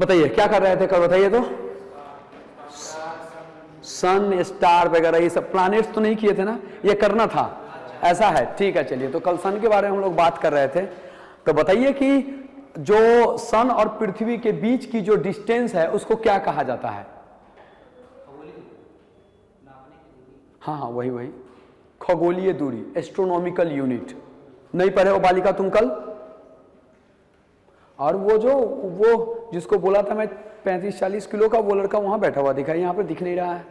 बताइए क्या कर रहे थे कल, बताइए तो। सन स्टार वगैरह ये सब प्लैनेट्स तो नहीं किए थे ना, ये करना था, ऐसा है, ठीक है। चलिए, तो कल सन के बारे में हम लोग बात कर रहे थे। तो बताइए कि जो सन और पृथ्वी के बीच की जो डिस्टेंस है उसको क्या कहा जाता है? हाँ हाँ, वही वही, खगोलीय दूरी, एस्ट्रोनॉमिकल यूनिट। नहीं पढ़े हो बालिका तुम कल? और वो जिसको बोला था मैं 35-40 किलो का, वो लड़का वहां बैठा हुआ दिखा, यहाँ पे दिख नहीं रहा है।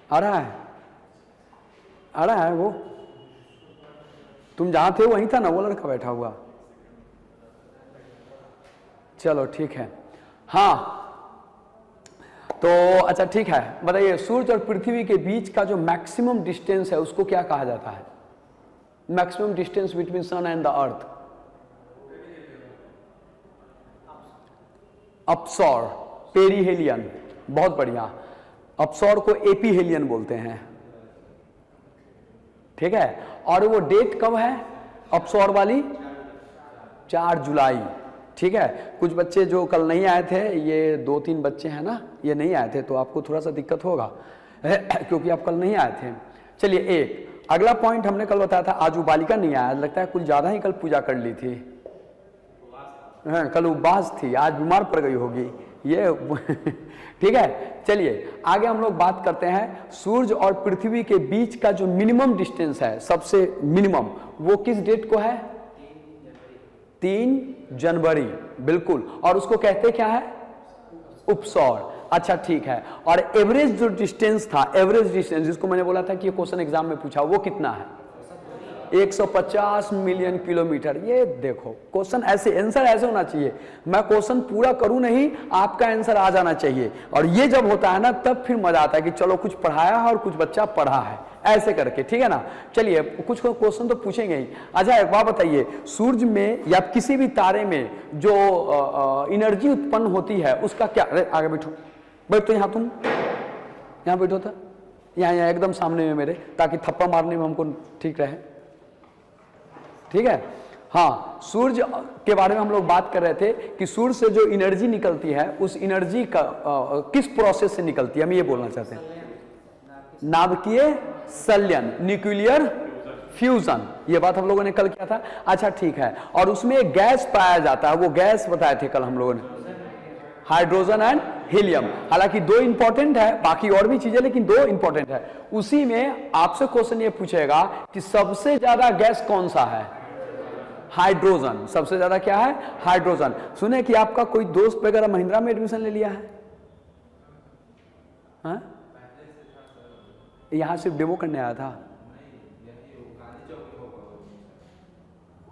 आ रहा है वो, तुम जहां थे वहीं था ना वो लड़का बैठा हुआ। चलो ठीक है, हाँ। तो अच्छा ठीक है, बताइए सूर्य और पृथ्वी के बीच का जो मैक्सिमम डिस्टेंस है उसको क्या कहा जाता है? Maximum distance between sun and the earth. अपसौर, पेरीहेलियन, बहुत बढ़िया। अपसौर को एपीहेलियन बोलते हैं, ठीक है। और वो डेट कब है अपसौर वाली? 4 जुलाई, ठीक है। कुछ बच्चे जो कल नहीं आए थे, ये 2-3 बच्चे हैं ना, ये नहीं आए थे, तो आपको थोड़ा सा दिक्कत होगा क्योंकि आप कल नहीं आए थे। चलिए, एक अगला पॉइंट हमने कल बताया था, आज बालिका नहीं आया, लगता है कुछ ज्यादा ही कल पूजा कर ली थी। हाँ, कल उपवास थी, आज बीमार पड़ गई होगी ये ठीक है। चलिए आगे हम लोग बात करते हैं, सूर्य और पृथ्वी के बीच का जो मिनिमम डिस्टेंस है, सबसे मिनिमम, वो किस डेट को है? 3 जनवरी, बिल्कुल। और उसको कहते क्या है? उपसौर। अच्छा ठीक है। और एवरेज जो डिस्टेंस था, एवरेज डिस्टेंस जिसको मैंने बोला था कि ये क्वेश्चन एग्जाम में पूछा, वो कितना है? 150 मिलियन किलोमीटर। ये देखो क्वेश्चन ऐसे, आंसर ऐसे होना चाहिए, मैं क्वेश्चन पूरा करूं नहीं, आपका आंसर आ जाना चाहिए। और ये जब होता है ना, तब फिर मजा आता है कि चलो कुछ पढ़ाया है और कुछ बच्चा पढ़ा है, ऐसे करके, ठीक है ना। चलिए, कुछ क्वेश्चन तो पूछेंगे ही। अच्छा एक बात बताइए, सूरज में या किसी भी तारे में जो एनर्जी उत्पन्न होती है उसका क्या? अरे आगे बैठो, बैठो यहाँ, तुम यहाँ बैठो था, यहाँ एकदम सामने में मेरे, ताकि थप्पा मारने में हमको ठीक रहे, ठीक है। हाँ, सूर्य के बारे में हम लोग बात कर रहे थे कि सूर्य से जो एनर्जी निकलती है, उस एनर्जी का किस प्रोसेस से निकलती है, हम ये बोलना चाहते हैं। नाभिकीय संलयन, न्यूक्लियर फ्यूजन, ये बात हम लोगों ने कल किया था। अच्छा ठीक है। और उसमें एक गैस पाया जाता है, वो गैस बताए थे कल हम लोगों ने, हाइड्रोजन एंड हीलियम। हालांकि 2 इंपॉर्टेंट है, बाकी और भी चीजें, लेकिन 2 इंपॉर्टेंट है। उसी में आपसे क्वेश्चन ये पूछेगा कि सबसे ज्यादा गैस कौन सा है? हाइड्रोजन। सबसे ज्यादा क्या है? हाइड्रोजन। सुने कि आपका कोई दोस्त वगैरह महिंद्रा में एडमिशन ले लिया है? हाँ? यहां सिर्फ डेमो करने आया था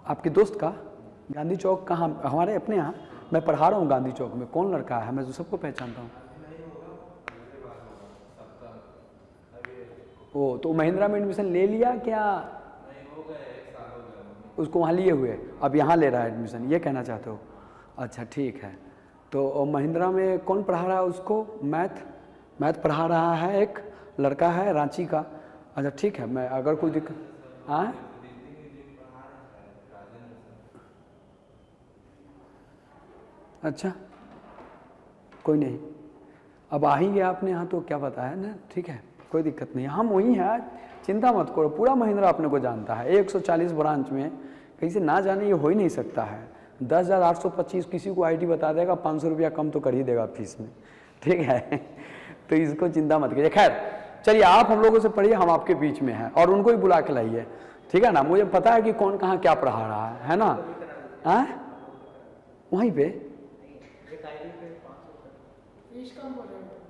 आपके दोस्त का? गांधी चौक कहाँ? हमारे अपने यहाँ मैं पढ़ा रहा हूँ गांधी चौक में। कौन लड़का है? मैं तो सबको पहचानता हूँ। ओ, तो महिंद्रा में एडमिशन ले लिया क्या? उसको वहाँ लिए हुए, अब यहाँ ले रहा है एडमिशन, ये कहना चाहते हो? अच्छा ठीक है। तो महिंद्रा में कौन पढ़ा रहा है उसको? मैथ पढ़ा रहा है, एक लड़का है रांची का। अच्छा ठीक है, मैं अगर कोई दिक्कत, हाँ अच्छा कोई नहीं, अब आ ही गया आपने यहाँ तो क्या बताया ना, ठीक है कोई दिक्कत नहीं, हम वही हैं, चिंता मत करो। पूरा महिंद्रा अपने को जानता है, 140 ब्रांच में, कहीं से ना जाने ये हो ही नहीं सकता है। 10,825 किसी को आईटी बता देगा, 500 रुपया कम तो कर ही देगा फीस में, ठीक है तो इसको चिंता मत कीजिए। खैर चलिए, आप हम लोगों से पढ़िए, हम आपके बीच में हैं, और उनको ही बुला के लाइए, ठीक है ना। मुझे पता है कि कौन कहाँ क्या पढ़ा रहा है ना। वहीं पे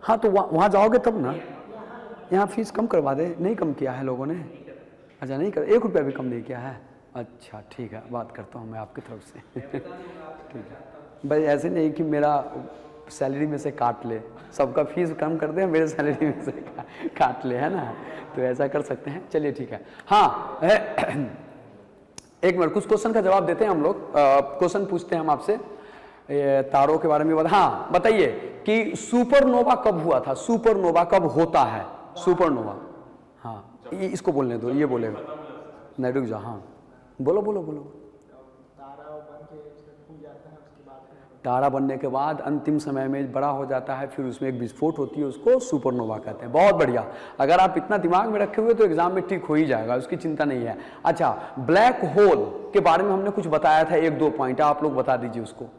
हाँ, तो वहाँ जाओगे तब ना, यहाँ फीस कम करवा दे। नहीं कम किया है लोगों ने? अच्छा नहीं कर, 1 रुपया भी कम नहीं किया है? अच्छा ठीक है, बात करता हूँ मैं आपकी तरफ से ठीक है भाई, ऐसे नहीं कि मेरा सैलरी में से काट ले, सबका फीस कम कर दे, मेरे सैलरी में से काट ले, है ना, तो ऐसा कर सकते हैं। चलिए ठीक है। हाँ एक मिनट, कुछ क्वेश्चन का जवाब देते हैं हम लोग। क्वेश्चन पूछते हैं हम आपसे तारों के बारे में। हाँ बताइए कि सुपरनोवा कब हुआ था? सुपरनोवा कब होता है? सुपरनोवा, हाँ इसको बोलने दो, ये बोलेगा नहीं, रुक जाओ। हाँ बोलो बोलो बोलो। तारा बनने के बाद अंतिम समय में बड़ा हो जाता है, फिर उसमें एक विस्फोट होती है, उसको सुपरनोवा कहते हैं। बहुत बढ़िया, अगर आप इतना दिमाग में रखे हुए तो एग्जाम में ठीक हो ही जाएगा, उसकी चिंता नहीं है। अच्छा, ब्लैक होल के बारे में हमने कुछ बताया था, 1-2 पॉइंट आप लोग बता दीजिए उसको।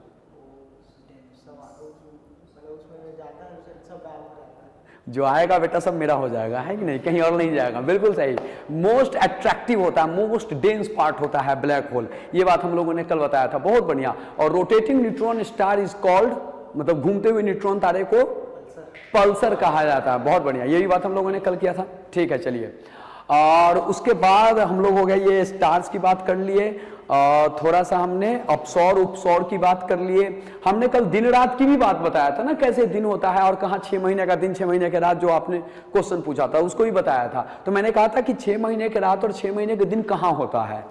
जो आएगा बेटा सब मेरा हो जाएगा, है कि नहीं, कहीं और नहीं जाएगा, बिल्कुल सही। मोस्ट अट्रैक्टिव होता है, मोस्ट डेंस पार्ट होता है ब्लैक होल, ये बात हम लोगों ने कल बताया था, बहुत बढ़िया। और rotating neutron star is called, मतलब घूमते हुए न्यूट्रॉन तारे को पल्सर कहा जाता है, बहुत बढ़िया, यही बात हम लोगों ने कल किया था। ठीक है, चलिए, और उसके बाद हम लोग हो गए ये स्टार्स की बात कर लिए, और थोड़ा सा हमने अपसौर उपसौर की बात कर लिए। हमने कल दिन रात की भी बात बताया था ना, कैसे दिन होता है और कहाँ 6 महीने का दिन 6 महीने के रात, जो आपने क्वेश्चन पूछा था उसको भी बताया था। तो मैंने कहा था कि 6 महीने के रात और 6 महीने के दिन कहाँ होता है,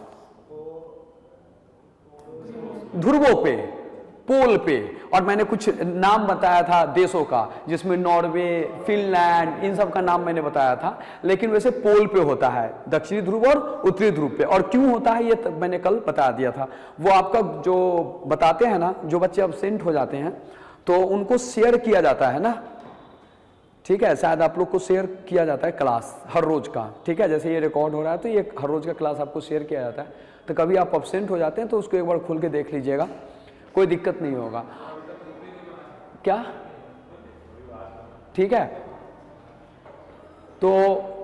ध्रुवों पे, पोल पे। और मैंने कुछ नाम बताया था देशों का, जिसमें नॉर्वे, फिनलैंड, इन सब का नाम मैंने बताया था, लेकिन वैसे पोल पे होता है, दक्षिणी ध्रुव और उत्तरी ध्रुव पे। और क्यों होता है ये मैंने कल बता दिया था। वो आपका जो बताते हैं ना, जो बच्चे अब्सेंट हो जाते हैं तो उनको शेयर किया जाता है ना, ठीक है, शायद आप लोग को शेयर किया जाता है क्लास हर रोज का, ठीक है, जैसे ये रिकॉर्ड हो रहा है तो ये हर रोज का क्लास आपको शेयर किया जाता है। तो कभी आप अब्सेंट हो जाते हैं तो उसको एक बार खोल के देख लीजिएगा, कोई दिक्कत नहीं होगा। क्या, ठीक है, तो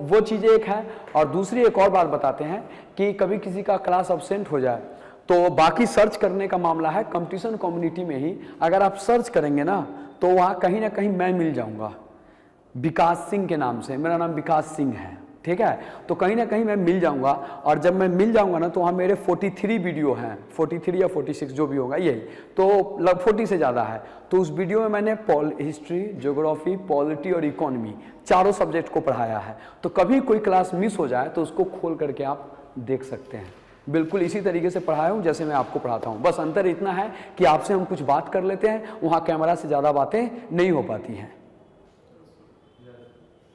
वो चीज एक है। और दूसरी एक और बात बताते हैं कि कभी किसी का क्लास अब्सेंट हो जाए तो बाकी सर्च करने का मामला है, कंपटीशन कम्युनिटी में ही अगर आप सर्च करेंगे ना तो वहां कहीं ना कहीं मैं मिल जाऊंगा, विकास सिंह के नाम से, मेरा नाम विकास सिंह है, ठीक है, तो कहीं ना कहीं मैं मिल जाऊंगा। और जब मैं मिल जाऊंगा ना तो वहाँ मेरे 43 वीडियो हैं, 43 या 46 जो भी होगा यही, तो लगभग 40 से ज़्यादा है। तो उस वीडियो में मैंने हिस्ट्री, ज्योग्राफी, पॉलिटी और इकोनॉमी चारों सब्जेक्ट को पढ़ाया है। तो कभी कोई क्लास मिस हो जाए तो उसको खोल करके आप देख सकते हैं, बिल्कुल इसी तरीके से पढ़ाया हूँ जैसे मैं आपको पढ़ाता हूँ। बस अंतर इतना है कि आपसे हम कुछ बात कर लेते हैं, वहाँ कैमरा से ज़्यादा बातें नहीं हो पाती हैं,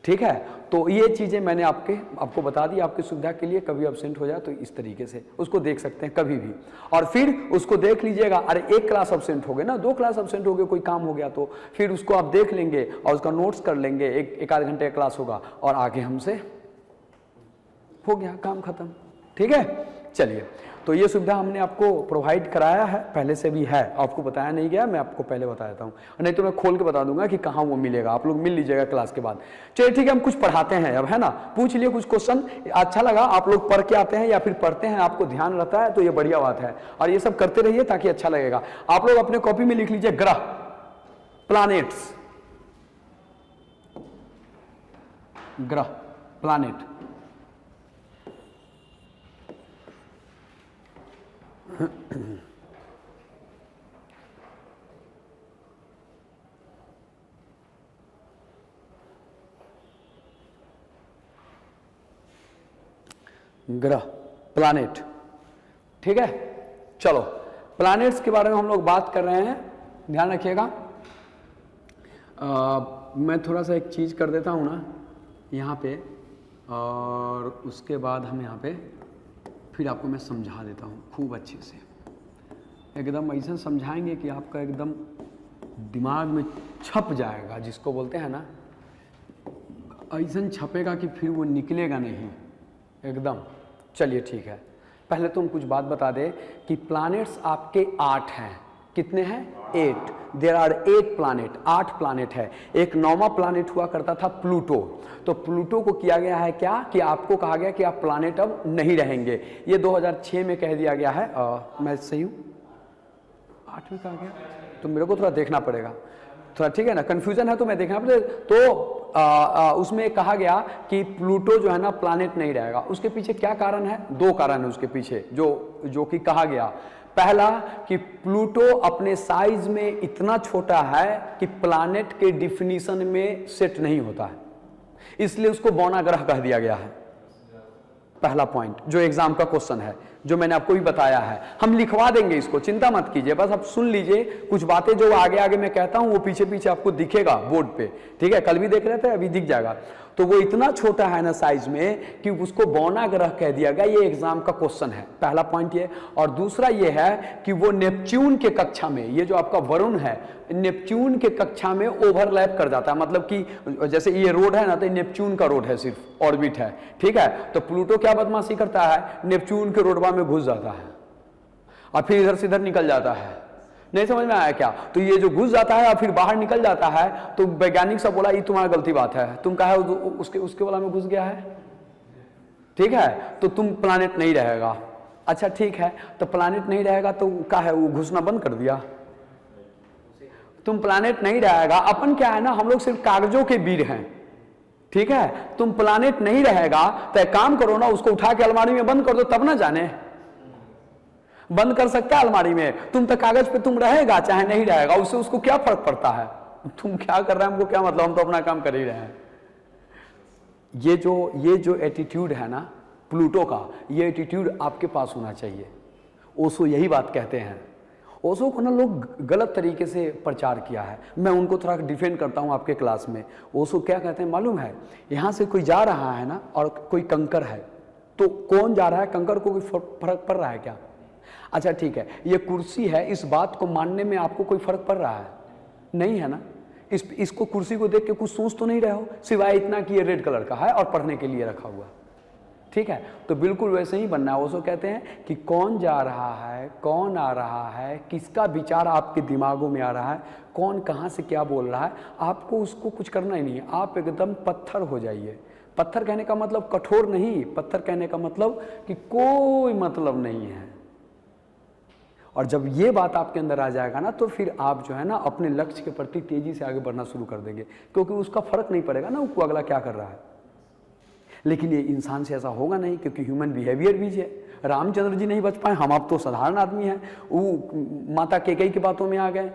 ठीक है। तो ये चीजें मैंने आपको बता दी आपकी सुविधा के लिए। कभी एब्सेंट हो जाए तो इस तरीके से उसको देख सकते हैं कभी भी, और फिर उसको देख लीजिएगा। अरे एक क्लास एब्सेंट हो गए ना, 2 क्लास एब्सेंट हो गए, कोई काम हो गया तो फिर उसको आप देख लेंगे और उसका नोट्स कर लेंगे, एक आध घंटे का क्लास होगा और आगे हमसे हो गया, काम खत्म, ठीक है। चलिए, तो ये सुविधा हमने आपको प्रोवाइड कराया है, पहले से भी है, आपको बताया नहीं गया, मैं आपको पहले बता देता हूँ, नहीं तो मैं खोल के बता दूंगा कि कहाँ वो मिलेगा, आप लोग मिल लीजिएगा क्लास के बाद। चलिए ठीक है, हम कुछ पढ़ाते हैं अब, है ना, पूछ लिए कुछ क्वेश्चन, अच्छा लगा, आप लोग पढ़ के आते हैं या फिर पढ़ते हैं, आपको ध्यान रहता है तो ये बढ़िया बात है, और ये सब करते रहिए ताकि अच्छा लगेगा। आप लोग अपने कॉपी में लिख लीजिए ग्रह, प्लैनेट्स, ग्रह, प्लैनेट, ग्रह, प्लैनेट, ठीक है। चलो, प्लैनेट्स के बारे में हम लोग बात कर रहे हैं, ध्यान रखिएगा। मैं थोड़ा सा एक चीज कर देता हूं ना यहाँ पे, और उसके बाद हम यहाँ पे फिर आपको मैं समझा देता हूँ खूब अच्छे से, एकदम ऐसा समझाएंगे कि आपका एकदम दिमाग में छप जाएगा, जिसको बोलते हैं ना, ऐसा छपेगा कि फिर वो निकलेगा नहीं एकदम। चलिए ठीक है, पहले तो हम कुछ बात बता दें कि प्लैनेट्स आपके 8 हैं, कितने हैं, 8, देयर आर 8 प्लैनेट, 8 प्लैनेट है। एक 9वां प्लैनेट हुआ करता था प्लूटो, तो प्लूटो को किया गया है क्या कि आपको कहा गया कि आप प्लैनेट अब नहीं रहेंगे, ये 2006 में कह दिया गया है। मैं सही हूँ, 8 में कहा गया, तो मेरे को थोड़ा देखना पड़ेगा, थोड़ा ठीक है ना, कंफ्यूजन है तो मैं देखना पड़ेगा। तो उसमें कहा गया कि प्लूटो जो है ना प्लैनेट नहीं रहेगा। उसके पीछे क्या कारण है, 2 कारण है उसके पीछे जो कि कहा गया। पहला कि प्लूटो अपने साइज में इतना छोटा है कि प्लैनेट के डिफिनीशन में सेट नहीं होता है, इसलिए उसको बौना ग्रह कह दिया गया है। पहला पॉइंट जो एग्जाम का क्वेश्चन है, जो मैंने आपको भी बताया है, हम लिखवा देंगे इसको, चिंता मत कीजिए, बस आप सुन लीजिए। कुछ बातें जो आगे आगे मैं कहता हूं वो पीछे पीछे आपको दिखेगा बोर्ड पे, ठीक है। कल भी देख रहे थे, अभी दिख जाएगा। तो वो इतना छोटा है ना साइज में कि उसको बौना ग्रह कह दिया गया, ये एग्जाम का क्वेश्चन है, पहला पॉइंट ये। और दूसरा ये है कि वो नेपच्यून के कक्षा में, ये जो आपका वरुण है, नेपच्यून के कक्षा में ओवरलैप कर जाता है, मतलब कि जैसे ये रोड है ना, तो नेपच्यून का रोड है, सिर्फ ऑर्बिट है, ठीक है। तो प्लूटो क्या बदमाशी करता है, नेपच्यून के रोडवा में घुस जाता है और फिर इधर से इधर निकल जाता है। नहीं समझ में आया क्या? तो ये जो घुस जाता है और फिर बाहर निकल जाता है, तो वैज्ञानिक सब बोला ये तुम्हारा गलती बात है, तुम कहा है उसके वाला में घुस गया है, ठीक है, तो तुम प्लानेट नहीं रहेगा। अच्छा ठीक है, तो प्लानेट नहीं रहेगा तो क्या है, वो घुसना बंद कर दिया, तुम प्लानेट नहीं रहेगा। अपन क्या है ना, हम लोग सिर्फ कागजों के वीर हैं, ठीक है। तुम प्लानेट नहीं रहेगा तो एक काम करो ना, उसको उठा के अलमारी में बंद कर दो, तब ना जाने। बंद कर सकता है अलमारी में, तुम तो कागज पे तुम रहेगा चाहे नहीं रहेगा, उससे उसको क्या फर्क पड़ता है, तुम क्या कर रहे हैं हमको क्या मतलब, हम तो अपना काम कर ही रहे हैं। ये जो एटीट्यूड है ना प्लूटो का, ये एटीट्यूड आपके पास होना चाहिए। ओशो यही बात कहते हैं। ओशो को ना लोग गलत तरीके से प्रचार किया है, मैं उनको थोड़ा डिफेंड करता हूं आपके क्लास में। ओशो क्या कहते हैं मालूम है, यहां से कोई जा रहा है ना और कोई कंकर है, तो कौन जा रहा है, कंकर को कोई फर्क पड़ रहा है क्या? अच्छा ठीक है, ये कुर्सी है, इस बात को मानने में आपको कोई फर्क पड़ रहा है? नहीं है ना। इसको कुर्सी को देख के कुछ सोच तो नहीं रहे हो, सिवाय इतना कि ये रेड कलर का है और पढ़ने के लिए रखा हुआ, ठीक है। तो बिल्कुल वैसे ही बनना है। वो सो कहते हैं कि कौन जा रहा है, कौन आ रहा है, किसका विचार आपके दिमागों में आ रहा है, कौन कहाँ से क्या बोल रहा है, आपको उसको कुछ करना ही नहीं है। आप एकदम पत्थर हो जाइए। पत्थर कहने का मतलब कठोर नहीं, पत्थर कहने का मतलब कि कोई मतलब नहीं है। और जब ये बात आपके अंदर आ जाएगा ना, तो फिर आप जो है ना अपने लक्ष्य के प्रति तेजी से आगे बढ़ना शुरू कर देंगे, क्योंकि उसका फर्क नहीं पड़ेगा ना उसको अगला क्या कर रहा है। लेकिन ये इंसान से ऐसा होगा नहीं, क्योंकि ह्यूमन बिहेवियर भी है। रामचंद्र जी नहीं बच पाए, हम आप तो साधारण आदमी हैं। वो माता कैकेयी की बातों में आ गए,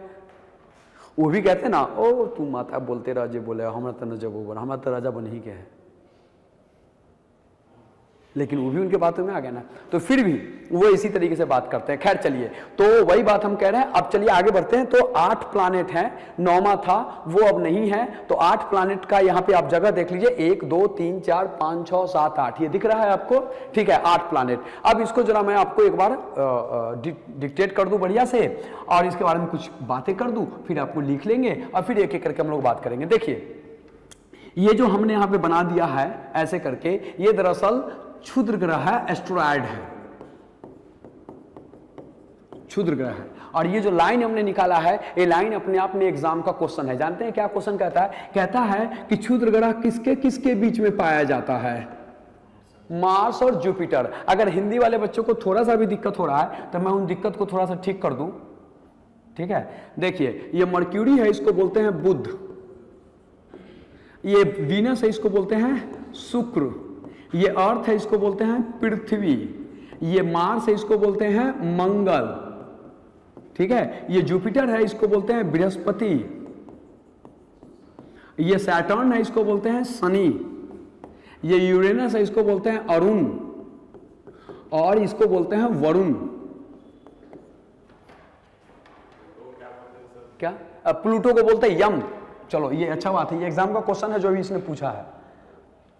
वो भी कहते ना, ओ तू माता बोलते राजे बोले, हमारा तो नजर वो बना, हमारा तो राजा बन ही के है। लेकिन वो भी उनके बातों में आ गया ना, तो फिर भी वो इसी तरीके से बात करते हैं। खैर चलिए, तो वही बात हम कह रहे हैं। अब चलिए आगे बढ़ते हैं। तो 8 प्लानेट हैं, 9वां था वो अब नहीं है। तो 8 प्लानेट का यहाँ पे आप जगह देख लीजिए, 1 2 3 4 5 6 7 8, ये दिख रहा है आपको, ठीक है, 8 प्लानेट। अब इसको जरा मैं आपको एक बार डिक्टेट कर दूं बढ़िया से, और इसके बारे में कुछ बातें कर दूं, फिर आपको लिख लेंगे और फिर एक एक करके हम लोग बात करेंगे। देखिए, ये जो हमने यहाँ पे बना दिया है ऐसे करके, ये दरअसल क्षुद्र ग्रह है, एस्ट्रॉयड है, क्षुद्र ग्रह है। और ये जो लाइन हमने निकाला है, ये लाइन अपने आप में एग्जाम का क्वेश्चन है। जानते हैं क्या क्वेश्चन कहता है? कहता है कि क्षुद्र ग्रह किसके किसके बीच में पाया जाता है? मार्स और जुपिटर। अगर हिंदी वाले बच्चों को थोड़ा सा भी दिक्कत हो रहा है तो मैं उन दिक्कत को थोड़ा सा ठीक कर दूं, ठीक है। देखिए, ये मर्क्यूरी है, इसको बोलते हैं बुध। ये वीनस है, इसको बोलते हैं शुक्र। ये अर्थ है, इसको बोलते हैं पृथ्वी। ये मार्स है, इसको बोलते हैं मंगल, ठीक है। ये जुपिटर है, इसको बोलते हैं बृहस्पति। ये सैटर्न है, इसको बोलते हैं शनि। ये यूरेनस है, इसको बोलते हैं अरुण, और इसको बोलते हैं वरुण। क्या? प्लूटो को बोलते हैं यम। चलो, ये अच्छा बात है, ये एग्जाम का क्वेश्चन है जो भी इसने पूछा है,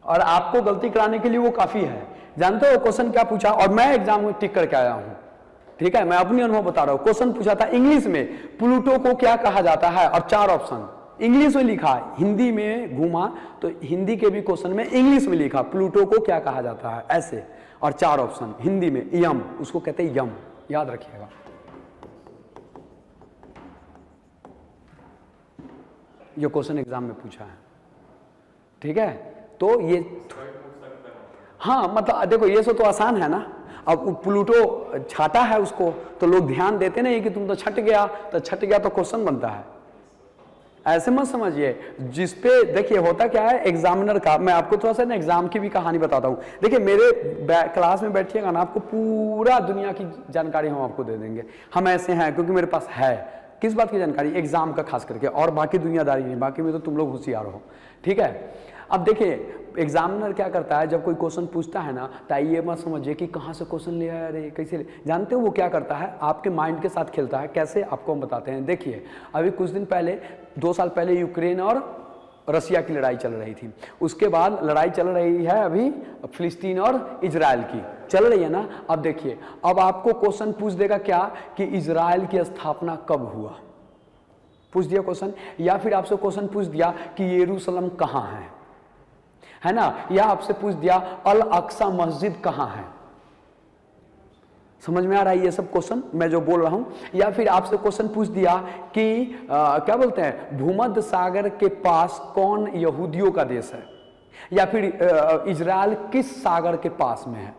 और आपको गलती कराने के लिए वो काफी है। जानते हो क्वेश्चन क्या पूछा? और मैं एग्जाम में टिक करके आया हूं, ठीक है, मैं अपनी अनुभव बता रहा हूं। क्वेश्चन पूछा था इंग्लिश में, प्लूटो को क्या कहा जाता है, और 4 ऑप्शन इंग्लिश में लिखा। हिंदी में घूमा तो हिंदी के भी क्वेश्चन में इंग्लिश में लिखा, प्लूटो को क्या कहा जाता है ऐसे, और 4 ऑप्शन हिंदी में। यम, उसको कहते हैं यम, याद रखिएगा। ये क्वेश्चन एग्जाम में पूछा है, ठीक है। तो ये हाँ, मतलब देखो, ये सब तो आसान है ना। अब प्लूटो छाटा है उसको, तो लोग ध्यान देते नहीं कि तुम तो छट गया, तो छट गया तो क्वेश्चन बनता है। ऐसे मत समझिए। जिसपे देखिए होता क्या है एग्जामिनर का, मैं आपको थोड़ा सा ना एग्जाम की भी कहानी बताता हूँ। देखिए, मेरे क्लास में बैठिएगा ना, आपको पूरा दुनिया की जानकारी हम आपको दे देंगे। हम ऐसे हैं क्योंकि मेरे पास है। किस बात की जानकारी? एग्जाम का खास करके, और बाकी दुनियादारी नहीं, बाकी में तो तुम लोग होशियार हो, ठीक है। अब देखिए, एग्जामिनर क्या करता है, जब कोई क्वेश्चन पूछता है ना, तो ये मत समझिए कि कहाँ से क्वेश्चन ले आया, अरे कैसे ले, जानते हो वो क्या करता है, आपके माइंड के साथ खेलता है। कैसे, आपको हम बताते हैं। देखिए, अभी कुछ दिन पहले, 2 साल पहले यूक्रेन और रसिया की लड़ाई चल रही थी। उसके बाद लड़ाई चल रही है अभी फिलिस्तीन और इजराइल की, चल रही है ना। अब देखिए, अब आपको क्वेश्चन पूछ देगा क्या कि इजराइल की स्थापना कब हुआ, पूछ दिया क्वेश्चन। या फिर आपसे क्वेश्चन पूछ दिया कि यरूशलेम कहाँ है ना, या आपसे पूछ दिया अल अक्सा मस्जिद कहाँ है। समझ में आ रहा है ये सब क्वेश्चन मैं जो बोल रहा हूं। या फिर आपसे क्वेश्चन पूछ दिया कि क्या बोलते हैं, भूमध्य सागर के पास कौन यहूदियों का देश है, या फिर इजराइल किस सागर के पास में है,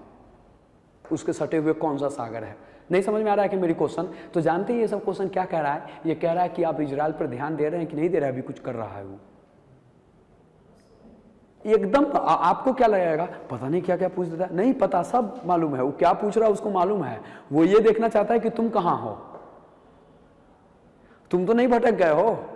उसके सटे हुए कौन सा सागर है। नहीं समझ में आ रहा है कि मेरी क्वेश्चन, तो जानते हैं ये सब क्वेश्चन क्या कह रहा है, ये कह रहा है कि आप इजराइल पर ध्यान दे रहे हैं कि नहीं दे रहे हैं, अभी कुछ कर रहा है वो। एकदम आपको क्या लगेगा, पता नहीं क्या क्या पूछ देता है, नहीं पता, सब मालूम है वो क्या पूछ रहा है, उसको मालूम है। वो ये देखना चाहता है कि तुम कहां हो, तुम तो नहीं भटक गए हो,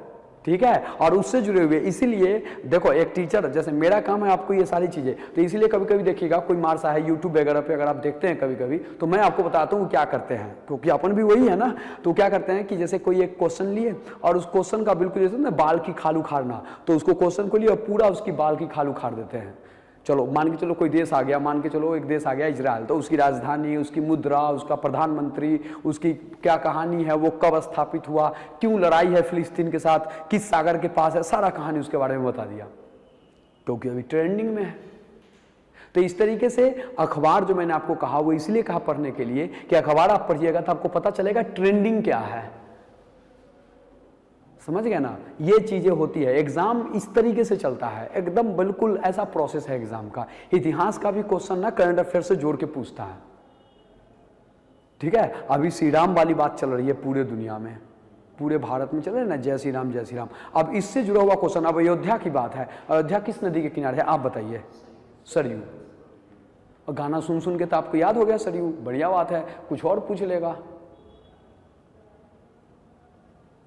ठीक है, और उससे जुड़े हुए। इसीलिए देखो, एक टीचर, जैसे मेरा काम है आपको ये सारी चीजें, तो इसीलिए कभी कभी देखिएगा कोई मारसा है यूट्यूब वगैरह पे, अगर आप देखते हैं कभी कभी, तो मैं आपको बताता हूँ क्या करते हैं, क्योंकि अपन भी वही है ना। तो क्या करते हैं कि जैसे कोई एक क्वेश्चन लिए और उस क्वेश्चन का बिल्कुल जैसे ना बाल की खाल उखाड़ना, तो उसको क्वेश्चन को लिए और पूरा उसकी बाल की खाल उखाड़ देते हैं। चलो मान के चलो कोई देश आ गया, मान के चलो एक देश आ गया इजराइल, तो उसकी राजधानी, उसकी मुद्रा, उसका प्रधानमंत्री, उसकी क्या कहानी है, वो कब स्थापित हुआ, क्यों लड़ाई है फिलिस्तीन के साथ, किस सागर के पास है, सारा कहानी उसके बारे में बता दिया, क्योंकि अभी ट्रेंडिंग में है। तो इस तरीके से अखबार जो मैंने आपको कहा, वो इसलिए कहा पढ़ने के लिए कि अखबार आप पढ़िएगा तो आपको पता चलेगा ट्रेंडिंग क्या है। समझ गए ना, ये चीजें होती है। एग्जाम इस तरीके से चलता है, एकदम बिल्कुल ऐसा प्रोसेस है एग्जाम का। इतिहास का भी क्वेश्चन ना करंट अफेयर से जोड़ के पूछता है, ठीक है। अभी श्री राम वाली बात चल रही है पूरे दुनिया में, पूरे भारत में चल रही है ना, जय श्री राम जय श्री राम। अब इससे जुड़ा हुआ क्वेश्चन, अब अयोध्या की बात है, अयोध्या किस नदी के किनारे है आप बताइए, सरयू। और गाना सुन सुन के तो आपको याद हो गया सरयू, बढ़िया बात है, कुछ और पूछ लेगा,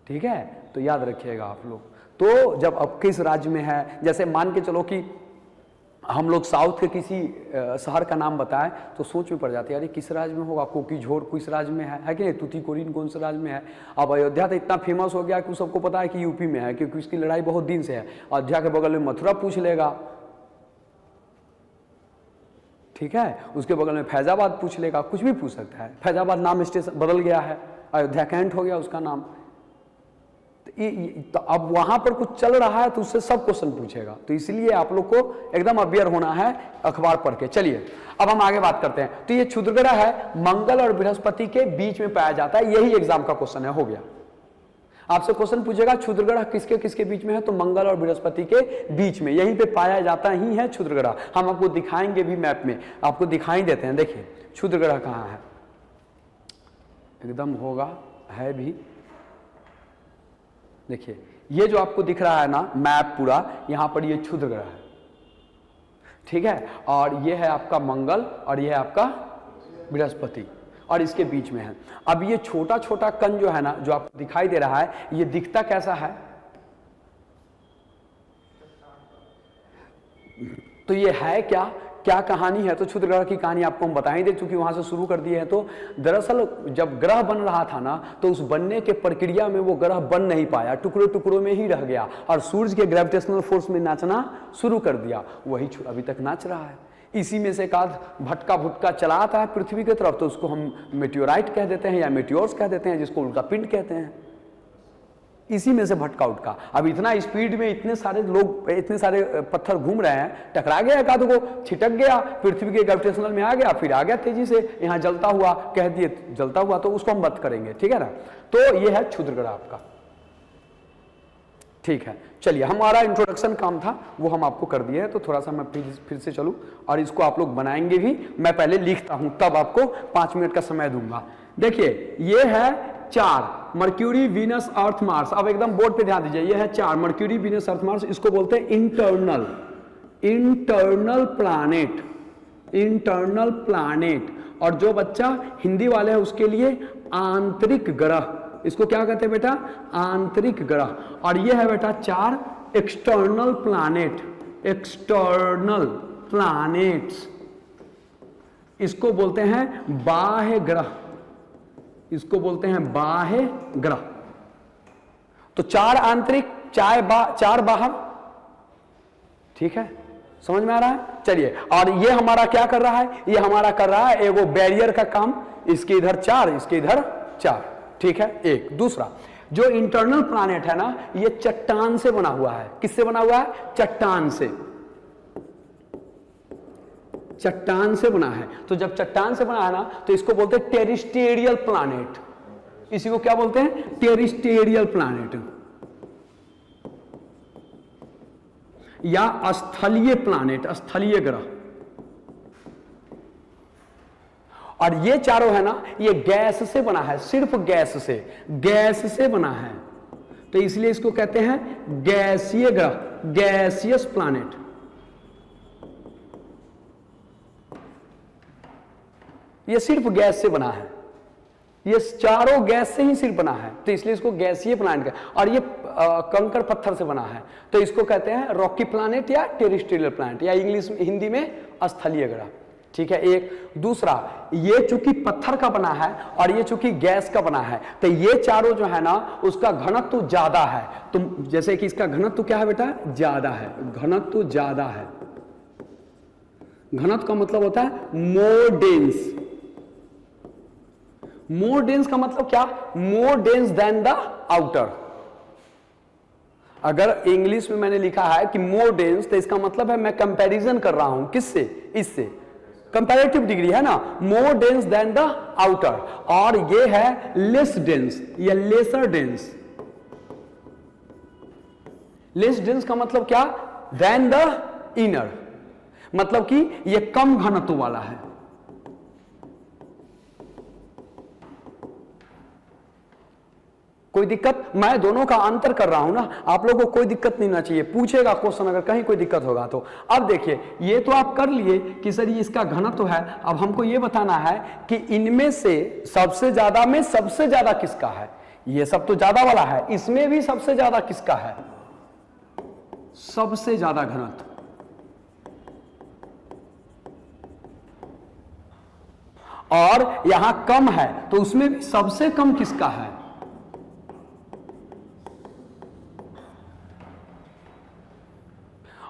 ठीक है। तो याद रखिएगा आप लोग। तो जब अब किस राज्य में है, जैसे मान के चलो कि हम लोग साउथ के किसी शहर का नाम बताएं तो सोच में पड़ जाती है, अरे किस राज्य में होगा, कोकीझोर किस राज्य में है कि नहीं, तूतीकोरिन कौन से राज्य में है। अब अयोध्या तो इतना फेमस हो गया कि सबको पता है कि यूपी में है, क्योंकि उसकी लड़ाई बहुत दिन से है। अयोध्या के बगल में मथुरा पूछ लेगा, ठीक है, उसके बगल में फैजाबाद पूछ लेगा, कुछ भी पूछ सकता है। फैजाबाद नाम स्टेशन बदल गया है, अयोध्या कैंट हो गया उसका नाम। तो अब वहां पर कुछ चल रहा है तो उससे सब क्वेश्चन पूछेगा, तो इसलिए आप लोग को एकदम अवेयर होना है अखबार पढ़ के। चलिए अब हम आगे बात करते हैं। तो ये क्षुद्रग्रह है, मंगल और बृहस्पति के बीच में पाया जाता है, यही एग्जाम का क्वेश्चन है, हो गया। आपसे क्वेश्चन पूछेगा क्षुद्रग्रह किसके किसके बीच में है, तो मंगल और बृहस्पति के बीच में, यहीं पे पाया जाता ही है क्षुद्रग्रह। हम आपको दिखाएंगे भी, मैप में आपको दिखाई देते हैं। देखिए क्षुद्रग्रह कहाँ है, एकदम होगा, है भी। देखिए ये जो आपको दिख रहा है ना मैप पूरा, यहां पर ये क्षुद्रग्रह है, ठीक है, और ये है आपका मंगल और ये है आपका बृहस्पति, और इसके बीच में है। अब ये छोटा छोटा कण जो है ना, जो आपको दिखाई दे रहा है, ये दिखता कैसा है, तो ये है क्या क्या कहानी है, तो क्षुद्रग्रह की कहानी आपको हम बता ही दे, चूंकि वहां से शुरू कर दिए हैं। तो दरअसल जब ग्रह बन रहा था ना, तो उस बनने के प्रक्रिया में वो ग्रह बन नहीं पाया, टुकड़ों टुकड़ों में ही रह गया, और सूर्य के ग्रेविटेशनल फोर्स में नाचना शुरू कर दिया, वही अभी तक नाच रहा है। इसी में से एक आध भटका भुटका चला आता है पृथ्वी की तरफ, तो उसको हम मेटियोराइट कह देते हैं या मेटियोर्स कह देते हैं, जिसको उल्का पिंड कहते हैं। इसी में से भटका उटका, अब इतना स्पीड में इतने सारे लोग, इतने सारे पत्थर घूम रहे हैं, टकरा गया, एक आध को छिटक गया, पृथ्वी के ग्रेविटेशनल में आ गया, फिर आ गया तेजी से यहाँ जलता हुआ, कह दिए जलता हुआ, तो उसको हम मत करेंगे, ठीक है ना। तो ये है क्षुद्रग्रह आपका, ठीक है। चलिए हमारा इंट्रोडक्शन काम था वो हम आपको कर दिए हैं, तो थोड़ा सा मैं फिर से चलूं, और इसको आप लोग बनाएंगे भी, मैं पहले लिखता हूं तब आपको 5 मिनट का समय दूंगा। देखिए ये है 4, मर्क्यूरी, वीनस, अर्थ, मार्स। अब एकदम बोर्ड पे ध्यान दीजिए, ये है 4, मर्क्यूरी, वीनस, अर्थ, मार्स। इसको बोलते हैं इंटरनल प्लैनेट, इंटरनल प्लैनेट। और जो बच्चा हिंदी वाले हैं उसके लिए आंतरिक ग्रह, इसको क्या कहते हैं बेटा, आंतरिक ग्रह। और ये है बेटा 4 एक्सटर्नल प्लैनेट, एक्सटर्नल प्लैनेट्स, इसको बोलते हैं बाह्य ग्रह, इसको बोलते हैं बाह्य ग्रह। तो 4 आंतरिक, 4 बाहर, ठीक है, समझ में आ रहा है? चलिए, और ये हमारा क्या कर रहा है? ये हमारा कर रहा है एगो बैरियर का काम, इसके इधर 4, इसके इधर 4, ठीक है। एक दूसरा जो इंटरनल प्लैनेट है ना, ये चट्टान से बना हुआ है। किससे बना हुआ है? चट्टान से, चट्टान से बना है। तो जब चट्टान से बना है ना, तो इसको बोलते हैं टेरिस्टेरियल प्लैनेट। इसी को क्या बोलते हैं? टेरिस्टेरियल प्लैनेट या स्थलीय प्लैनेट, स्थलीय ग्रह। और ये चारों है ना, ये गैस से बना है, सिर्फ गैस से, गैस से बना है, तो इसलिए इसको कहते हैं गैसीय ग्रह, गैसियस प्लैनेट। ये सिर्फ गैस से बना है, ये चारों गैस से ही सिर्फ बना है, तो इसलिए इसको गैसीय प्लैनेट कहते। और ये कंकड़ पत्थर से बना है, तो इसको कहते हैं रॉकी प्लैनेट या टेरेस्ट्रियल प्लैनेट, या इंग्लिश में, हिंदी में स्थलीय ग्रह, ठीक है। एक दूसरा, ये चूंकि पत्थर का बना है और ये चूंकि गैस का बना है, तो ये चारों जो है ना, उसका घनत्व ज्यादा है। तो जैसे कि इसका घनत्व क्या है बेटा? ज्यादा है, घनत्व ज्यादा है। घनत्व का मतलब होता है मोर डेंस। मोर डेंस का मतलब क्या? मोर डेंस देन द आउटर। अगर इंग्लिश में मैंने लिखा है कि मोर डेंस, तो इसका मतलब है मैं कंपैरिजन कर रहा हूं, किससे? इससे, कंपैरेटिव डिग्री है ना, मोर डेंस देन द आउटर। और ये है लेस डेंस या लेसर डेंस। लेस डेंस का मतलब क्या? देन द इनर, मतलब कि ये कम घनत्व वाला है। कोई दिक्कत? मैं दोनों का अंतर कर रहा हूं ना, आप लोगों को कोई दिक्कत नहीं होना चाहिए। पूछेगा क्वेश्चन अगर कहीं कोई दिक्कत होगा तो। अब देखिए, ये तो आप कर लिए कि सर ये इसका घनत्व है। अब हमको ये बताना है कि इनमें से सबसे ज्यादा में सबसे ज्यादा किसका है? ये सब तो ज्यादा वाला है, इसमें भी सबसे ज्यादा किसका है? सबसे ज्यादा घनत्व। और यहां कम है, तो उसमें भी सबसे कम किसका है?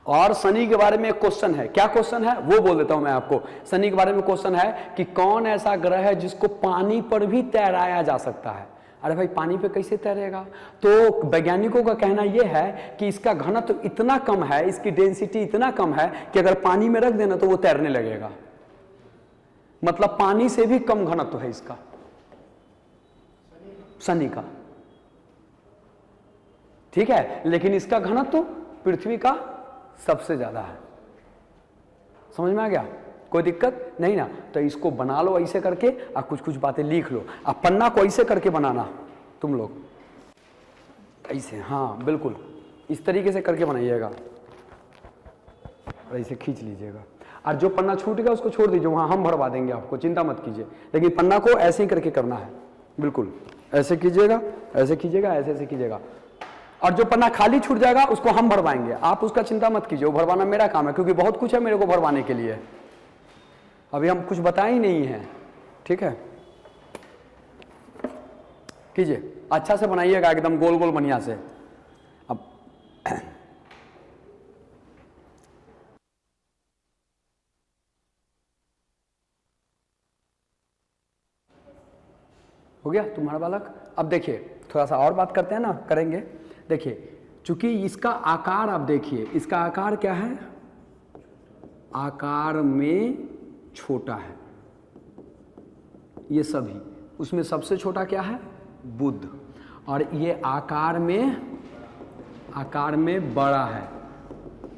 और शनि के बारे में एक क्वेश्चन है। क्या क्वेश्चन है वो बोल देता हूं मैं आपको। शनि के बारे में क्वेश्चन है कि कौन ऐसा ग्रह है जिसको पानी पर भी तैराया जा सकता है? अरे भाई, पानी पे कैसे तैरेगा? तो वैज्ञानिकों का कहना यह है कि इसका घनत्व इतना कम है, इसकी डेंसिटी इतना कम है कि अगर पानी में रख देना तो वो तैरने लगेगा। मतलब पानी से भी कम घनत्व है इसका, शनि का, ठीक है। लेकिन इसका घनत्व पृथ्वी का सबसे ज्यादा है। समझ में आ गया? कोई दिक्कत नहीं ना? तो इसको बना लो ऐसे करके, और कुछ कुछ बातें लिख लो। अब पन्ना को ऐसे करके बनाना तुम लोग, ऐसे, हाँ बिल्कुल इस तरीके से करके बनाइएगा, और ऐसे खींच लीजिएगा। और जो पन्ना छूट गया उसको छोड़ दीजिए, वहां हम भरवा देंगे आपको, चिंता मत कीजिए। लेकिन पन्ना को ऐसे ही करके करना है, बिल्कुल ऐसे कीजिएगा, ऐसे कीजिएगा, ऐसे ऐसे कीजिएगा। और जो पन्ना खाली छूट जाएगा उसको हम भरवाएंगे, आप उसका चिंता मत कीजिए, वो भरवाना मेरा काम है, क्योंकि बहुत कुछ है मेरे को भरवाने के लिए। अभी हम कुछ बताए ही नहीं है, ठीक है। कीजिए, अच्छा से बनाइएगा, एकदम गोल गोल बढ़िया से। अब हो गया तुम्हारा बालक? अब देखिए, थोड़ा सा और बात करते हैं ना, करेंगे। देखिए, चूंकि इसका आकार आप देखिए, इसका आकार क्या है? आकार में छोटा है, ये सभी। उसमें सबसे छोटा क्या है? बुध। और ये आकार में बड़ा है,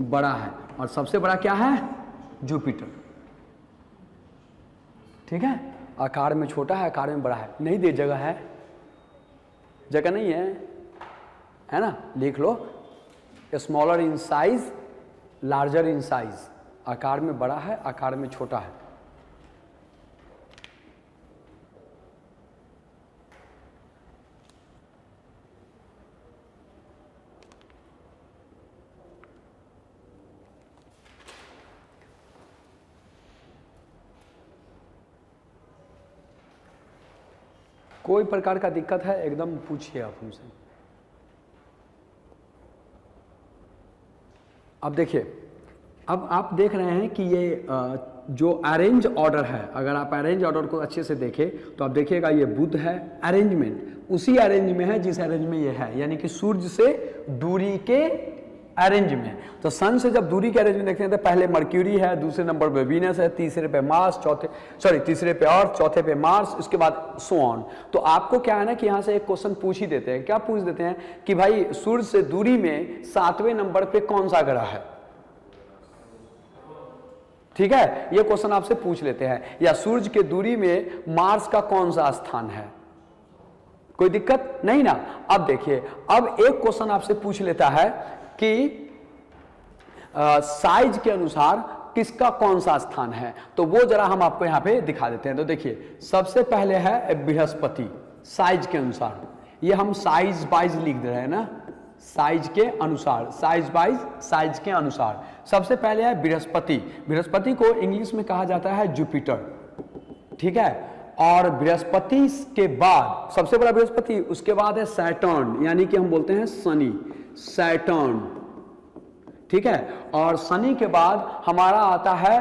बड़ा है। और सबसे बड़ा क्या है? जुपिटर, ठीक है। आकार में छोटा है, आकार में बड़ा है। नहीं दे, जगह है, जगह नहीं है ना? लिख लो, smaller in size, larger in size. आकार में बड़ा है, आकार में छोटा है। कोई प्रकार का दिक्कत है एकदम पूछिए आप हमसे। अब देखिए, अब आप देख रहे हैं कि ये जो अरेंज ऑर्डर है, अगर आप अरेंज ऑर्डर को अच्छे से देखें तो आप देखिएगा ये बुध है, अरेंजमेंट उसी अरेंज में है जिस अरेंज में ये है, यानी कि सूर्य से दूरी के अरेंज में। तो सन से जब दूरी के अरेंज में देखते हैं तो पहले मर्क्यूरी है, दूसरे नंबर पे वीनस है, तीसरे पे मार्स, तीसरे पे अर्थ, चौथे पे मार्स, इसके बाद सो ऑन। तो आपको क्या है ना कि यहाँ से एक क्वेश्चन पूछ ही देते हैं। क्या पूछ देते हैं कि भाई सूर्य से दूरी में 7वें नंबर पे कौन सा ग्रह है, ठीक है, ये क्वेश्चन आपसे पूछ लेते हैं। या सूर्य के दूरी में मार्स का कौन सा स्थान है, कोई दिक्कत नहीं ना। अब देखिए, अब एक क्वेश्चन आपसे पूछ लेता है कि साइज के अनुसार किसका कौन सा स्थान है, तो वो जरा हम आपको यहां पे दिखा देते हैं। तो देखिए, सबसे पहले है बृहस्पति, साइज के अनुसार, ये हम साइज वाइज लिख दे रहे हैं ना, साइज के अनुसार, साइज वाइज, साइज के अनुसार। सबसे पहले है बृहस्पति। बृहस्पति को इंग्लिश में कहा जाता है जुपिटर, ठीक है। और बृहस्पति के बाद सबसे बड़ा बृहस्पति, उसके बाद है सैटर्न, यानी कि हम बोलते हैं शनि, सैटर्न, ठीक है। और शनि के बाद हमारा आता है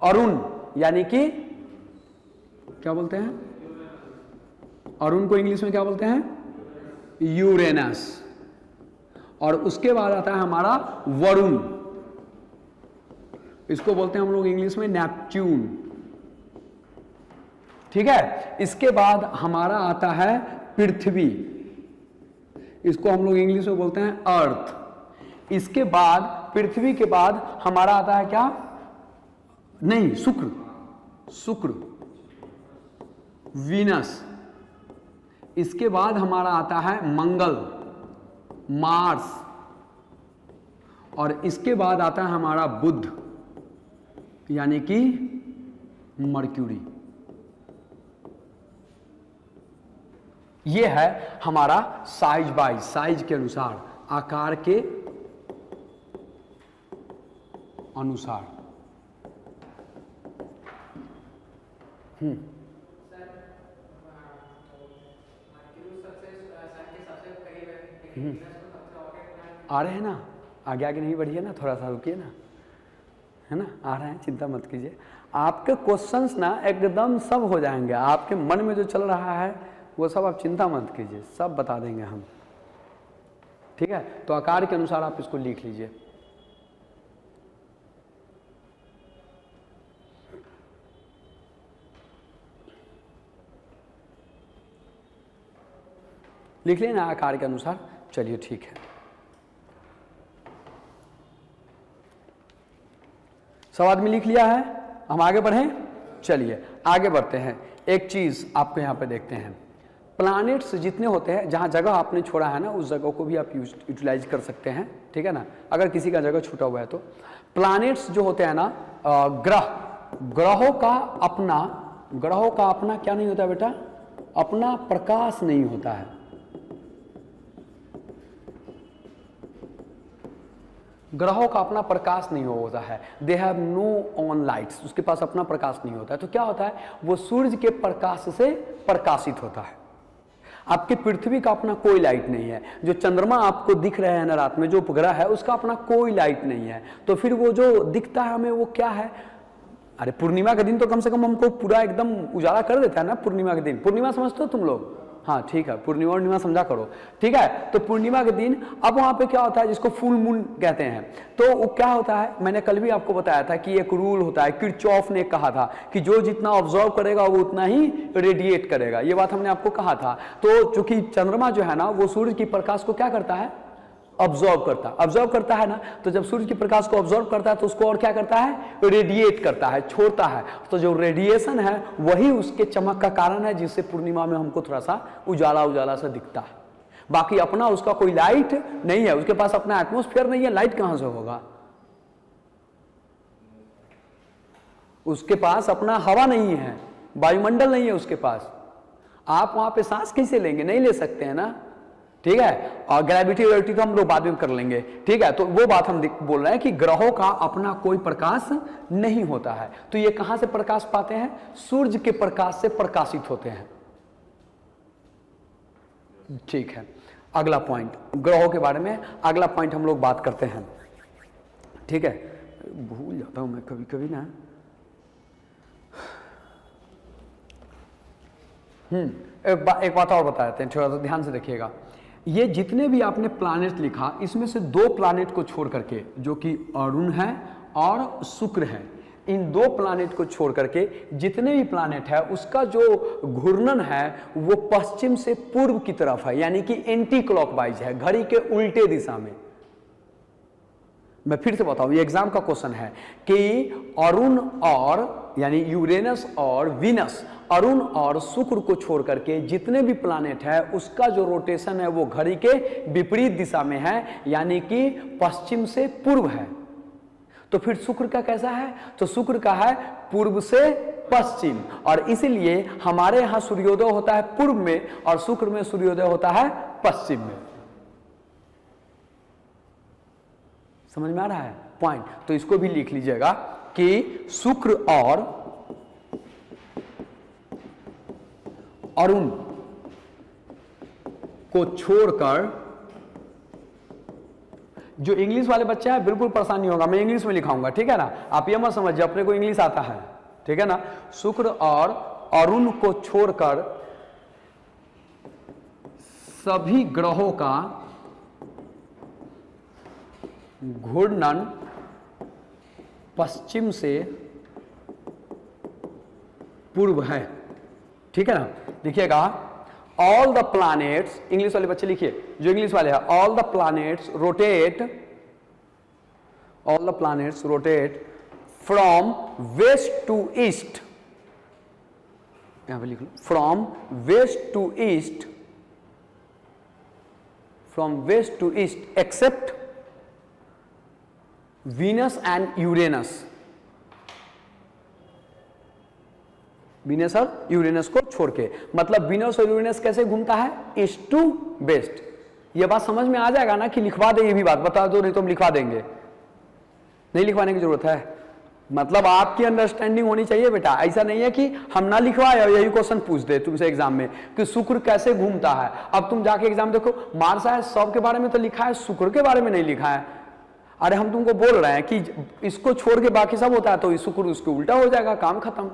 अरुण, यानी कि क्या बोलते हैं, अरुण को इंग्लिश में क्या बोलते हैं, यूरेनस। और उसके बाद आता है हमारा वरुण, इसको बोलते हैं हम लोग इंग्लिश में नेपच्यून, ठीक है। इसके बाद हमारा आता है पृथ्वी, इसको हम लोग इंग्लिश में बोलते हैं अर्थ। इसके बाद पृथ्वी के बाद हमारा आता है क्या, नहीं, शुक्र, शुक्र, वीनस। इसके बाद हमारा आता है मंगल, मार्स। और इसके बाद आता है हमारा बुध, यानी कि मर्क्यूरी। ये है हमारा साइज बाइज, साइज के अनुसार, आकार के अनुसार। आ रहे हैं ना, आगे आगे नहीं बढ़िए ना, थोड़ा सा रुकिए ना, है ना, आ रहे हैं, चिंता मत कीजिए। आपके क्वेश्चंस ना एकदम सब हो जाएंगे, आपके मन में जो चल रहा है वो सब आप चिंता मत कीजिए, सब बता देंगे हम, ठीक है। तो आकार के अनुसार आप इसको लिख लीजिए। लिख लेना आकार के अनुसार, चलिए ठीक है। सब आदमी लिख लिया है, हम आगे बढ़ें, चलिए आगे बढ़ते हैं। एक चीज आपको यहां पे देखते हैं, प्लैनेट्स जितने होते हैं, जहां जगह आपने छोड़ा है ना उस जगह को भी आप यूटिलाइज कर सकते हैं, ठीक है ना, अगर किसी का जगह छूटा हुआ है तो। प्लैनेट्स जो होते हैं ना, ग्रहों का अपना क्या नहीं होता बेटा, अपना प्रकाश नहीं होता है। ग्रहों का अपना प्रकाश नहीं होता है, they have know on lights, उसके पास अपना प्रकाश नहीं होता है। तो क्या होता है, वो सूर्य के प्रकाश से प्रकाशित होता है। आपके पृथ्वी का अपना कोई लाइट नहीं है, जो चंद्रमा आपको दिख रहे हैं ना रात में, जो उपग्रह है उसका अपना कोई लाइट नहीं है। तो फिर वो जो दिखता है हमें वो क्या है, अरे पूर्णिमा के दिन तो कम से कम हमको पूरा एकदम उजाला कर देता है ना, पूर्णिमा के दिन। पूर्णिमा समझते हो तुम लोग, हाँ ठीक है, पूर्णिमा समझा करो, ठीक है। तो पूर्णिमा के दिन अब वहां पे क्या होता है, जिसको फुल मून कहते हैं, तो वो क्या होता है, मैंने कल भी आपको बताया था कि एक रूल होता है, किरचॉफ ने कहा था कि जो जितना ऑब्जर्व करेगा वो उतना ही रेडिएट करेगा, ये बात हमने आपको कहा था। तो चूंकि चंद्रमा जो है ना वो सूर्य की प्रकाश को क्या करता है, ऑब्जर्व करता है ना। तो जब सूर्य के प्रकाश को ऑब्जर्व करता है तो उसको और क्या करता है, रेडिएट करता है, छोड़ता है। तो जो रेडिएशन है वही उसके चमक का कारण है, जिससे पूर्णिमा में हमको थोड़ा सा उजाला सा दिखता है। बाकी अपना उसका कोई लाइट नहीं है, उसके पास अपना एटमॉस्फेयर नहीं है, लाइट कहां से होगा, उसके पास अपना हवा नहीं है, वायुमंडल नहीं है उसके पास। आप वहां पे सांस कैसे लेंगे, नहीं ले सकते हैं ना, ठीक है। और ग्रेविटी तो हम लोग बाद में कर लेंगे, ठीक है। तो वो बात हम बोल रहे हैं कि ग्रहों का अपना कोई प्रकाश नहीं होता है। तो ये कहां से प्रकाश पाते हैं, सूर्य के प्रकाश से प्रकाशित होते हैं, ठीक है, अगला पॉइंट ग्रहों के बारे में, अगला पॉइंट हम लोग बात करते हैं। ठीक है, भूल जाता हूं मैं कभी कभी ना। एक बात और बता देते हैं, थोड़ा सा ध्यान से देखिएगा। ये जितने भी आपने प्लैनेट लिखा, इसमें से 2 प्लैनेट को छोड़ करके, जो कि अरुण है और शुक्र है, इन 2 प्लैनेट को छोड़ करके जितने भी प्लैनेट है उसका जो घूर्णन है वो पश्चिम से पूर्व की तरफ है, यानी कि एंटी क्लॉकवाइज है, घड़ी के उल्टे दिशा में। मैं फिर से बताऊं, ये एग्जाम का क्वेश्चन है कि अरुण और यानी यूरेनस और वीनस, अरुण और शुक्र को छोड़ करके जितने भी प्लैनेट है उसका जो रोटेशन है वो घड़ी के विपरीत दिशा में है, यानी कि पश्चिम से पूर्व है। तो फिर शुक्र का कैसा है? तो शुक्र का है पूर्व से पश्चिम, और इसीलिए हमारे यहां सूर्योदय होता है पूर्व में और शुक्र में सूर्योदय होता है पश्चिम में। समझ में आ रहा है पॉइंट? तो इसको भी लिख लीजिएगा कि शुक्र और अरुण को छोड़कर, जो इंग्लिश वाले बच्चे हैं बिल्कुल परेशानी होगा, मैं इंग्लिश में लिखाऊंगा, ठीक है ना, आप ये मत समझिए अपने को इंग्लिश आता है, ठीक है ना। शुक्र और अरुण को छोड़कर सभी ग्रहों का घूर्णन पश्चिम से पूर्व है, ठीक है ना। लिखिएगा ऑल द प्लैनेट्स, इंग्लिश वाले बच्चे लिखिए, जो इंग्लिश वाले हैं, all the planets rotate from west to east, यहां पे लिख लो, from west to east except Venus and Uranus, Venus और यूरेनस को छोड़ के। मतलब वीनस और यूरेनस कैसे घूमता है? East to west. ये बात समझ में आ जाएगा ना कि लिखवा दे, ये भी बात बता दो, नहीं तो हम लिखवा देंगे, नहीं लिखवाने की जरूरत है। मतलब आपकी अंडरस्टैंडिंग होनी चाहिए बेटा, ऐसा नहीं है कि हम ना लिखवाए और यही क्वेश्चन पूछ दे तुमसे एग्जाम में कि शुक्र कैसे घूमता है। अब तुम जाके एग्जाम देखो, मार्स है, सब के बारे में तो लिखा है, शुक्र के बारे में नहीं लिखा है। अरे हम तुमको बोल रहे हैं कि इसको छोड़ के बाकी सब होता है, तो शुक्र उसके उल्टा हो जाएगा, काम खत्म,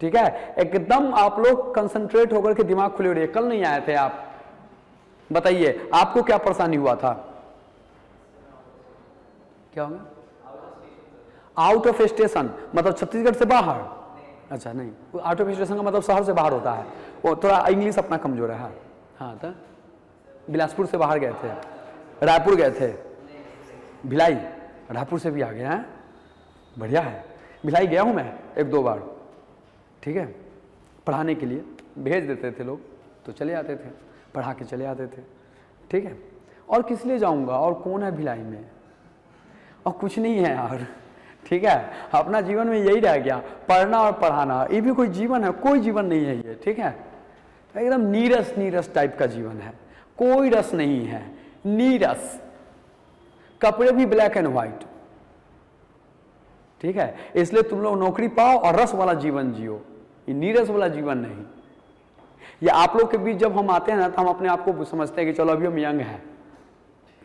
ठीक है। एकदम आप लोग कंसंट्रेट होकर के दिमाग खुले रहिए। कल नहीं आए थे आप, बताइए आपको क्या परेशानी हुआ था? क्या होगा? आउट ऑफ स्टेशन मतलब छत्तीसगढ़ से बाहर? अच्छा नहीं, आउट ऑफ स्टेशन का मतलब शहर से बाहर होता है। वो थोड़ा इंग्लिश अपना कमजोर है। हाँ, तो बिलासपुर से बाहर गए थे, रायपुर गए थे, भिलाई, रायपुर से भी आ गए हैं, बढ़िया है। भिलाई गया हूं मैं 1-2 बार, ठीक है, पढ़ाने के लिए भेज देते थे लोग, तो चले आते थे, पढ़ा के चले आते थे, ठीक है। और किस लिए जाऊंगा, और कौन है भिलाई में, और कुछ नहीं है यार, ठीक है। अपना जीवन में यही रह गया, पढ़ना और पढ़ाना, ये भी कोई जीवन है? कोई जीवन नहीं है ये, ठीक है। एकदम नीरस टाइप का जीवन है, कोई रस नहीं है, नीरस, कपड़े भी ब्लैक एंड व्हाइट, ठीक है। इसलिए तुम लोग नौकरी पाओ और रस वाला जीवन जियो, ये नीरस वाला जीवन नहीं। ये आप लोग के बीच जब हम आते हैं ना, तो हम अपने आप को समझते हैं कि चलो अभी हम यंग हैं,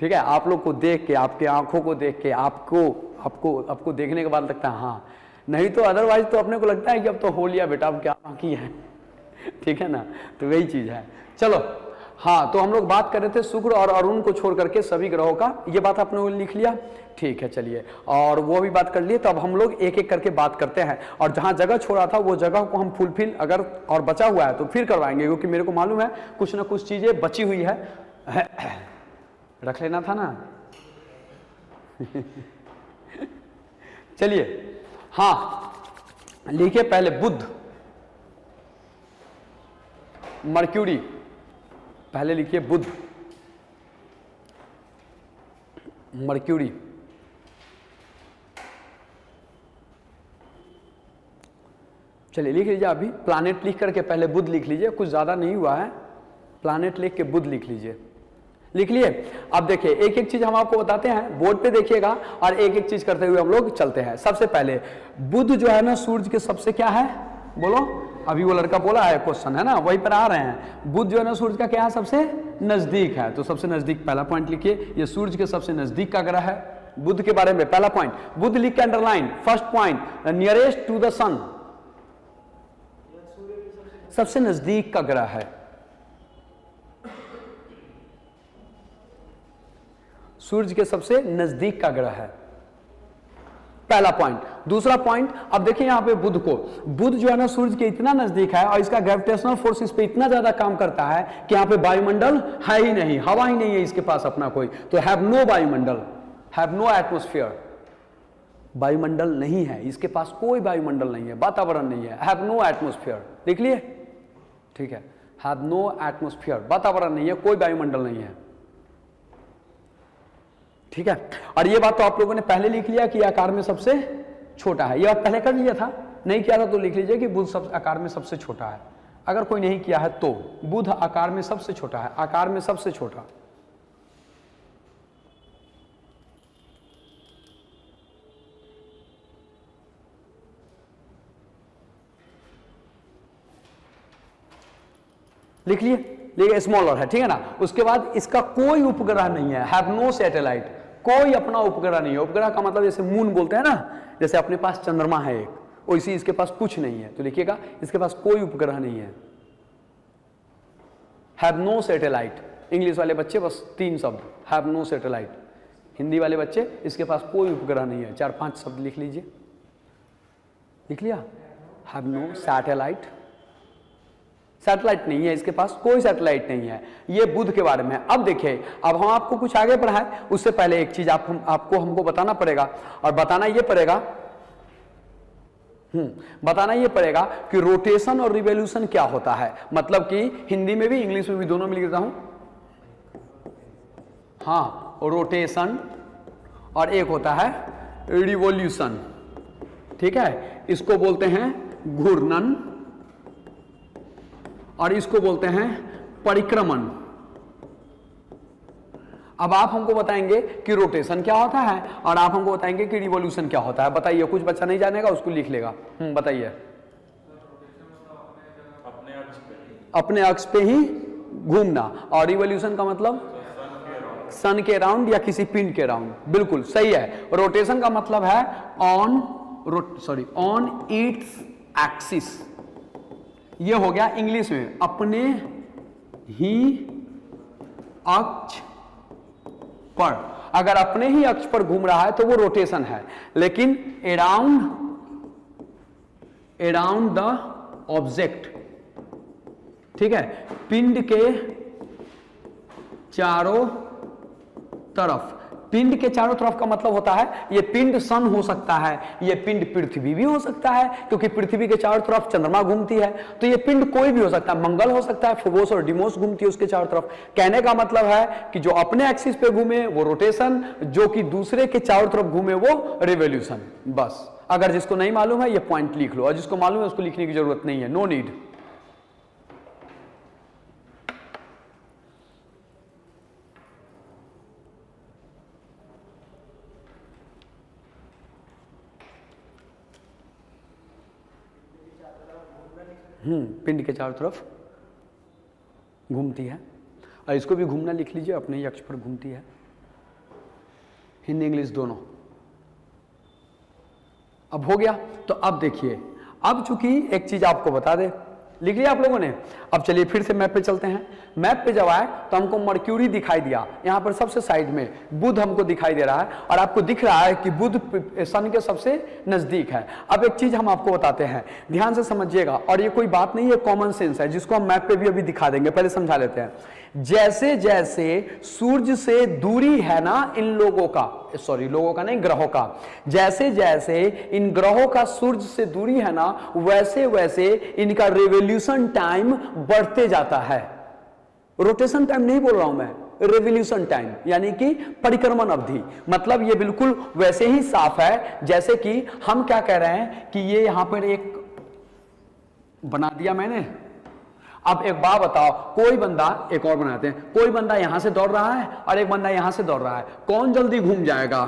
ठीक है। आप लोग को देख के, आपके आंखों को देख के, आपको देखने के बाद लगता है हाँ, नहीं तो अदरवाइज तो अपने को लगता है कि अब तो हो लिया बेटा, अब क्या बाकी है, ठीक है ना। तो वही चीज है। चलो हाँ, तो हम लोग बात कर रहे थे शुक्र और अरुण को छोड़ करके सभी ग्रहों का, ये बात आपने लिख लिया, ठीक है। चलिए, और वो भी बात कर लिए, तो अब हम लोग एक एक करके बात करते हैं, और जहां जगह छोड़ा था वो जगह को हम फुलफिल अगर और बचा हुआ है तो फिर करवाएंगे, क्योंकि मेरे को मालूम है कुछ ना कुछ चीजें बची हुई है, रख लेना था ना। चलिए हाँ, लिखिए पहले बुध, मर्क्यूरी, पहले लिखिए बुध, मर्क्यूरी, चलिए लिख लीजिए। अभी प्लैनेट लिख करके पहले बुध लिख लीजिए, कुछ ज्यादा नहीं हुआ है, प्लैनेट लिख के बुध लिख लीजिए, लिख लिए। अब देखिए एक एक चीज हम आपको बताते हैं, बोर्ड पे देखिएगा, और एक एक चीज करते हुए हम लोग चलते हैं। सबसे पहले बुध जो है ना, सूर्य के सबसे क्या है, बोलो, अभी वो लड़का बोला है क्वेश्चन है ना, वहीं पर आ रहे हैं। बुध जो है ना सूरज का क्या है, सबसे नजदीक है, तो सबसे नजदीक पहला पॉइंट लिखिए, ये सूरज के सबसे नजदीक का ग्रह है। बुध के बारे में पहला पॉइंट, बुध लिख के underline, first point nearest to the sun, सबसे नजदीक का ग्रह है। सूरज के सबसे नजदीक का ग्रह है, पहला पॉइंट। दूसरा पॉइंट, अब देखिए यहां पे बुध को, बुध जो है ना सूरज के इतना नजदीक है और इसका ग्रेविटेशनल फोर्स इस पे इतना ज्यादा काम करता है कि यहां पे वायुमंडल है ही नहीं, हवा ही नहीं है इसके पास अपना कोई, तो हैव नो वायुमंडल, हैव नो एटमॉस्फेयर, वायुमंडल नहीं है इसके पास, कोई वायुमंडल नहीं है, वातावरण नहीं है, हैव नो एटमॉस्फेयर, देख लिए, ठीक है, हैव नो एटमॉस्फेयर, वातावरण नहीं है, कोई वायुमंडल नहीं है, ठीक है। और ये बात तो आप लोगों ने पहले लिख लिया कि आकार में सबसे छोटा है, ये बात पहले कर लिया था, नहीं किया था तो लिख लीजिए कि बुध सब आकार में सबसे छोटा है। अगर कोई नहीं किया है तो बुध आकार में सबसे छोटा है, आकार में सबसे छोटा। लिख लिए, स्मॉलर है, ठीक है ना। उसके बाद इसका कोई उपग्रह नहीं है, हैव नो सैटेलाइट, कोई अपना उपग्रह नहीं है। उपग्रह का मतलब जैसे मून बोलते हैं ना, जैसे अपने पास चंद्रमा है एक, वैसे इसके पास कुछ नहीं है, तो लिखिएगा इसके पास कोई उपग्रह नहीं है, हैव नो सैटेलाइट। इंग्लिश वाले बच्चे बस 3 शब्द, हैव नो सैटेलाइट। हिंदी वाले बच्चे इसके पास कोई उपग्रह नहीं है, 4-5 शब्द लिख लीजिए, लिख लिया, हैव नो सैटेलाइट, सैटेलाइट नहीं है इसके पास, कोई सैटेलाइट नहीं है। ये बुध के बारे में। अब देखिए, अब हम आपको कुछ आगे पढ़ाएं, उससे पहले एक चीज आपको हमको बताना पड़ेगा, और बताना ये पड़ेगा कि रोटेशन और रिवॉल्यूशन क्या होता है। मतलब कि हिंदी में भी इंग्लिश में भी दोनों में लिख देता हूं, हाँ, रोटेशन और एक होता है रिवॉल्यूशन, ठीक है। इसको बोलते हैं घूर्णन और इसको बोलते हैं परिक्रमण। अब आप हमको बताएंगे कि रोटेशन क्या होता है और आप हमको बताएंगे कि रिवॉल्यूशन क्या होता है। बताइए, कुछ बच्चा नहीं जानेगा उसको लिख लेगा। बताइए। अपने अक्ष पे ही घूमना, और रिवॉल्यूशन का मतलब सन के राउंड या किसी पिंड के राउंड, बिल्कुल सही है। रोटेशन का मतलब है ऑन इट्स एक्सिस, ये हो गया इंग्लिश में, अपने ही अक्ष पर। अगर अपने ही अक्ष पर घूम रहा है तो वो रोटेशन है, लेकिन अराउंड द ऑब्जेक्ट, ठीक है, पिंड के चारों तरफ। पिंड के चारों तरफ का मतलब होता है, ये पिंड सन हो सकता है, ये पिंड पृथ्वी भी हो सकता है, क्योंकि पृथ्वी के चारों तरफ चंद्रमा घूमती है, तो ये पिंड कोई भी हो सकता है, मंगल हो सकता है, फोबोस और डिमोस घूमती है उसके चारों तरफ। कहने का मतलब है कि जो अपने एक्सिस पे घूमे वो रोटेशन, जो कि दूसरे के चारों तरफ घूमे वो रिवॉल्यूशन। बस, अगर जिसको नहीं मालूम है ये पॉइंट लिख लो, और जिसको मालूम है उसको लिखने की जरूरत नहीं है, नो नीड। पिंड के चारों तरफ घूमती है, और इसको भी घूमना लिख लीजिए, अपने ही अक्ष पर घूमती है, हिंदी इंग्लिश दोनों। अब हो गया, तो अब देखिए, अब चूंकि एक चीज आपको बता दे, लिख लिया आप लोगों ने। अब चलिए फिर से मैप पे चलते हैं। मैप पे जब आए तो हमको मर्क्यूरी दिखाई दिया, यहां पर सबसे साइड में बुध हमको दिखाई दे रहा है, और आपको दिख रहा है कि बुध सन के सबसे नजदीक है। अब एक चीज हम आपको बताते हैं, ध्यान से समझिएगा, और ये कोई बात नहीं है, कॉमन सेंस है, जिसको हम मैप पे भी अभी दिखा देंगे। पहले समझा लेते हैं। जैसे जैसे सूर्य से दूरी है ना इन लोगों का, लोगों का नहीं, ग्रहों का, जैसे जैसे इन ग्रहों का सूर्य से दूरी है ना, वैसे वैसे इनका रिवॉल्यूशन टाइम बढ़ते जाता है। रोटेशन टाइम नहीं बोल रहा हूं मैं, रिवॉल्यूशन टाइम, यानी कि परिक्रमण अवधि। मतलब ये बिल्कुल वैसे ही साफ है जैसे कि हम क्या कह रहे हैं कि ये यहां पर एक बना दिया मैंने। अब एक बात बताओ, कोई बंदा, एक और बनाते हैं, कोई बंदा यहां से दौड़ रहा है और एक बंदा यहां से दौड़ रहा है, कौन जल्दी घूम जाएगा?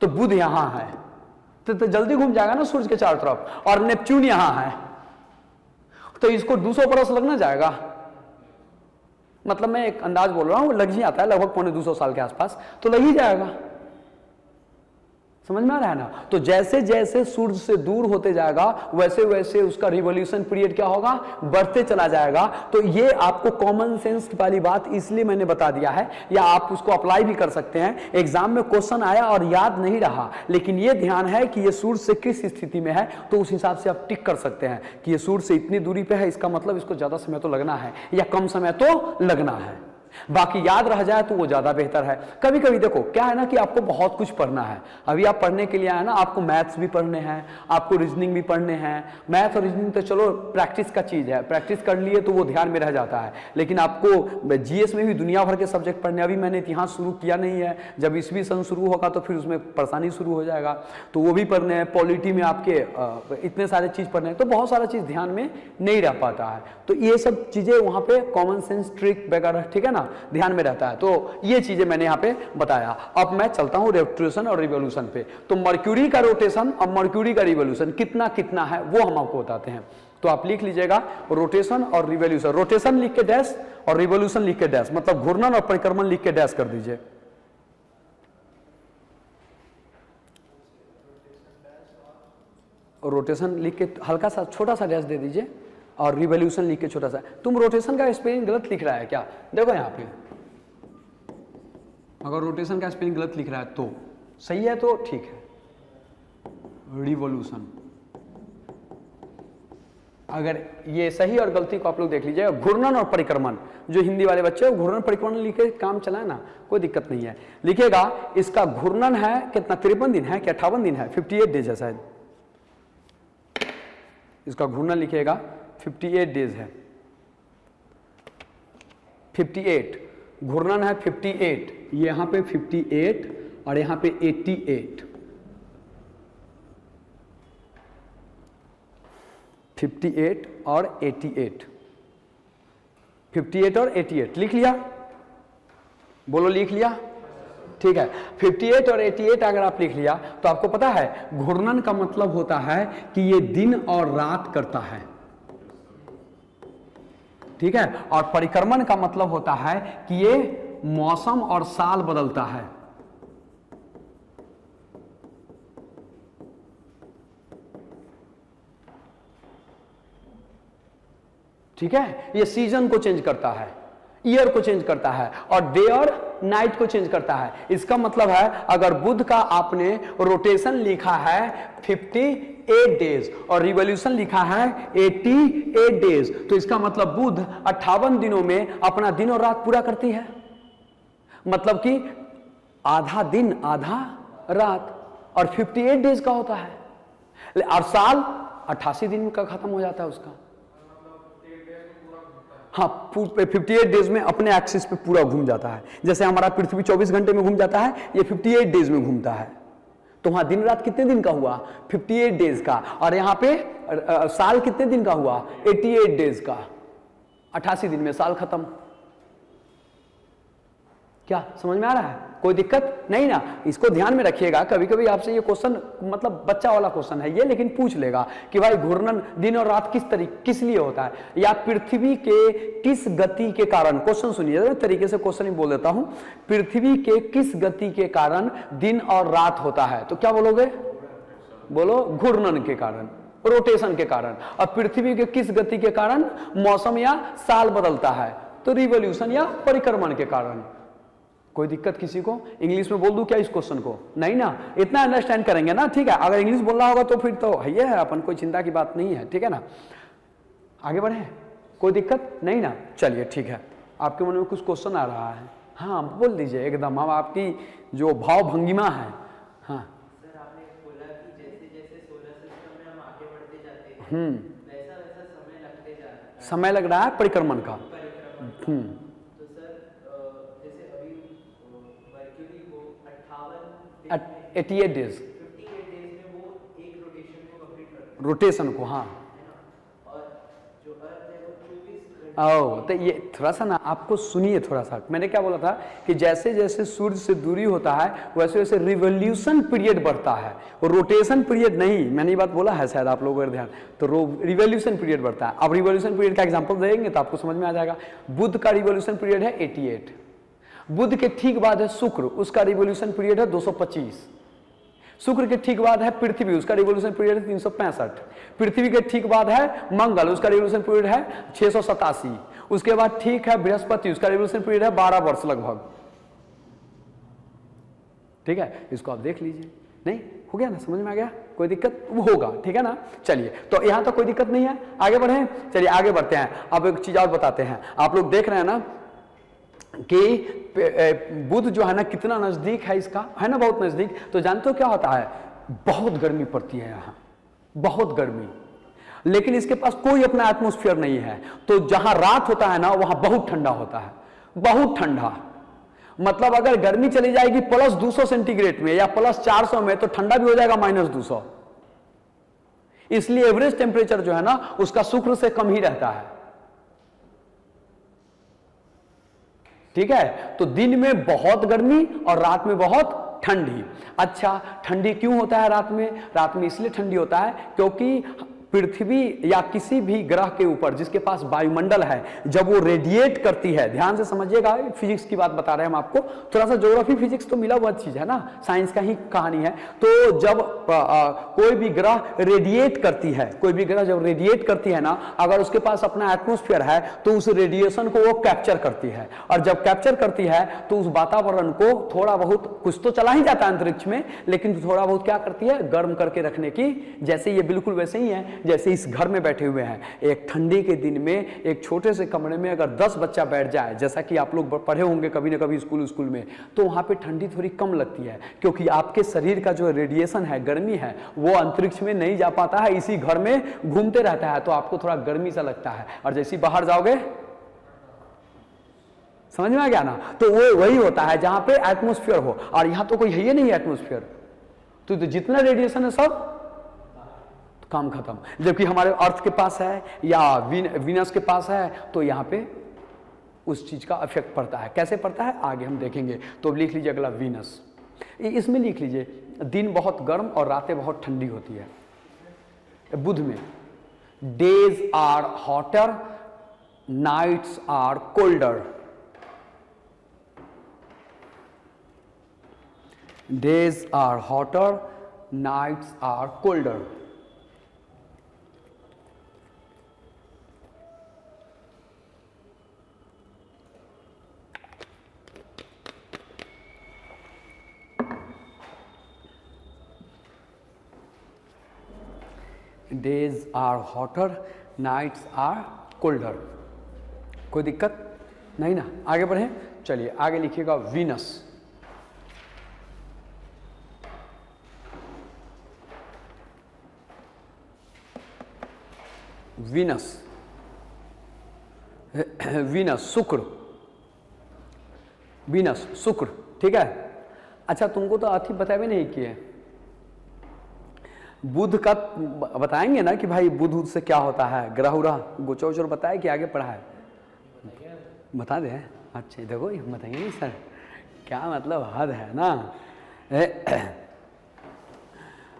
तो बुध यहां है, तो जल्दी घूम जाएगा ना सूरज के चारों तरफ, और नेपच्यून यहां है तो इसको 200 बरस लगना जाएगा। मतलब मैं एक अंदाज बोल रहा हूं, लग ही आता है लगभग 250 साल के आसपास, तो लग ही जाएगा। समझ में आ रहा है ना? तो जैसे जैसे सूरज से दूर होते जाएगा वैसे वैसे उसका रिवॉल्यूशन पीरियड क्या होगा, बढ़ते चला जाएगा। तो ये आपको कॉमन सेंस वाली बात इसलिए मैंने बता दिया है, या आप उसको अप्लाई भी कर सकते हैं। एग्जाम में क्वेश्चन आया और याद नहीं रहा, लेकिन ये ध्यान है कि ये सूरज से किस स्थिति में है, तो उस हिसाब से आप टिक कर सकते हैं कि ये सूरज से इतनी दूरी पे है, इसका मतलब इसको ज्यादा समय तो लगना है या कम समय तो लगना है। बाकी याद रह जाए तो वो ज्यादा बेहतर है। कभी कभी देखो क्या है ना कि आपको बहुत कुछ पढ़ना है। अभी आप पढ़ने के लिए आए ना, आपको मैथ्स भी पढ़ने हैं, आपको रीजनिंग भी पढ़ने हैं। मैथ और रीजनिंग तो चलो प्रैक्टिस का चीज है, प्रैक्टिस कर लिए तो वो ध्यान में रह जाता है। लेकिन आपको जीएस में भी दुनिया भर के सब्जेक्ट पढ़ने। अभी मैंने इतिहास शुरू किया नहीं है, जब ईस्वी सन शुरू होगा तो फिर उसमें परेशानी शुरू हो जाएगा, तो वो भी पढ़ने हैं। पॉलिटी में आपके इतने सारे चीज पढ़ने हैं, तो बहुत सारा चीज ध्यान में नहीं रह पाता है। तो ये सब चीजें वहां पे कॉमन सेंस ट्रिक वगैरह, ठीक है ना, ध्यान में रहता है। तो ये चीजें मैंने यहां पे बताया। अब मैं चलता हूं रोटेशन और रिवॉल्यूशन पे। तो मर्क्यूरी का रोटेशन और मर्क्यूरी का रिवॉल्यूशन कितना कितना है वो हम आपको बताते हैं। तो आप लिख लीजिएगा रोटेशन और रिवॉल्यूशन। रोटेशन लिख के डैश और रिवॉल्यूशन लिख के डैश, मतलब घूर्णन और परिक्रमण लिख के डैश कर दीजिए। रोटेशन लिख के हल्का सा छोटा सा डैश दे दीजिए, और रिवॉल्यूशन लिख के छोटा सा। तुम रोटेशन का स्पेलिंग गलत लिख रहा है क्या? देखो यहां पे, अगर रोटेशन का स्पेलिंग गलत लिख रहा है तो सही है तो ठीक है। रिवॉल्यूशन, अगर ये सही और गलती को आप लोग देख लीजिएगा। घूर्णन और परिक्रमण, जो हिंदी वाले बच्चे घूर्णन परिक्रमण लिखे काम चलाए ना, कोई दिक्कत नहीं है। लिखेगा इसका घूर्णन है कितना, 53 दिन है कि 58 दिन है, 58 डेज है शायद। इसका घूर्णन लिखेगा 58 डेज है, 58 घूर्णन है 58, यहां पे 58 और यहां पे 88, 58 और 88, 58 और 88 लिख लिया? बोलो लिख लिया? ठीक है। 58 और 88 अगर आप लिख लिया तो आपको पता है घूर्णन का मतलब होता है कि ये दिन और रात करता है, ठीक है। और परिक्रमण का मतलब होता है कि ये मौसम और साल बदलता है। ठीक है, ये सीजन को चेंज करता है, ईयर को चेंज करता है, और डे और नाइट को चेंज करता है। इसका मतलब है अगर बुध का आपने रोटेशन लिखा है 58 डेज और रिवॉल्यूशन लिखा है 88 डेज, तो इसका मतलब बुध 58 दिनों में अपना दिन और रात पूरा करती है। मतलब कि आधा दिन आधा रात, और 58 डेज का होता है। और साल 88 दिन का खत्म हो जाता है उसका। हाँ, 58 डेज में अपने एक्सिस पे पूरा घूम जाता है। जैसे हमारा पृथ्वी 24 घंटे में घूम जाता है, ये 58 डेज में घूमता है। तो वहां दिन रात कितने दिन का हुआ? 58 डेज का। और यहां पे साल कितने दिन का हुआ? 88 डेज का। 88 दिन में साल खत्म। क्या समझ में आ रहा है? कोई दिक्कत नहीं ना? इसको ध्यान में रखिएगा। कभी कभी आपसे ये क्वेश्चन, मतलब बच्चा वाला क्वेश्चन है ये, लेकिन पूछ लेगा कि भाई घूर्णन दिन और रात किस लिए होता है, या पृथ्वी के किस गति के कारण। क्वेश्चन सुनिए, तरीके से क्वेश्चन ही बोल देता हूं। पृथ्वी के किस गति के कारण दिन और रात होता है? तो क्या बोलोगे? बोलो घूर्णन के कारण, रोटेशन के कारण। और पृथ्वी के किस गति के कारण मौसम या साल बदलता है? तो रिवॉल्यूशन या परिक्रमण के कारण। कोई दिक्कत किसी को? इंग्लिश में बोल दूं क्या इस क्वेश्चन को? नहीं ना? इतना अंडरस्टैंड करेंगे ना? ठीक है। अगर इंग्लिश बोलना होगा तो फिर तो है, अपन कोई चिंता की बात नहीं है, ठीक है ना? आगे बढ़े, कोई दिक्कत नहीं ना? चलिए ठीक है। आपके मन में कुछ क्वेश्चन आ रहा है? हाँ बोल दीजिए एकदम। हम आपकी जो भाव भंगिमा है। हाँ सर, आपने बोला कि जैसे जैसे सोलर सिस्टम में हम आगे बढ़ते जाते हैं, वैसा वैसा समय लगते जा रहा है। समय लग रहा है परिक्रमण का। तो सर जैसे अभी मर्क्यूरी को 88 डेज 58 डेज में वो एक रोटेशन को कंप्लीट करता है। रोटेशन को, हाँ। और जो अर्थ है वो 24 घंटे ओ तो ये थोड़ा सा ना आपको सुनिए थोड़ा सा, मैंने क्या बोला था कि जैसे जैसे सूर्य से दूरी होता है वैसे वैसे रिवोल्यूशन पीरियड बढ़ता है, रोटेशन पीरियड नहीं, मैंने ये बात बोला है शायद आप लोगों का ध्यान, तो रिवोल्यूशन पीरियड बढ़ता है। अब रिवोल्यूशन पीरियड का एग्जांपल देंगे तो आपको समझ में आ जाएगा। बुध का रिवोल्यूशन पीरियड है 88, बुध के ठीक बाद है शुक्र, उसका रिवोल्यूशन पीरियड है 225, शुक्र के ठीक बाद है पृथ्वी, उसका रिवोल्यूशन पीरियड है 365, पृथ्वी के ठीक बाद है मंगल, उसका रिवोल्यूशन पीरियड है 687, उसके बाद ठीक है बृहस्पति, उसका रिवोल्यूशन पीरियड है 12 वर्ष लगभग। ठीक है, इसको आप देख लीजिए। नहीं हो गया ना, समझ में आ गया? कोई दिक्कत होगा, ठीक है ना? चलिए, तो यहां तो कोई दिक्कत नहीं है, आगे बढ़े। चलिए आगे बढ़ते हैं। अब एक चीज और बताते हैं, आप लोग देख रहे हैं ना कि बुध जो है ना कितना नजदीक है इसका, है ना, बहुत नजदीक। तो जानते हो क्या होता है, बहुत गर्मी पड़ती है यहाँ, बहुत गर्मी, लेकिन इसके पास कोई अपना एटमॉस्फेयर नहीं है। तो जहां रात होता है ना वहां बहुत ठंडा होता है, बहुत ठंडा। मतलब अगर गर्मी चली जाएगी +200 सेंटीग्रेड में या +400 में तो ठंडा भी हो जाएगा -200। इसलिए एवरेज टेम्परेचर जो है ना उसका शुक्र से कम ही रहता है। ठीक है, तो दिन में बहुत गर्मी और रात में बहुत ठंडी। अच्छा, ठंडी क्यों होता है रात में? रात में इसलिए ठंडी होता है क्योंकि पृथ्वी या किसी भी ग्रह के ऊपर जिसके पास वायुमंडल है, जब वो रेडिएट करती है, ध्यान से समझिएगा, फिजिक्स की बात बता रहे हैं हम आपको, थोड़ा सा ज्योग्राफी फिजिक्स तो मिला हुआ चीज है ना, साइंस का ही कहानी है। तो जब कोई भी ग्रह रेडिएट करती है, कोई भी ग्रह जब रेडिएट करती है ना, अगर उसके पास अपना एटमॉस्फेयर है तो उस रेडिएशन को वो कैप्चर करती है, और जब कैप्चर करती है तो उस वातावरण को थोड़ा बहुत, कुछ तो चला ही जाता है अंतरिक्ष में, लेकिन थोड़ा बहुत क्या करती है, गर्म करके रखने की। जैसे ये बिल्कुल वैसे ही है जैसे इस घर में बैठे हुए हैं, एक ठंडी के दिन में एक छोटे से कमरे में अगर 10 बच्चा बैठ जाए, जैसा कि आप लोग पढ़े होंगे कभी ना कभी स्कूल में, तो वहां पे ठंडी थोड़ी कम लगती है, क्योंकि आपके शरीर का जो रेडिएशन है, गर्मी है, वो अंतरिक्ष में नहीं जा पाता है, इसी घर में घूमते रहता है, तो आपको थोड़ा गर्मी सा लगता है। और जैसे बाहर जाओगे, समझ में आ गया ना, तो वो वही होता है जहां पे एटमॉस्फेयर हो, और यहां तो कोई है ही नहीं एटमॉस्फेयर, तो जितना रेडिएशन है सब काम खत्म। जबकि हमारे अर्थ के पास है या वीनस के पास है तो यहाँ पे उस चीज का इफेक्ट पड़ता है। कैसे पड़ता है आगे हम देखेंगे। तो लिख लीजिए अगला वीनस, इसमें लिख लीजिए दिन बहुत गर्म और रातें बहुत ठंडी होती है। बुध में days are hotter, nights are colder. Days are hotter, nights are colder. Days are hotter, nights are colder. कोई दिक्कत नहीं ना, आगे बढ़े। चलिए आगे लिखिएगा Venus. Venus, Venus Shukra, Venus Shukra, ठीक है। अच्छा, तुमको तो अथी बताए भी नहीं किए, बुध का बताएंगे ना कि भाई बुध से क्या होता है, ग्रह उरह गोचर वोचर बताए कि आगे पढ़ा है? बता दे। अच्छा देखो ये बताएंगे नहीं सर, क्या मतलब हद है ना।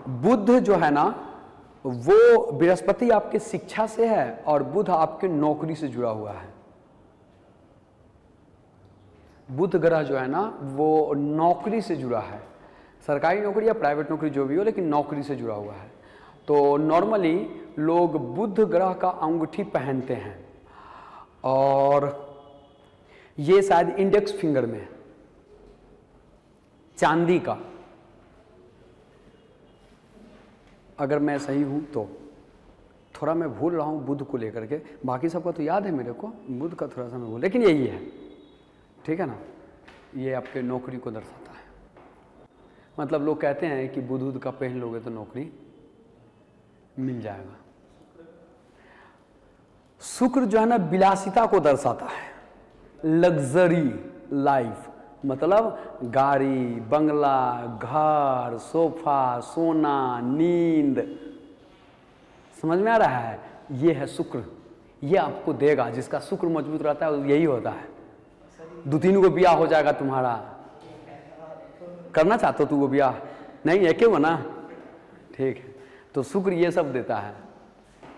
बुध जो है ना वो बृहस्पति आपके शिक्षा से है और बुध आपके नौकरी से जुड़ा हुआ है। बुध ग्रह जो है ना वो नौकरी से जुड़ा है, सरकारी नौकरी या प्राइवेट नौकरी जो भी हो, लेकिन नौकरी से जुड़ा हुआ है। तो नॉर्मली लोग बुध ग्रह का अंगूठी पहनते हैं और ये शायद इंडेक्स फिंगर में है, चांदी का, अगर मैं सही हूं तो। थोड़ा मैं भूल रहा हूं बुध को लेकर के, बाकी सबका तो याद है मेरे को, बुध का थोड़ा सा मैं भूल, लेकिन यही है, ठीक है ना। ये आपके नौकरी को दर्शाता है। मतलब लोग कहते हैं कि बुध का पहन लोगे तो नौकरी मिल जाएगा। शुक्र जो है ना विलासिता को दर्शाता है, लग्जरी लाइफ, मतलब गाड़ी, बंगला, घर, सोफा, सोना, नींद। समझ में आ रहा है? ये है शुक्र, ये आपको देगा। जिसका शुक्र मजबूत रहता है यही होता है। 2-3 को ब्याह हो जाएगा तुम्हारा। करना चाहते हो तू वो ब्याह? नहीं है क्यों ना? ठीक है, तो शुक्र ये सब देता है,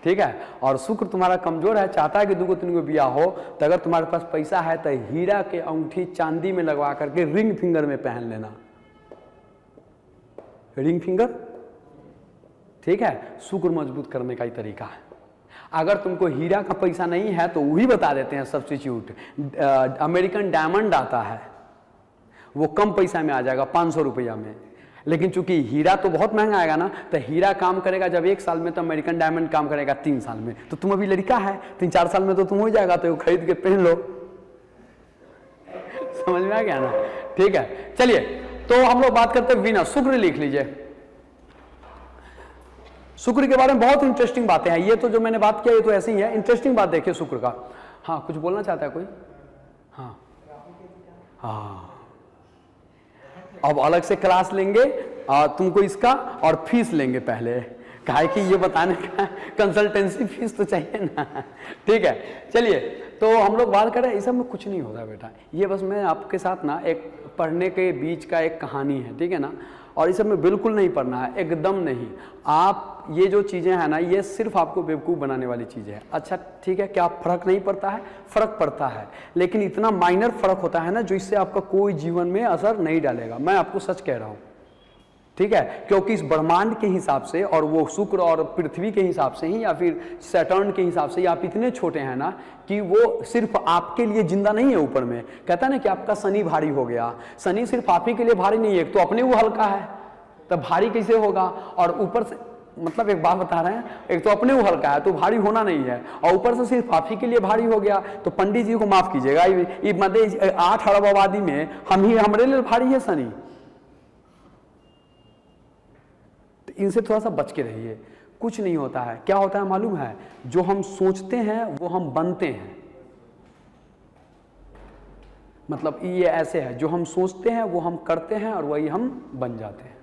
ठीक है। और शुक्र तुम्हारा कमजोर है, चाहता है कि 2-3 को ब्याह हो, तो अगर तुम्हारे पास पैसा है तो हीरा के अंगूठी चांदी में लगवा करके रिंग फिंगर में पहन लेना। रिंग फिंगर, ठीक है, शुक्र मजबूत करने का ही तरीका है। अगर तुमको हीरा का पैसा नहीं है तो वही बता देते हैं सब्स्टिट्यूट। अमेरिकन डायमंड आता है, वो कम पैसा में आ जाएगा, 500 रुपया में। लेकिन चूंकि हीरा तो बहुत महंगा आएगा ना, तो हीरा काम करेगा जब 1 साल में, तो अमेरिकन डायमंड काम करेगा 3 साल में। तो तुम अभी लड़का है, 3-4 साल में तो तुम हो जाएगा, तो खरीद के पहन लो। समझ में आ गया ना? ठीक है, चलिए तो हम लोग बात करते हैं वीनस। शुक्र लिख लीजिए। शुक्र के बारे में बहुत इंटरेस्टिंग बातें हैं। ये तो जो मैंने बात किया ये तो ऐसी ही है। इंटरेस्टिंग बात देखिए शुक्र का। हाँ, कुछ बोलना चाहता है कोई? हाँ हाँ, अब अलग से क्लास लेंगे तुमको इसका, और फीस लेंगे पहले, काहे कि ये बताने का कंसल्टेंसी फीस तो चाहिए ना। ठीक है, चलिए तो हम लोग बात करें, इस सब में कुछ नहीं होता बेटा। ये बस मैं आपके साथ ना एक पढ़ने के बीच का एक कहानी है, ठीक है ना। और इस सब में बिल्कुल नहीं पढ़ना है, एकदम नहीं। आप ये जो चीज़ें हैं ना, ये सिर्फ आपको बेवकूफ़ बनाने वाली चीज़ें हैं। अच्छा ठीक है, क्या फर्क नहीं पड़ता है? फर्क पड़ता है, लेकिन इतना माइनर फर्क होता है ना, जो इससे आपका कोई जीवन में असर नहीं डालेगा। मैं आपको सच कह रहा हूँ, ठीक है। क्योंकि इस ब्रह्मांड के हिसाब से, और वो शुक्र और पृथ्वी के हिसाब से ही, या फिर सैटर्न के हिसाब से, आप इतने छोटे हैं ना कि वो सिर्फ आपके लिए जिंदा नहीं है। ऊपर में कहता है ना कि आपका शनि भारी हो गया। शनि सिर्फ आप ही के लिए भारी नहीं है, एक तो अपने वो हल्का है, तब भारी कैसे होगा? और ऊपर से, मतलब एक बात बता रहे हैं, एक तो अपने वो हल्का है तो भारी होना नहीं है, और ऊपर से सिर्फ आप ही के लिए भारी हो गया। तो पंडित जी को माफ कीजिएगा, 8 अरब आबादी में हमारे लिए भारी है शनि। इनसे थोड़ा सा बच के रहिए। कुछ नहीं होता है। क्या होता है मालूम है? जो हम सोचते हैं वो हम बनते हैं। मतलब ये ऐसे है, जो हम सोचते हैं वो हम करते हैं, और वही हम बन जाते हैं।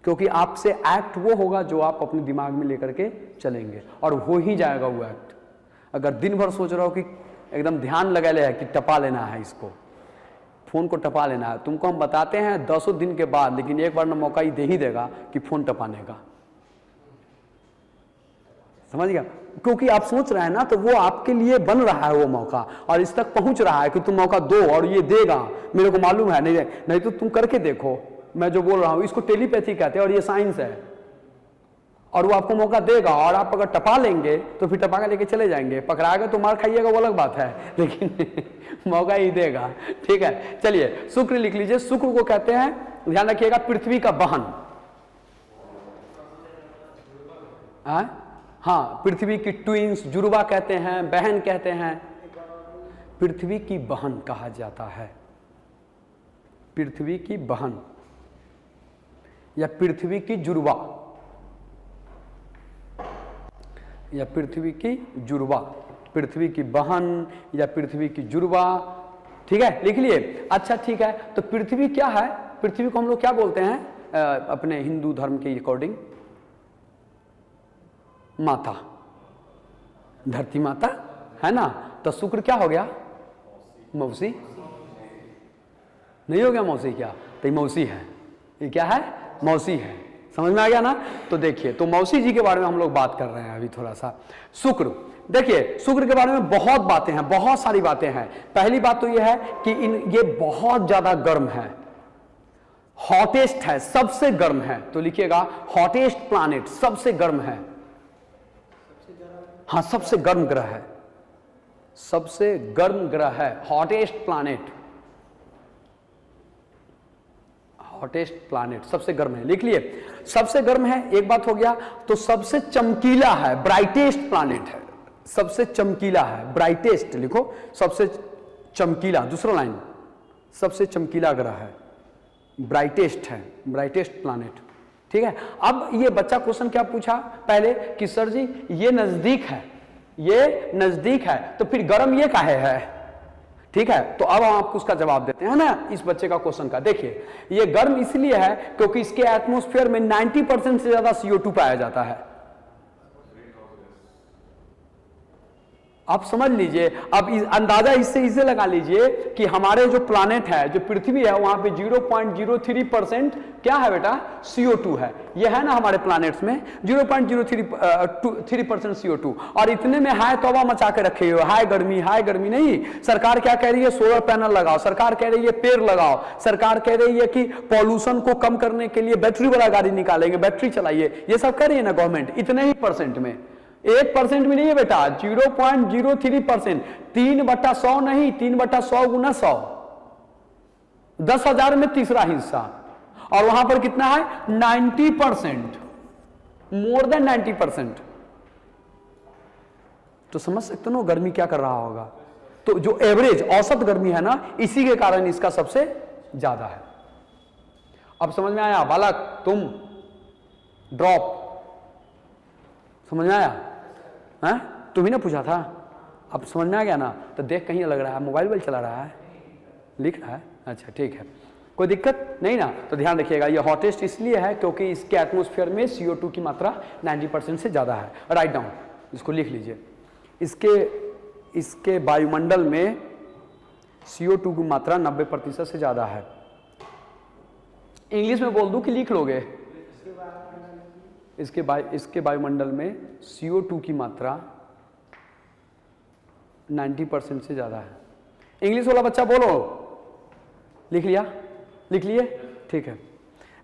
क्योंकि आपसे एक्ट वो होगा जो आप अपने दिमाग में लेकर के चलेंगे, और हो ही जाएगा वो एक्ट। अगर दिन भर सोच रहा हो कि एकदम ध्यान लगा ले है कि टपा लेना है, इसको फोन को टपा लेना है, तुमको हम बताते हैं 10 दिन के बाद, लेकिन एक बार ना मौका ही दे ही देगा कि फोन टपाने का। समझ गया? क्योंकि आप सोच रहे हैं ना, तो वो आपके लिए बन रहा है वो मौका, और इस तक पहुंच रहा है कि तुम मौका दो, और ये देगा, मेरे को मालूम है। नहीं तो तुम करके देखो, मैं जो बोल रहा हूं इसको टेलीपैथी कहते हैं, और ये साइंस है। और वो आपको मौका देगा, और आप अगर टपा लेंगे तो फिर टपा के लेके चले जाएंगे। पकड़ाएगा तो मार खाइएगा, वो अलग बात है, लेकिन मौका ही देगा। ठीक है, चलिए शुक्र लिख लीजिए। शुक्र को कहते हैं, ध्यान रखिएगा, पृथ्वी का बहन। हाँ, पृथ्वी की ट्विंस, जुड़वा कहते हैं, बहन कहते हैं। पृथ्वी की बहन कहा जाता है, पृथ्वी की बहन या पृथ्वी की जुड़वा, या पृथ्वी की जुड़वा, पृथ्वी की बहन या पृथ्वी की जुड़वा। ठीक है, लिख लिए। अच्छा ठीक है, तो पृथ्वी क्या है? पृथ्वी को हम लोग क्या बोलते हैं अपने हिंदू धर्म के अकॉर्डिंग? माता, धरती माता है ना। तो शुक्र क्या हो गया? मौसी। नहीं हो गया मौसी? क्या तो ये मौसी है, ये क्या है? मौसी है। समझ में आ गया ना? तो देखिए, तो मौसी जी के बारे में हम लोग बात कर रहे हैं अभी थोड़ा सा। शुक्र, देखिए शुक्र के बारे में बहुत बातें हैं, बहुत सारी बातें हैं। पहली बात तो यह है कि ये बहुत ज्यादा गर्म है, हॉटेस्ट है, सबसे गर्म है। तो लिखिएगा हॉटेस्ट प्लैनेट, सबसे गर्म है। हाँ, सबसे गर्म ग्रह है, सबसे गर्म ग्रह है, हॉटेस्ट प्लैनेट, हॉटेस्ट प्लैनेट, सबसे गर्म है। लिख लिए, सबसे गर्म है, एक बात हो गया। तो सबसे चमकीला है, ब्राइटेस्ट प्लैनेट है, सबसे चमकीला है, ब्राइटेस्ट लिखो, सबसे चमकीला। दूसरा लाइन, सबसे चमकीला ग्रह है, ब्राइटेस्ट है, ब्राइटेस्ट प्लैनेट। ठीक है। अब ये बच्चा क्वेश्चन क्या पूछा पहले कि सर जी ये नजदीक है, ये नजदीक है, तो फिर गर्म ये काहे है? ठीक है, तो अब हम आपको उसका जवाब देते हैं ना इस बच्चे का क्वेश्चन का। देखिए, ये गर्म इसलिए है क्योंकि इसके एटमॉस्फेयर में 90% से ज्यादा CO2 पाया जाता है। आप समझ लीजिए, अब अंदाजा इससे लगा लीजिए कि हमारे जो प्लानेट है, जो पृथ्वी है, वहां पे 0.03% क्या है बेटा, CO2 है। ये है ना हमारे प्लानेट्स में 0.03% CO2, और इतने में हाय तौबा मचा के रखे हो, हाय गर्मी नहीं। सरकार क्या कह रही है, सोलर पैनल लगाओ, सरकार कह रही है पेड़ लगाओ, सरकार कह रही है कि पॉल्यूशन को कम करने के लिए बैटरी वाला गाड़ी निकालेंगे, बैटरी चलाइए, ये सब कर रही है ना गवर्नमेंट, इतने ही परसेंट में, 1% में नहीं है बेटा, 0.03%, 3/100 नहीं, 3/100 गुना 100, 10,000 में तीसरा हिस्सा, और वहां पर कितना है 90%, मोर देन 90%। तो समझ सकते हो गर्मी क्या कर रहा होगा। तो जो एवरेज औसत गर्मी है ना, इसी के कारण इसका सबसे ज्यादा है। अब समझ में आया बालक, तुम ड्रॉप समझ में आया है, तुम ही ना पूछा था, अब समझ में आ गया ना। तो देख कहीं लग रहा है मोबाइल चला रहा है, लिख रहा है, अच्छा ठीक है, कोई दिक्कत नहीं ना। तो ध्यान रखिएगा, ये हॉटेस्ट इसलिए है क्योंकि इसके एटमॉस्फेयर में CO2 की मात्रा 90% से ज्यादा है। राइट डाउन, इसको लिख लीजिए, इसके वायुमंडल में CO2 की मात्रा 90% से ज्यादा है। इंग्लिश में बोल दूं कि लिख लोगे, इसके वायुमंडल में CO2 की मात्रा 90% से ज्यादा है। इंग्लिश वाला बच्चा बोलो, लिख लिया, लिख लिए, ठीक है,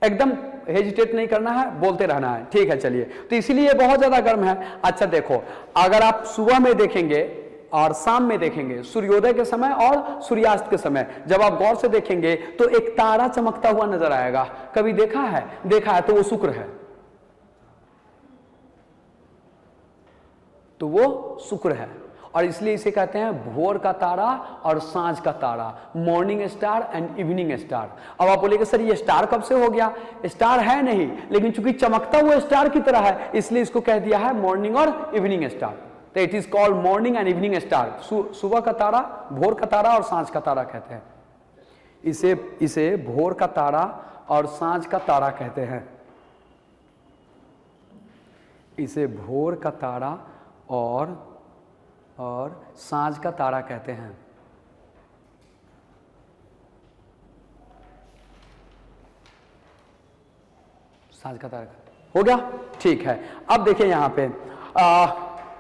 एकदम हेजिटेट नहीं करना है, बोलते रहना है, ठीक है। चलिए, तो इसीलिए बहुत ज्यादा गर्म है। अच्छा देखो, अगर आप सुबह में देखेंगे और शाम में देखेंगे, सूर्योदय के समय और सूर्यास्त के समय, जब आप गौर से देखेंगे तो एक तारा चमकता हुआ नजर आएगा। कभी देखा है? देखा है, तो वो शुक्र है, तो वो शुक्र है, और इसलिए इसे कहते हैं भोर का तारा और सांझ का तारा, morning star and evening star. अब आप बोलेंगे सर ये स्टार कब से हो गया? स्टार है नहीं, लेकिन चूंकि चमकता हुआ स्टार की तरह है, इसलिए इसको कह दिया है मॉर्निंग और इवनिंग स्टार। तो it is called morning and evening star. सुबह का तारा, भोर का तारा और सांझ का तारा कहते हैं। इसे भोर का तारा और सांझ का तारा कहते हैं। इसे भोर का तारा और सांझ का तारा कहते हैं। सांझ का तारा हो गया, ठीक है। अब देखिए यहां पे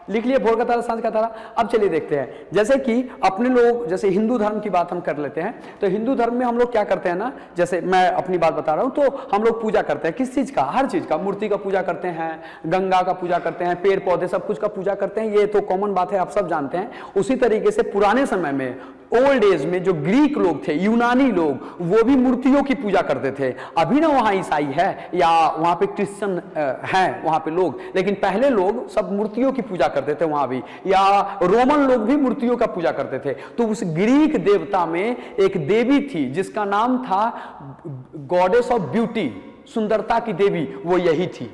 लिख लिए भोर का तारा, सांझ का तारा। अब चलिए देखते हैं, जैसे कि अपने लोग, जैसे हिंदू धर्म की बात हम कर लेते हैं, तो हिंदू धर्म में हम लोग क्या करते हैं ना, जैसे मैं अपनी बात बता रहा हूं, तो हम लोग पूजा करते हैं किस चीज का? हर चीज का, मूर्ति का पूजा करते हैं, गंगा का पूजा करते हैं, पेड़ पौधे सब कुछ का पूजा करते हैं, ये तो कॉमन बात है, आप सब जानते हैं। उसी तरीके से पुराने समय में, ओल्ड एज में जो ग्रीक लोग थे, यूनानी लोग, वो भी मूर्तियों की पूजा करते थे। अभी ना वहां ईसाई है या वहां पे क्रिश्चियन है वहां पे लोग, लेकिन पहले लोग सब मूर्तियों की पूजा करते थे वहां भी, या रोमन लोग भी मूर्तियों का पूजा करते थे। तो उस ग्रीक देवता में एक देवी थी जिसका नाम था गॉडेस ऑफ ब्यूटी, सुंदरता की देवी, वो यही थी।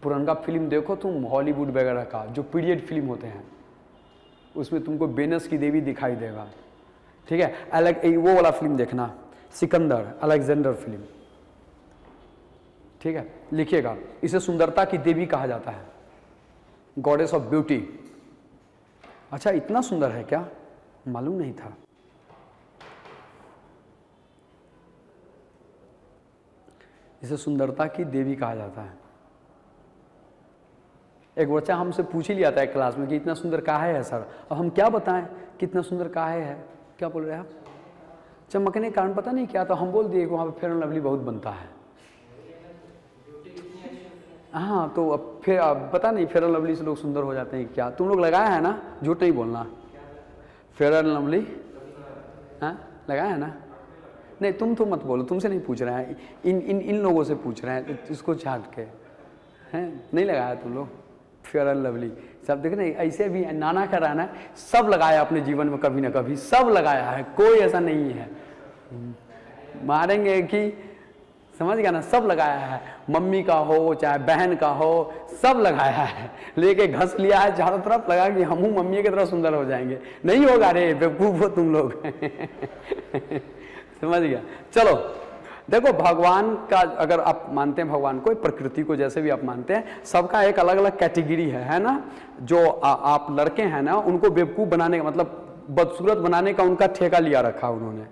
पुराना फिल्म देखो तुम, हॉलीवुड वगैरह का जो पीरियड फिल्म होते हैं, उसमें तुमको वेनस की देवी दिखाई देगा, ठीक है। अलग वो वाला फिल्म देखना, सिकंदर, अलेक्जेंडर फिल्म, ठीक है, लिखिएगा। इसे सुंदरता की देवी कहा जाता है, गॉडेस ऑफ ब्यूटी। अच्छा, इतना सुंदर है क्या? मालूम नहीं था। इसे सुंदरता की देवी कहा जाता है। एक बच्चा हमसे पूछ ही लिया था एक क्लास में कि इतना सुंदर काहे है सर। अब हम क्या बताएं कितना सुंदर काहे है? क्या बोल रहे हैं आप? चमकने के कारण पता नहीं क्या, तो हम बोल दिए कि वहाँ पे फेयर एंड लवली बहुत बनता है। हाँ, तो अब फिर पता नहीं फेयर एंड लवली से लोग सुंदर हो जाते हैं क्या? तुम लोग लगाया है ना, झूठ नहीं बोलना। फेयर एंड लवली हाँ लगाया है ना? नहीं, तुम तो मत बोलो, तुमसे नहीं पूछ रहे हैं, इन लोगों से पूछ रहे हैं, इसको छाट के हैं। नहीं लगाया तुम लोग फेयर एंड लवली? सब देख रहे, ऐसे भी नाना का रहना, सब लगाया अपने जीवन में कभी ना कभी, सब लगाया है, कोई ऐसा नहीं है। मारेंगे कि समझ गया ना, सब लगाया है। मम्मी का हो चाहे बहन का हो, सब लगाया है, लेके घस लिया है चारों तरफ, लगा कि हम मम्मी की तरह सुंदर हो जाएंगे। नहीं होगा रे बेवकूफ हो तुम लोग। समझ गया? चलो देखो भगवान का अगर आप मानते हैं भगवान को, प्रकृति को, जैसे भी आप मानते हैं, सबका एक अलग अलग कैटेगरी है ना। जो आप लड़के हैं ना, उनको बेवकूफ़ बनाने का मतलब बदसूरत बनाने का उनका ठेका लिया रखा उन्होंने।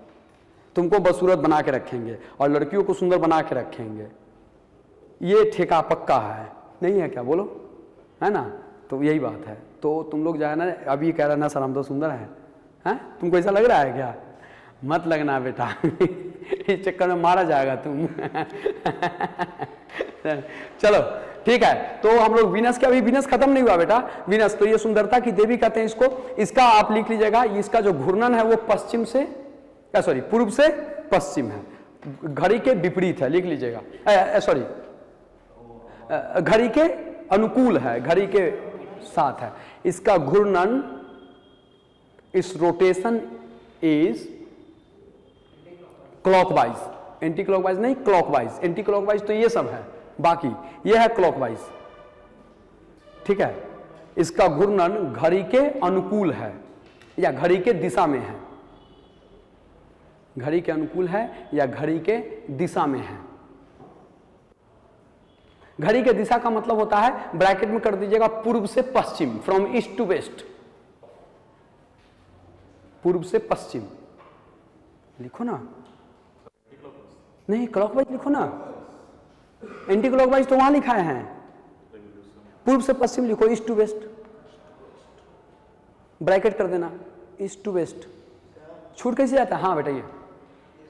तुमको बदसूरत बना के रखेंगे और लड़कियों को सुंदर बना के रखेंगे, ये ठेका पक्का है, नहीं है क्या बोलो, है ना। तो यही बात है। तो तुम लोग जो है ना, अभी कह रहे ना सर हम तो सुंदर हैं, तुमको ऐसा लग रहा है क्या? मत लगना बेटा इस चक्कर में मारा जाएगा तुम चलो ठीक है। तो हम लोग वीनस के, अभी वीनस खत्म नहीं हुआ बेटा। वीनस तो ये सुंदरता की देवी कहते हैं इसको। इसका आप लिख लीजिएगा, इसका जो घूर्णन है वो पश्चिम से, सॉरी पूर्व से पश्चिम है, घड़ी के विपरीत है, लिख लीजिएगा। सॉरी घड़ी के अनुकूल है, घड़ी के साथ है। इसका घूर्णन, इस rotation is clockwise, anti clockwise नहीं, क्लॉकवाइज। एंटी क्लॉकवाइज तो ये सब है, बाकी ये है क्लॉकवाइज, ठीक है। इसका घूर्णन घड़ी के अनुकूल है या घड़ी के दिशा में है, घड़ी के अनुकूल है या घड़ी के दिशा में है। घड़ी के दिशा का मतलब होता है, ब्रैकेट में कर दीजिएगा, पूर्व से पश्चिम, फ्रॉम ईस्ट टू वेस्ट, पूर्व से पश्चिम लिखो ना, नहीं क्लॉकवाइज लिखो ना, एंटी क्लॉकवाइज तो वहां लिखा है, पूर्व से पश्चिम लिखो, ईस्ट टू वेस्ट, ब्रैकेट कर देना, ईस्ट टू वेस्ट। छूट कैसे जाता है? हाँ बेटा ये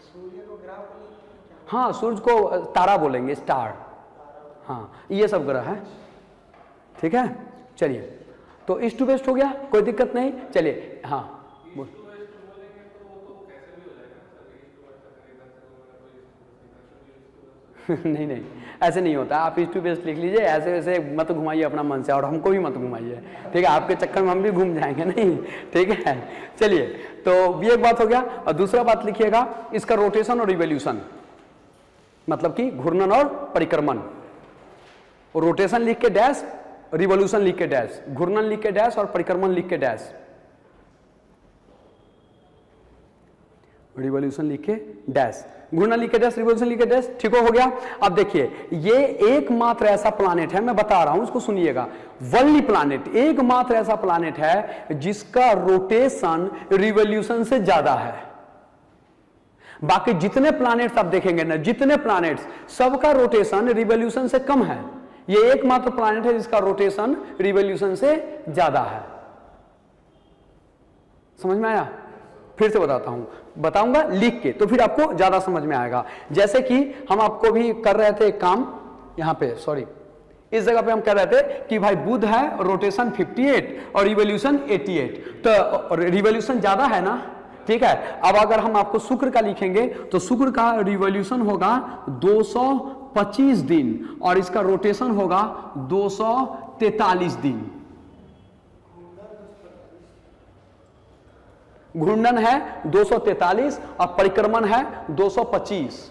सूर्य को ग्रह, हाँ सूर्य को तारा बोलेंगे, स्टार, हाँ ये सब ग्रह है, ठीक है। चलिए तो ईस्ट टू वेस्ट हो गया, कोई दिक्कत नहीं। चलिए हाँ बोल। नहीं नहीं ऐसे नहीं होता, आप ईस्ट टू वेस्ट लिख लीजिए, ऐसे वैसे मत घुमाइए अपना मन से, और हमको भी मत घुमाइए, ठीक है। आपके चक्कर में हम भी घूम जाएंगे, नहीं, ठीक है। चलिए तो ये एक बात हो गया। और दूसरा बात लिखिएगा, इसका रोटेशन और रिवोल्यूशन, मतलब कि घूर्णन और परिक्रमण। रोटेशन लिख के डैश, रिवोल्यूशन लिख के डैश, घूर्णन लिख के डैश और परिक्रमण लिख के डैश, रिवोल्यूशन लिख के डैश, घूर्णन लिख के डैश, रिवोल्यूशन लिख के डैश, ठीक हो गया। अब देखिए ये एकमात्र ऐसा प्लानेट है, मैं बता रहा हूं इसको सुनिएगा, वल्ली प्लानेट, एकमात्र ऐसा प्लानेट है जिसका रोटेशन रिवोल्यूशन से ज्यादा है। बाकी जितने प्लानेट्स आप देखेंगे ना, जितने प्लानेट्स, सबका रोटेशन रिवोल्यूशन से कम है। ये एकमात्र प्लैनेट है जिसका रोटेशन रिवोल्यूशन से ज्यादा है। समझ में आया? फिर से बताता हूं, बताऊंगा लिख के, तो फिर आपको ज्यादा समझ में आएगा। जैसे कि हम आपको भी कर रहे थे एक काम यहां पे, सॉरी इस जगह पे हम कह रहे थे कि भाई बुध है, रोटेशन 58 और रिवोल्यूशन 88, तो रिवोल्यूशन ज्यादा है ना, ठीक है। अब अगर हम आपको शुक्र का लिखेंगे तो शुक्र का रिवोल्यूशन होगा 225 दिन और इसका रोटेशन होगा 243 दिन। घूर्णन है 243 और परिक्रमण है 225।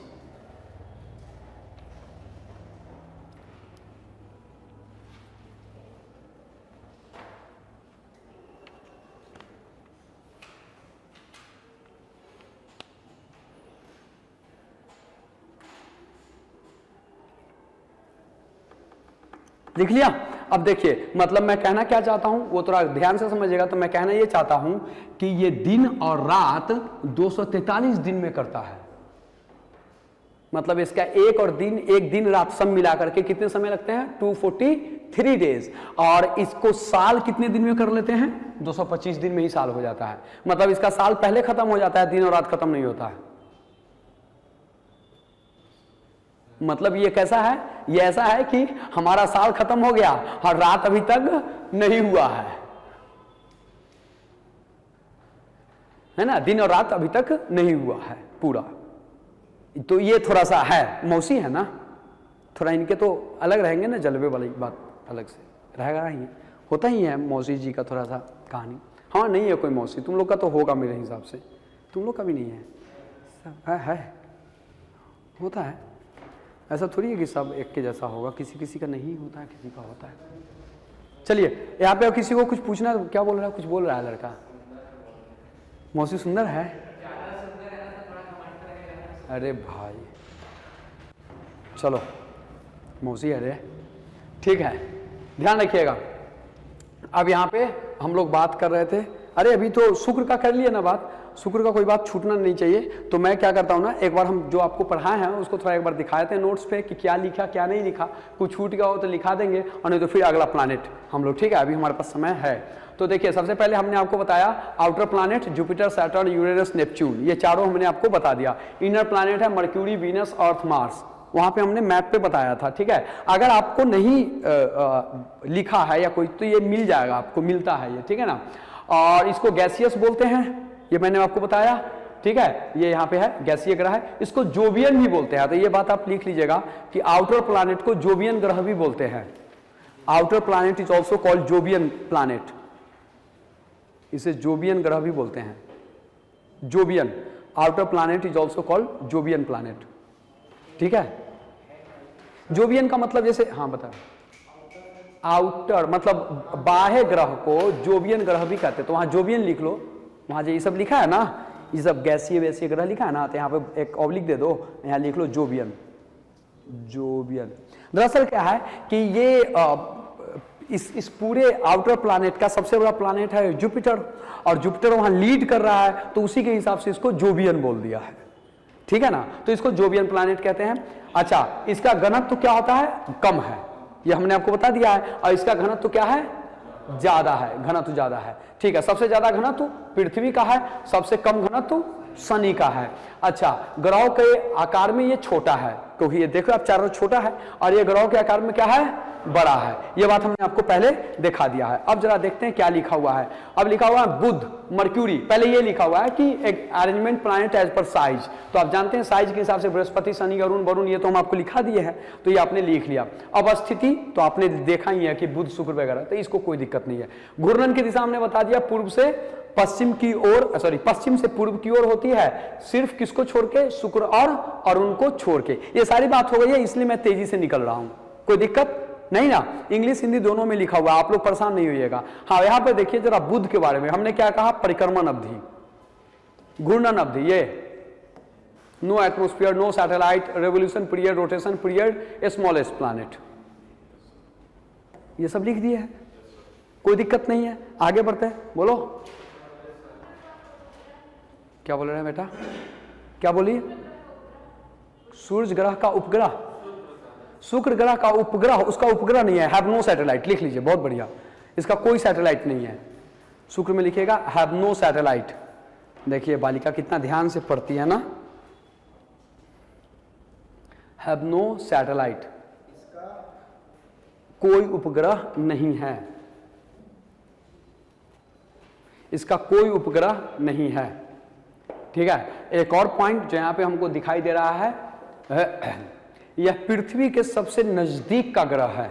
लिख लिया? अब देखिए मतलब मैं कहना क्या चाहता हूं वो थोड़ा ध्यान से समझिएगा। तो मैं कहना ये चाहता हूं कि ये दिन और रात 243 दिन में करता है। मतलब इसका एक दिन रात सब मिला करके कितने समय लगते हैं? 243 डेज। और इसको साल कितने दिन में कर लेते हैं? 225 दिन में ही साल हो जाता है। मतलब इसका साल पहले खत्म हो जाता है, दिन और रात खत्म नहीं होता है। मतलब ये कैसा है? ये ऐसा है कि हमारा साल खत्म हो गया और रात अभी तक नहीं हुआ है ना, दिन और रात अभी तक नहीं हुआ है पूरा। तो ये थोड़ा सा है, मौसी है ना, थोड़ा इनके तो अलग रहेंगे ना, जलवे वाली बात अलग से रहेगा ही, होता ही है मौसी जी का थोड़ा सा कहानी। हाँ नहीं है कोई मौसी, तुम लोग का तो होगा मेरे हिसाब से, तुम लोग का भी नहीं है, है होता है। ऐसा थोड़ी है कि सब एक के जैसा होगा, किसी किसी का नहीं होता है, किसी का होता है। चलिए यहाँ पे किसी को कुछ पूछना, क्या बोल रहा है? कुछ बोल रहा है लड़का। मौसी सुंदर है? अरे भाई चलो मौसी है रे, ठीक है, ध्यान रखिएगा। अब यहाँ पे हम लोग बात कर रहे थे, अरे अभी तो शुक्र का कर लिए ना बात, शुक्र का कोई बात छूटना नहीं चाहिए। तो मैं क्या करता हूँ ना, एक बार हम जो आपको पढ़ाए हैं उसको थोड़ा एक बार दिखाए थे नोट्स पे कि क्या लिखा क्या नहीं लिखा, कुछ छूट गया हो तो लिखा देंगे, और नहीं तो फिर अगला प्लानेट हम लोग, ठीक है, अभी हमारे पास समय है। तो देखिए सबसे पहले हमने आपको बताया outer planet Jupiter, Saturn, Uranus, Neptune, ये चारों हमने आपको बता दिया। इनर प्लानेट है मर्क्यूरी, वीनस, अर्थ, मार्स, वहां पे हमने मैप पे बताया था, ठीक है। अगर आपको नहीं लिखा है या कोई तो ये मिल जाएगा, आपको मिलता है ये, ठीक है ना। और इसको गैसियस बोलते हैं, ये मैंने आपको बताया, ठीक है, ये यहाँ पे है गैसीय ग्रह है। इसको जोवियन भी बोलते हैं, तो ये बात आप लिख लीजिएगा कि आउटर प्लानेट को जोवियन ग्रह भी बोलते हैं। Outer planet is also called Jovian planet, इसे जोवियन ग्रह भी बोलते हैं। Jovian, outer planet is also called Jovian planet, ठीक है। जोवियन का मतलब जैसे, हाँ बता, आउटर मतलब बाह्य ग्रह को जोवियन ग्रह भी कहते हैं। तो वहां जोवियन लिख लो, वहां जो ये सब लिखा है ना, ये सब गैसीय वैसीय ग्रह लिखा है ना, तो यहाँ पे एक ऑब्लिक दे दो, यहाँ लिख लो जोवियन। जोवियन दरअसल क्या है कि ये इस पूरे आउटर प्लानेट का सबसे बड़ा प्लानेट है जुपिटर, और जुपिटर वहां लीड कर रहा है, तो उसी के हिसाब से इसको जोवियन बोल दिया है, ठीक है ना। तो इसको जोवियन प्लानेट कहते हैं। अच्छा, इसका घनत्व क्या होता है, कम है, ये हमने आपको बता दिया है। और इसका घनत्व क्या है, ज्यादा है, घनत्व ज्यादा है, ठीक है। सबसे ज्यादा घनत्व पृथ्वी का है, सबसे कम घनत्व शनि का है। अच्छा, ग्रहों के आकार में ये छोटा है, क्योंकि ये देखो आप चारों छोटा है, और ये ग्रहों के आकार में क्या है, बड़ा है। ये बात हमने आपको पहले दिखा दिया है। अब जरा देखते हैं क्या लिखा हुआ है। अब लिखा हुआ है बुध, मर्क्यूरी, पहले ये लिखा हुआ है कि एक arrangement planet as per size, तो आप जानते हैं साइज के हिसाब से बृहस्पति, शनि, अरुण, वरुण, ये तो हम आपको लिखा दिए हैं, तो ये आपने लिख लिया। अब स्थिति तो आपने देखा ही है कि बुध, शुक्र वगैरह, तो इसको कोई दिक्कत नहीं है। घूर्णन की दिशा हमने बता दिया, पूर्व से पश्चिम की ओर, सॉरी पश्चिम से पूर्व की ओर होती है, सिर्फ किसको छोड़ के, शुक्र और अरुण को छोड़ के। ये सारी बात हो गई है, इसलिए मैं तेजी से निकल रहा हूं, कोई दिक्कत नहीं ना। इंग्लिश हिंदी दोनों में लिखा हुआ, आप लोग परेशान नहीं होइएगा। हाँ, यहां पर देखिए जरा बुध के बारे में हमने क्या कहा, परिक्रमण अवधि, घूर्णन अवधि, ये no atmosphere, no satellite, revolution period, rotation period, smallest planet, ये सब लिख दिए है, कोई दिक्कत नहीं है। आगे बढ़ते हैं, बोलो क्या बोल रहे हैं बेटा, क्या बोलिए। सूर्य ग्रह का उपग्रह, शुक्र ग्रह का उपग्रह, उसका उपग्रह नहीं है, हैव नो सैटेलाइट, लिख लीजिए, बहुत बढ़िया, इसका कोई सैटेलाइट नहीं है। शुक्र में लिखिएगा हैव नो सैटेलाइट। देखिए बालिका कितना ध्यान से पढ़ती है ना, हैव नो सैटेलाइट, कोई उपग्रह नहीं है, इसका कोई उपग्रह नहीं है, ठीक है। एक और पॉइंट जो यहां पे हमको दिखाई दे रहा है, यह पृथ्वी के सबसे नजदीक का ग्रह है,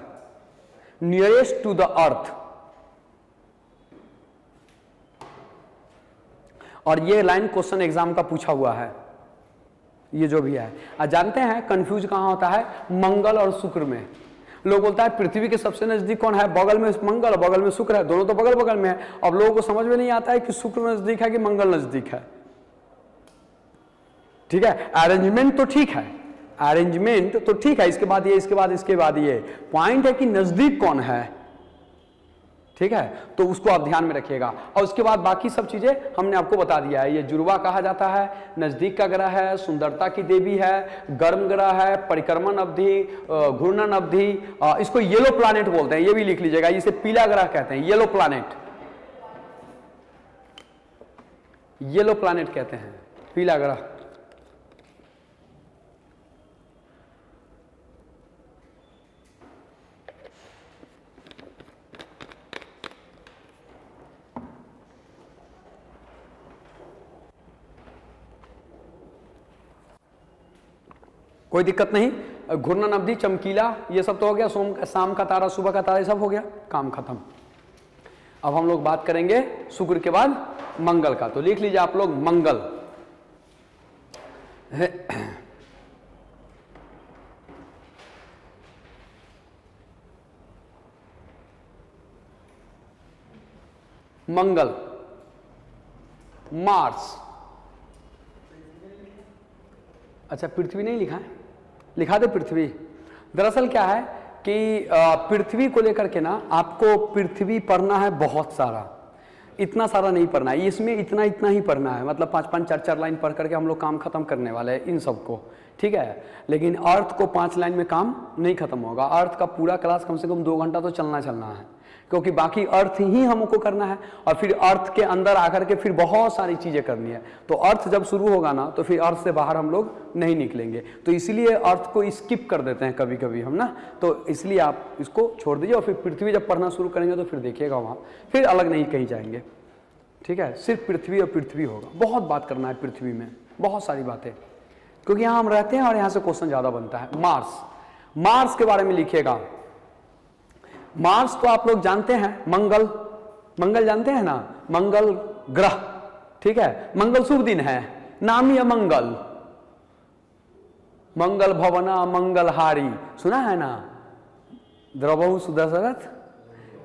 नियरेस्ट टू द अर्थ। और ये लाइन क्वेश्चन एग्जाम का पूछा हुआ है, ये जो भी है। आज जानते हैं कंफ्यूज कहां होता है, मंगल और शुक्र में। लोग बोलता है पृथ्वी के सबसे नजदीक कौन है, बगल में मंगल और बगल में शुक्र है, दोनों तो बगल बगल में है। अब लोगों को समझ में नहीं आता है कि शुक्र नजदीक है कि मंगल नजदीक है, ठीक है। अरेंजमेंट तो ठीक है, अरेंजमेंट तो ठीक है, इसके बाद ये, इसके बाद इसके बाद ये, पॉइंट है कि नजदीक कौन है, ठीक है। तो उसको आप ध्यान में रखिएगा। और उसके बाद बाकी सब चीजें हमने आपको बता दिया है। ये जुड़वा कहा जाता है, नजदीक का ग्रह है, सुंदरता की देवी है, गर्म ग्रह है, परिक्रमण अवधि, घूर्णन अवधि, इसको येलो प्लैनेट बोलते हैं, ये भी लिख लीजिएगा, इसे पीला ग्रह कहते हैं, येलो प्लैनेट, येलो प्लैनेट कहते हैं, पीला ग्रह। कोई दिक्कत नहीं। घूर्णन अवधि, चमकीला, ये सब तो हो गया, शाम का तारा, सुबह का तारा, ये सब हो गया, काम खत्म। अब हम लोग बात करेंगे शुक्र के बाद मंगल का, तो लिख लीजिए आप लोग मंगल। मंगल, मार्स, अच्छा पृथ्वी नहीं लिखा है, लिखा दे पृथ्वी। दरअसल क्या है कि पृथ्वी को लेकर के ना आपको पृथ्वी पढ़ना है बहुत सारा, इतना सारा नहीं पढ़ना है, इसमें इतना इतना ही पढ़ना है, मतलब 5-5 4-4 लाइन पढ़ करके हम लोग काम खत्म करने वाले हैं इन सबको, ठीक है। लेकिन अर्थ को 5 लाइन में काम नहीं खत्म होगा, अर्थ का पूरा क्लास कम से कम 2 घंटा तो चलना है, क्योंकि बाकी अर्थ ही हमको करना है और फिर अर्थ के अंदर आकर के फिर बहुत सारी चीज़ें करनी है। तो अर्थ जब शुरू होगा ना तो फिर अर्थ से बाहर हम लोग नहीं निकलेंगे, तो इसलिए अर्थ को स्किप कर देते हैं कभी कभी हम ना, तो इसलिए आप इसको छोड़ दीजिए और फिर पृथ्वी जब पढ़ना शुरू करेंगे तो फिर देखिएगा वहाँ फिर अलग नहीं कहीं जाएंगे, ठीक है। सिर्फ पृथ्वी और पृथ्वी होगा, बहुत बात करना है पृथ्वी में, बहुत सारी बातें, क्योंकि यहाँ हम रहते हैं और यहाँ से क्वेश्चन ज़्यादा बनता है। मार्स, मार्स के बारे में लिखिएगा। मार्स तो आप लोग जानते हैं, मंगल, मंगल जानते हैं ना, मंगल ग्रह, ठीक है। मंगल शुभ दिन है, नाम ही है मंगल, मंगल भवना मंगलहारी, सुना है ना, द्रवहु सुदशरथ,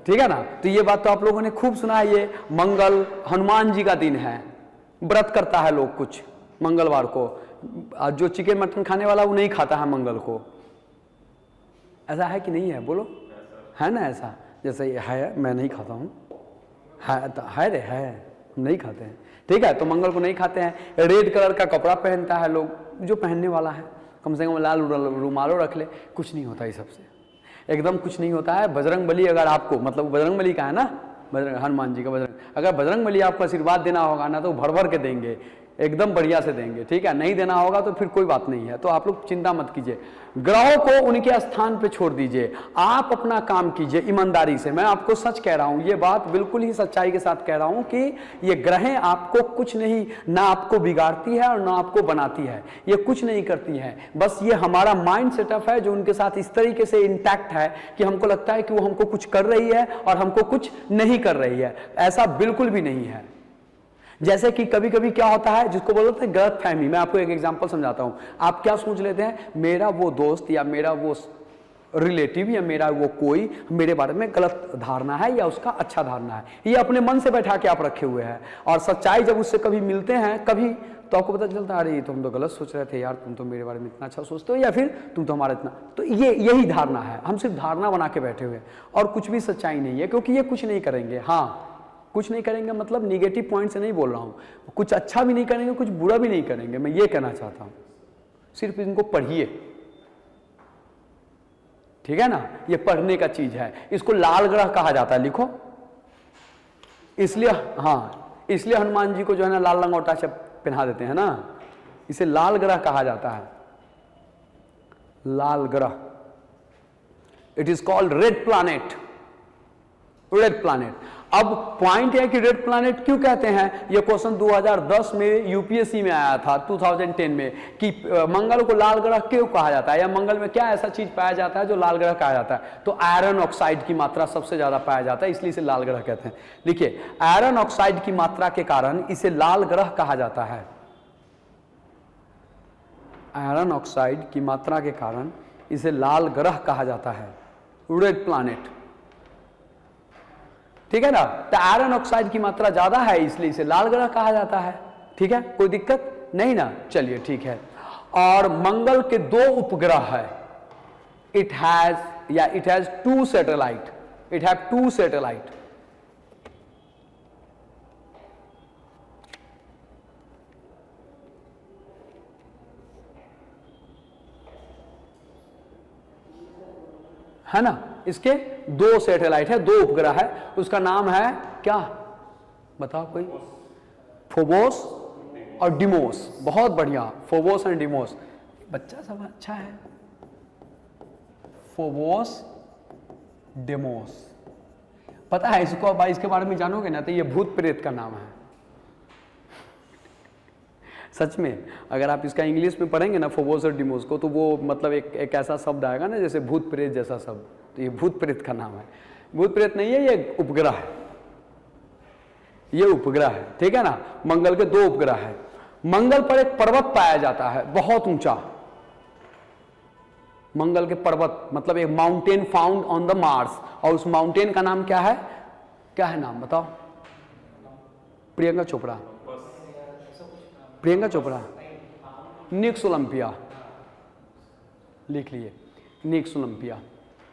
ठीक है ना। तो ये बात तो आप लोगों ने खूब सुना है। ये मंगल हनुमान जी का दिन है, व्रत करता है लोग कुछ मंगलवार को, जो चिकन मटन खाने वाला वो नहीं खाता है मंगल को, ऐसा है कि नहीं है, बोलो, है ना ऐसा? जैसे है, मैं नहीं खाता हूँ, है रे, है, हम नहीं खाते हैं, ठीक है। तो मंगल को नहीं खाते हैं। रेड कलर का कपड़ा पहनता है लोग, जो पहनने वाला है, कम से कम लाल रुमालो रख ले, कुछ नहीं होता इस सबसे, एकदम कुछ नहीं होता है। बजरंग बली अगर आपको, मतलब बजरंग बली का है ना, बजरंग हनुमान जी का, बजरंग, अगर बजरंग बली आपको आशीर्वाद देना होगा ना तो भर भर के देंगे, एकदम बढ़िया से देंगे, ठीक है। नहीं देना होगा तो फिर कोई बात नहीं है, तो आप लोग चिंता मत कीजिए, ग्रहों को उनके स्थान पे छोड़ दीजिए, आप अपना काम कीजिए ईमानदारी से। मैं आपको सच कह रहा हूं, ये बात बिल्कुल ही सच्चाई के साथ कह रहा हूं कि ये ग्रहें आपको कुछ नहीं, ना आपको बिगाड़ती है और ना आपको बनाती है, ये कुछ नहीं करती है, बस ये हमारा माइंड सेटअप है जो उनके साथ इस तरीके से इंटैक्ट है कि हमको लगता है कि वो हमको कुछ कर रही है और हमको कुछ नहीं कर रही है। ऐसा बिल्कुल भी नहीं है। जैसे कि कभी कभी क्या होता है, जिसको बोलते हैं गलत फहमी, मैं आपको एक एग्जांपल समझाता हूं। आप क्या सोच लेते हैं, मेरा वो दोस्त या मेरा वो रिलेटिव या मेरा वो कोई मेरे बारे में गलत धारणा है या उसका अच्छा धारणा है, ये अपने मन से बैठा के आप रखे हुए हैं, और सच्चाई जब उससे कभी मिलते हैं कभी, तो आपको पता चलता है अरे तुम तो गलत सोच रहे थे यार, तुम तो मेरे बारे में इतना अच्छा सोचते हो, या फिर तुम तो हमारा इतना, तो ये यही धारणा है, हम सिर्फ धारणा बना के बैठे हुए और कुछ भी सच्चाई नहीं है, क्योंकि ये कुछ नहीं करेंगे। हाँ, कुछ नहीं करेंगे मतलब निगेटिव पॉइंट से नहीं बोल रहा हूं, कुछ अच्छा भी नहीं करेंगे, कुछ बुरा भी नहीं करेंगे, मैं ये कहना चाहता हूं। सिर्फ इनको पढ़िए, ठीक है ना, ये पढ़ने का चीज है। इसको लाल ग्रह कहा जाता है, लिखो, इसलिए, हाँ, इसलिए हनुमान जी को जो है ना लाल लंगोटा से पहना देते हैं ना, इसे लाल ग्रह कहा जाता है, लाल ग्रह। It is called red planet, red planet. अब पॉइंट है कि रेड प्लैनेट क्यों कहते हैं, यह क्वेश्चन 2010 में यूपीएससी में आया था, 2010 में, कि मंगल को लाल ग्रह क्यों कहा जाता है, या मंगल में क्या ऐसा चीज पाया जाता है जो लाल ग्रह कहा जाता है। तो आयरन ऑक्साइड की मात्रा सबसे ज्यादा पाया जाता है, इसलिए इसे लाल ग्रह कहते हैं। देखिए, आयरन ऑक्साइड की मात्रा के कारण इसे लाल ग्रह कहा जाता है, आयरन ऑक्साइड की मात्रा के कारण इसे लाल ग्रह कहा जाता है, रेड प्लैनेट, ठीक है ना। तो आयरन ऑक्साइड की मात्रा ज्यादा है इसलिए इसे लाल ग्रह कहा जाता है, ठीक है, कोई दिक्कत नहीं ना, चलिए ठीक है। और मंगल के 2 उपग्रह है, it has 2 satellite, it have 2 satellite. है ना, इसके 2 सैटेलाइट है, 2 उपग्रह है, उसका नाम है क्या, बताओ कोई, फोबोस और डिमोस। बहुत बढ़िया, फोबोस और डिमोस, बच्चा सब अच्छा है, फोबोस डिमोस, पता है इसको, अब इसके बारे में जानोगे ना तो ये भूत प्रेत का नाम है, सच में। अगर आप इसका इंग्लिश में पढ़ेंगे ना फोबोस और डिमोस को, तो वो मतलब एक ऐसा शब्द आएगा ना जैसे भूत प्रेत जैसा शब्द, तो ये भूत प्रेत का नाम है। भूत प्रेत नहीं है, ये उपग्रह है, ये उपग्रह है, ठीक है ना। मंगल के 2 उपग्रह है। मंगल पर एक पर्वत पाया जाता है बहुत ऊंचा, मंगल के पर्वत, मतलब एक mountain found on the Mars, और उस माउंटेन का नाम क्या है, क्या है नाम बताओ, प्रियंका चोपड़ा, प्रियंका चोपड़ा, निक्स ओलंपिया, लिख लिए निक्स ओलंपिया।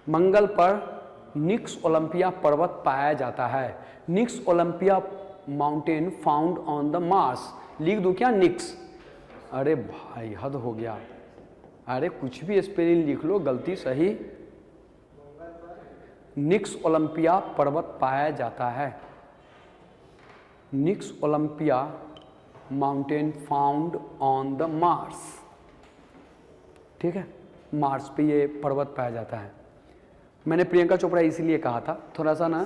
मंगल पर निक्स ओलंपिया पर्वत पाया जाता है। Nix Olympia mountain found on the Mars. लिख दूं क्या निक्स? अरे भाई हद हो गया। अरे कुछ भी स्पेलिंग लिख लो, गलती सही। निक्स ओलंपिया पर्वत पाया जाता है। Nix Olympia mountain found on the Mars. ठीक है, मार्स पे ये पर्वत पाया जाता है। मैंने प्रियंका चोपड़ा इसीलिए कहा था, थोड़ा सा ना,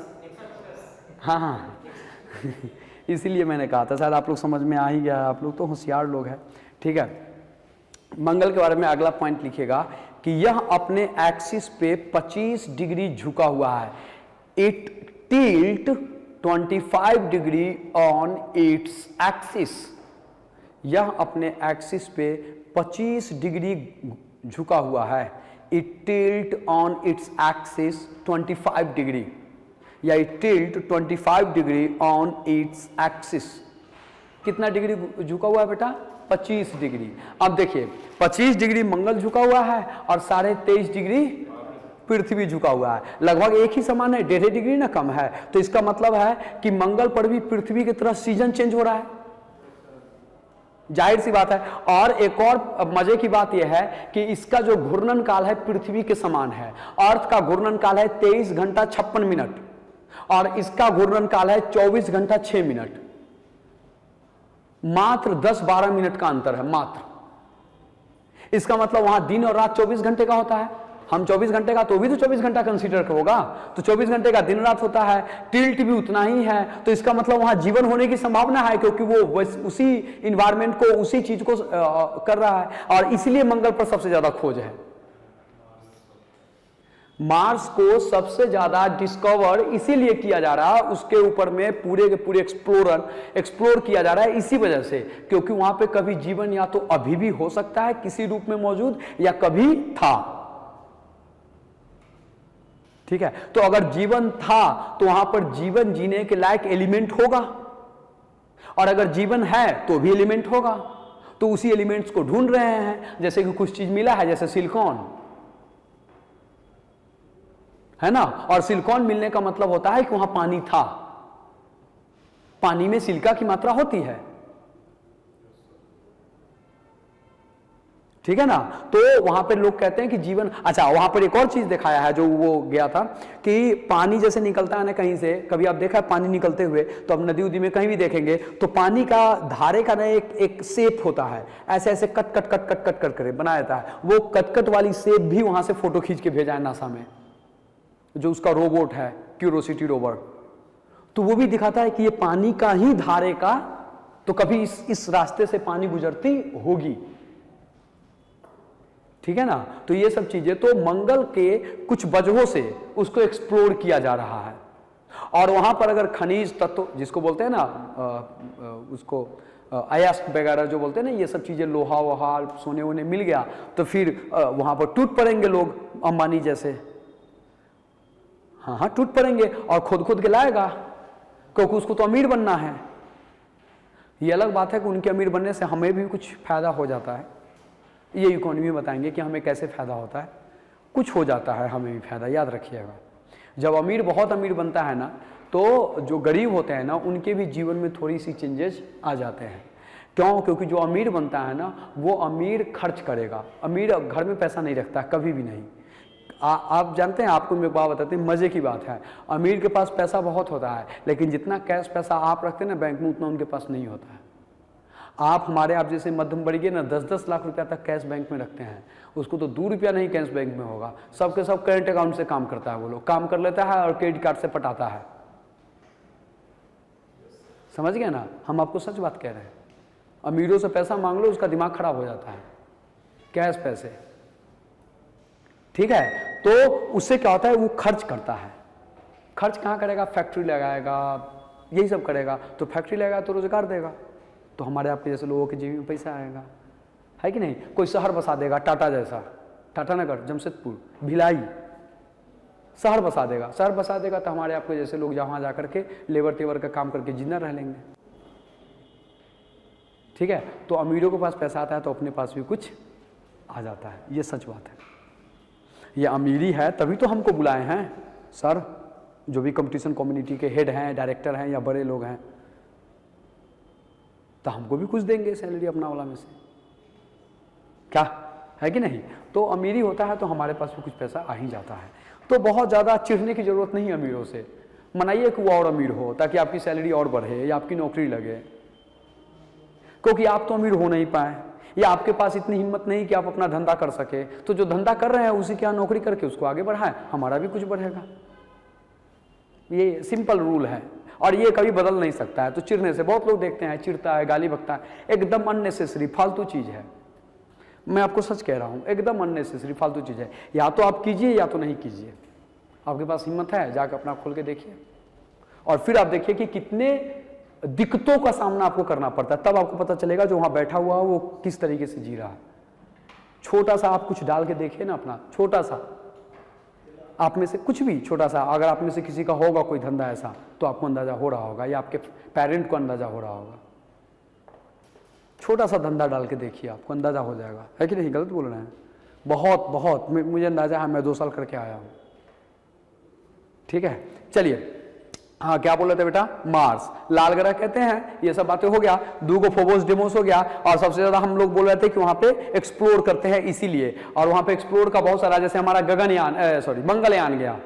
हाँ इसीलिए मैंने कहा था, शायद आप लोग समझ में आ ही गया, आप लोग तो होशियार लोग हैं। ठीक है, मंगल के बारे में अगला पॉइंट लिखिएगा कि यह अपने एक्सिस पे 25 डिग्री झुका हुआ है। It tilt 25 degree on its axis. यह अपने एक्सिस पे 25 डिग्री झुका हुआ है। It tilt on its axis 25 degree, या it tilt 25 degree on its axis. कितना डिग्री झुका हुआ है बेटा? 25 डिग्री। अब देखिए 25 डिग्री मंगल झुका हुआ है और 23.5 डिग्री पृथ्वी झुका हुआ है। लगभग एक ही समान है, 1.5 डिग्री ना कम है। तो इसका मतलब है कि मंगल पर भी पृथ्वी की तरह सीजन चेंज हो रहा है, जाहिर सी बात है। और एक और मजे की बात यह है कि इसका जो घूर्णन काल है पृथ्वी के समान है। अर्थ का घूर्णन काल है 23 घंटा 56 मिनट और इसका घूर्णन काल है 24 घंटा 6 मिनट। मात्र 10-12 मिनट का अंतर है, मात्र। इसका मतलब वहां दिन और रात 24 घंटे का होता है। हम 24 घंटे का, तो भी तो 24 घंटा कंसीडर होगा, तो 24 घंटे का दिन रात होता है। टिल्ट भी उतना ही है, तो इसका मतलब वहां जीवन होने की संभावना है, क्योंकि वो उसी इन्वायरमेंट को, उसी चीज को कर रहा है। और इसलिए मंगल पर सबसे ज्यादा खोज है। मार्स को सबसे ज्यादा डिस्कवर इसीलिए किया जा रहा है, उसके ऊपर में पूरे के पूरे एक्सप्लोर किया जा रहा है इसी वजह से, क्योंकि वहां पे कभी जीवन या तो अभी भी हो सकता है किसी रूप में मौजूद, या कभी था। ठीक है, तो अगर जीवन था तो वहां पर जीवन जीने के लायक एलिमेंट होगा, और अगर जीवन है तो भी एलिमेंट होगा। तो उसी एलिमेंट्स को ढूंढ रहे हैं, जैसे कि कुछ चीज मिला है, जैसे सिलिकॉन है ना। और सिलिकॉन मिलने का मतलब होता है कि वहां पानी था, पानी में सिलिका की मात्रा होती है। ठीक है ना, तो वहां पर लोग कहते हैं कि जीवन। अच्छा, वहां पर एक और चीज दिखाया है जो वो गया था कि पानी जैसे निकलता है ना कहीं से, कभी आप देखा है पानी निकलते हुए, तो अब नदी उदी में कहीं भी देखेंगे तो पानी का धारे का ना एक शेप होता है, ऐसे ऐसे cut cut cut cut cut cut कर बनाया जाता है। वो कट कट वाली शेप भी वहां से फोटो खींच के भेजा है नासा में, जो उसका रोबोट है क्यूरोसिटी रोवर, तो वो भी दिखाता है कि ये पानी का ही धारे का, तो कभी इस रास्ते से पानी गुजरती होगी। ठीक है ना, तो ये सब चीजें, तो मंगल के कुछ वजहों से उसको एक्सप्लोर किया जा रहा है। और वहां पर अगर खनिज तत्व जिसको बोलते हैं ना, उसको अयस्क वगैरह जो बोलते हैं ना, ये सब चीजें, लोहा वोहा सोने वोने मिल गया तो फिर वहां पर टूट पड़ेंगे लोग, अंबानी जैसे। हाँ, टूट पड़ेंगे और खुद के लाएगा, क्योंकि उसको तो अमीर बनना है। ये अलग बात है कि उनके अमीर बनने से हमें भी कुछ फायदा हो जाता है। ये इकोनॉमी बताएंगे कि हमें कैसे फायदा होता है। कुछ हो जाता है हमें भी फायदा, याद रखिएगा। जब अमीर बहुत अमीर बनता है ना, तो जो गरीब होते हैं ना, उनके भी जीवन में थोड़ी सी चेंजेस आ जाते हैं। क्यों? क्योंकि जो अमीर बनता है ना, वो अमीर खर्च करेगा। अमीर घर में पैसा नहीं रखता, कभी भी नहीं। आप जानते हैं, आपको मैं एक बात बताते हैं, मजे की बात है। अमीर के पास पैसा बहुत होता है, लेकिन जितना कैश पैसा आप रखते हैं ना बैंक में, उतना उनके पास नहीं होता है। आप जैसे मध्यम वर्गीय ना 10-10 लाख रुपया तक कैश बैंक में रखते हैं, उसको तो 2 रुपया नहीं कैश बैंक में होगा। सबके सब करेंट अकाउंट से काम करता है, वो लोग काम कर लेता है और क्रेडिट कार्ड से पटाता है। समझ गए ना, हम आपको सच बात कह रहे हैं। अमीरों से पैसा मांग लो, उसका दिमाग खराब हो जाता है, कैश पैसे। ठीक है, तो उससे क्या होता है, वो खर्च करता है। खर्च कहाँ करेगा? फैक्ट्री लगाएगा, यही सब करेगा। तो फैक्ट्री लगाएगा तो रोजगार देगा, तो हमारे आपके जैसे लोगों की जेब में पैसा आएगा, है कि नहीं। कोई शहर बसा देगा, टाटा जैसा, टाटा नगर, जमशेदपुर, भिलाई, शहर बसा देगा। शहर बसा देगा तो हमारे आपके जैसे लोग वहाँ जा करके लेबर तेवर का काम करके जिंदा रह लेंगे। ठीक है, तो अमीरों के पास पैसा आता है तो अपने पास भी कुछ आ जाता है, ये सच बात है। ये अमीरी है तभी तो हमको बुलाए हैं सर, जो भी कंपटीशन कम्युनिटी के हेड हैं, डायरेक्टर हैं या बड़े लोग हैं, तो हमको भी कुछ देंगे सैलरी अपना वाला में से, क्या है कि नहीं। तो अमीरी होता है तो हमारे पास भी कुछ पैसा आ ही जाता है। तो बहुत ज़्यादा चिढ़ने की ज़रूरत नहीं है अमीरों से, मनाइए कि वो और अमीर हो ताकि आपकी सैलरी और बढ़े या आपकी नौकरी लगे, क्योंकि आप तो अमीर हो नहीं पाए या आपके पास इतनी हिम्मत नहीं कि आप अपना धंधा कर सके। तो जो धंधा कर रहे हैं उसी के यहाँ नौकरी करके उसको आगे बढ़ाएं, हमारा भी कुछ बढ़ेगा। ये सिंपल रूल है और ये कभी बदल नहीं सकता है। तो चिढ़ने से, बहुत लोग देखते हैं चिढ़ता है, गाली बकता है, एकदम अननेसेसरी फालतू चीज़ है। मैं आपको सच कह रहा हूँ, एकदम अननेसेसरी फालतू चीज़ है। या तो आप कीजिए या तो नहीं कीजिए। आपके पास हिम्मत है जाकर अपना खोल के देखिए और फिर आप देखिए कि कितने दिक्कतों का सामना आपको करना पड़ता है। तब आपको पता चलेगा जो वहाँ बैठा हुआ है वो किस तरीके से जी रहा है। छोटा सा आप कुछ डाल के देखिए ना अपना, छोटा सा आप में से कुछ भी छोटा सा, अगर आप में से किसी का होगा कोई धंधा ऐसा तो आपको अंदाजा हो रहा होगा या आपके पेरेंट को अंदाजा हो रहा होगा। छोटा सा धंधा डाल के देखिए, आपको अंदाजा हो जाएगा, है कि नहीं? गलत बोल रहे हैं? बहुत बहुत मुझे अंदाजा है, मैं 2 साल करके आया हूँ। ठीक है, चलिए। हाँ, क्या बोल रहे थे बेटा? मार्स, लाल ग्रह कहते हैं, ये सब बातें हो गया। दूगो फोबोस डेमोस हो गया। और सबसे ज्यादा हम लोग बोल रहे थे कि वहां पे एक्सप्लोर करते हैं इसीलिए, और वहां पे एक्सप्लोर का बहुत सारा, जैसे हमारा गगनयान मंगलयान गया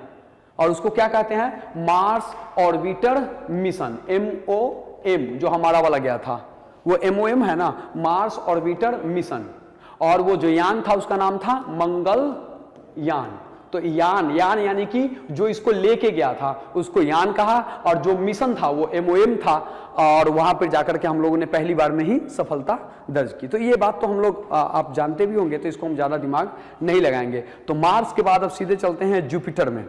और उसको क्या कहते हैं? मार्स ऑर्बिटर मिशन, MOM, जो हमारा वाला गया था वो MOM है ना, मार्स ऑर्बिटर मिशन। और वो जो यान था उसका नाम था मंगलयान। तो यान यानी कि जो इसको लेके गया था उसको यान कहा, और जो मिशन था वो MOM था। और वहां पर जाकर के हम लोगों ने पहली बार में ही सफलता दर्ज की। तो ये बात तो हम लोग आप जानते भी होंगे, तो इसको हम ज्यादा दिमाग नहीं लगाएंगे। तो मार्स के बाद अब सीधे चलते हैं जुपिटर में।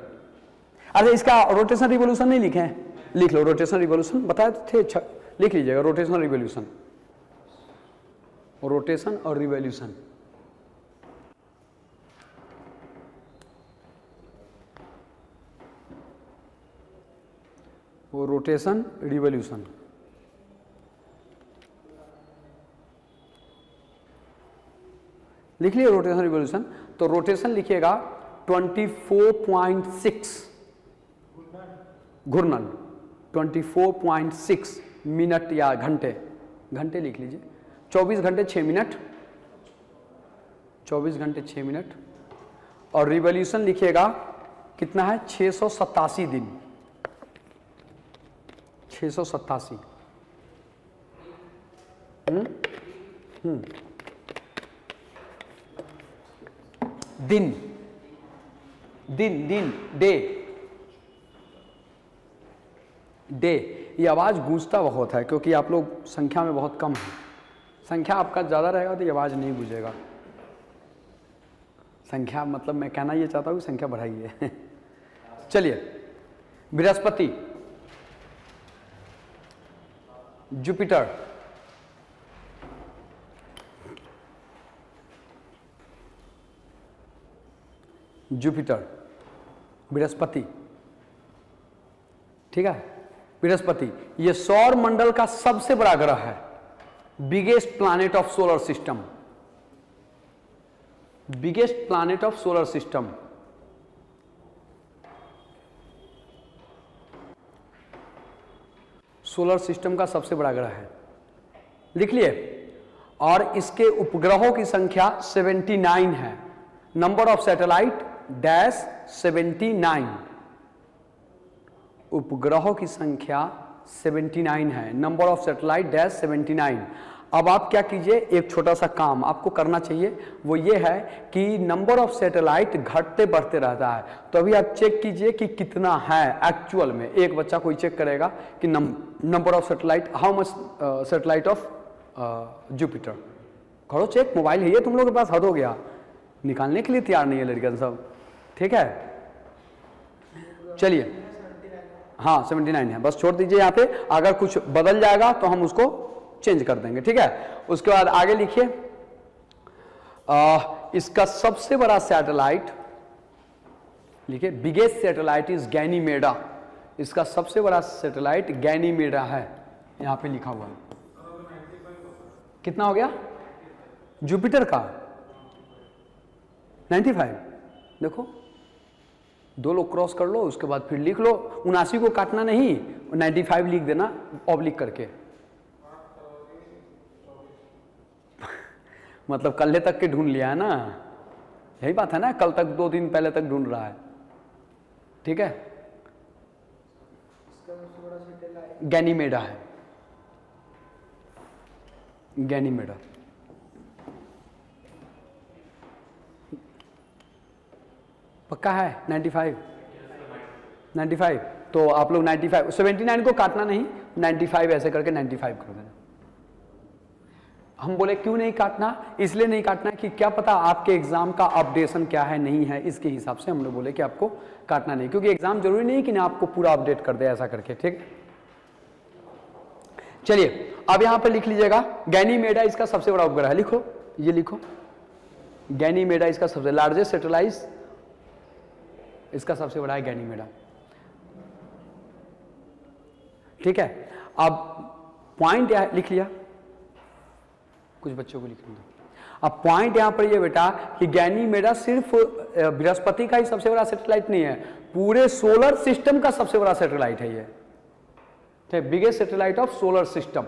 अरे इसका रोटेशन रिवोल्यूशन नहीं लिखे हैं? लिख लो, रोटेशन रिवोल्यूशन बताए तो थे, अच्छा लिख लीजिएगा, रोटेशन रिवोल्यूशन, रोटेशन और रिवोल्यूशन। वो रोटेशन रिवोल्यूशन, लिख लिए रोटेशन रिवोल्यूशन। तो रोटेशन लिखिएगा 24.6 घूर्णन, 24.6 मिनट या घंटे, घंटे लिख लीजिए, 24 घंटे 6 मिनट, 24 घंटे 6 मिनट। और रिवोल्यूशन लिखिएगा कितना है? 687 दिन, 687। दिन दिन दिन डे डे। ये आवाज गूंजता बहुत है क्योंकि आप लोग संख्या में बहुत कम है। संख्या आपका ज्यादा रहेगा तो ये आवाज नहीं गूंजेगा। संख्या मतलब मैं कहना ये चाहता हूँ संख्या बढ़ाइए। चलिए, बृहस्पति, जुपिटर, जुपिटर, बृहस्पति, ठीक है। बृहस्पति ये सौर मंडल का सबसे बड़ा ग्रह है, biggest planet of solar system, biggest planet of solar system. Solar system का सबसे बड़ा ग्रह है, लिख लिए। और इसके उपग्रहों की संख्या 79 है। नंबर ऑफ सैटेलाइट डैश 79, उपग्रहों की संख्या 79 है, नंबर ऑफ सैटेलाइट डैश 79। अब आप क्या कीजिए, एक छोटा सा काम आपको करना चाहिए, वो ये है कि नंबर ऑफ सैटेलाइट घटते बढ़ते रहता है। तो अभी आप चेक कीजिए कि कितना है एक्चुअल में। एक बच्चा कोई चेक करेगा कि number of satellite, how much satellite of Jupiter. करो चेक, मोबाइल है ये तुम लोगों के पास, हद हो गया, निकालने के लिए तैयार नहीं है लड़कियां सब, ठीक है। चलिए, हाँ 79 है, बस छोड़ दीजिए यहाँ पे। अगर कुछ बदल जाएगा तो हम उसको चेंज कर देंगे, ठीक है। उसके बाद आगे लिखिए, इसका सबसे बड़ा सैटेलाइट लिखिए, बिगेस्ट सैटेलाइट इज गैनीमेडा। इसका सबसे बड़ा सैटेलाइट गैनीमेडा है, यहां पे लिखा हुआ है। कितना हो गया जुपिटर का? 95। देखो 2 लोग क्रॉस कर लो, उसके बाद फिर लिख लो। 79 को काटना नहीं, 95 लिख देना ऑब्लिक करके। मतलब कल तक के ढूंढ लिया है ना, यही बात है ना, कल तक 2 दिन पहले तक ढूंढ रहा है। ठीक है, गैनीमेडा है, गैनीमेडा। पक्का है 95? 95 तो आप लोग 95, 79 को काटना नहीं, 95 ऐसे करके 95 कर देना। हम बोले क्यों नहीं काटना, इसलिए नहीं काटना कि क्या पता आपके एग्जाम का अपडेशन क्या है नहीं है, इसके हिसाब से हम लोग बोले कि आपको काटना नहीं, क्योंकि एग्जाम जरूरी नहीं कि ना आपको पूरा अपडेट कर दे ऐसा करके। ठीक, चलिए अब यहां पर लिख लीजिएगा गैनीमेडा इसका सबसे बड़ा उपग्रह है। लिखो, ये लिखो, गैनीमेडा इसका सबसे लार्जेस्ट सैटेलाइट, इसका सबसे बड़ा है गैनीमेडा। ठीक है, अब पॉइंट यहां लिख लिया, कुछ बच्चों को लिखने दो। अब पॉइंट यहां पर ये बेटा कि गैनीमेडा सिर्फ बृहस्पति का ही सबसे बड़ा सैटेलाइट नहीं है, पूरे सोलर सिस्टम का सबसे बड़ा सैटेलाइट है ये, ठीक, biggest satellite of solar system,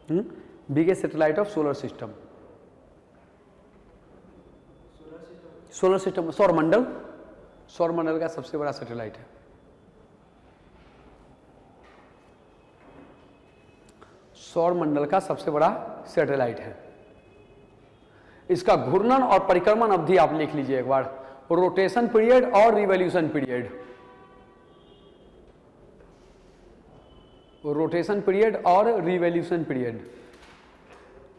biggest satellite of solar system. Solar system, सौरमंडल, सौरमंडल का सबसे बड़ा सैटेलाइट है। सौरमंडल का सबसे बड़ा सैटेलाइट है। इसका घूर्णन और परिक्रमण अवधि आप लिख लीजिए एक बार, रोटेशन पीरियड और रिवॉल्यूशन पीरियड। रोटेशन पीरियड और रिवॉल्यूशन पीरियड।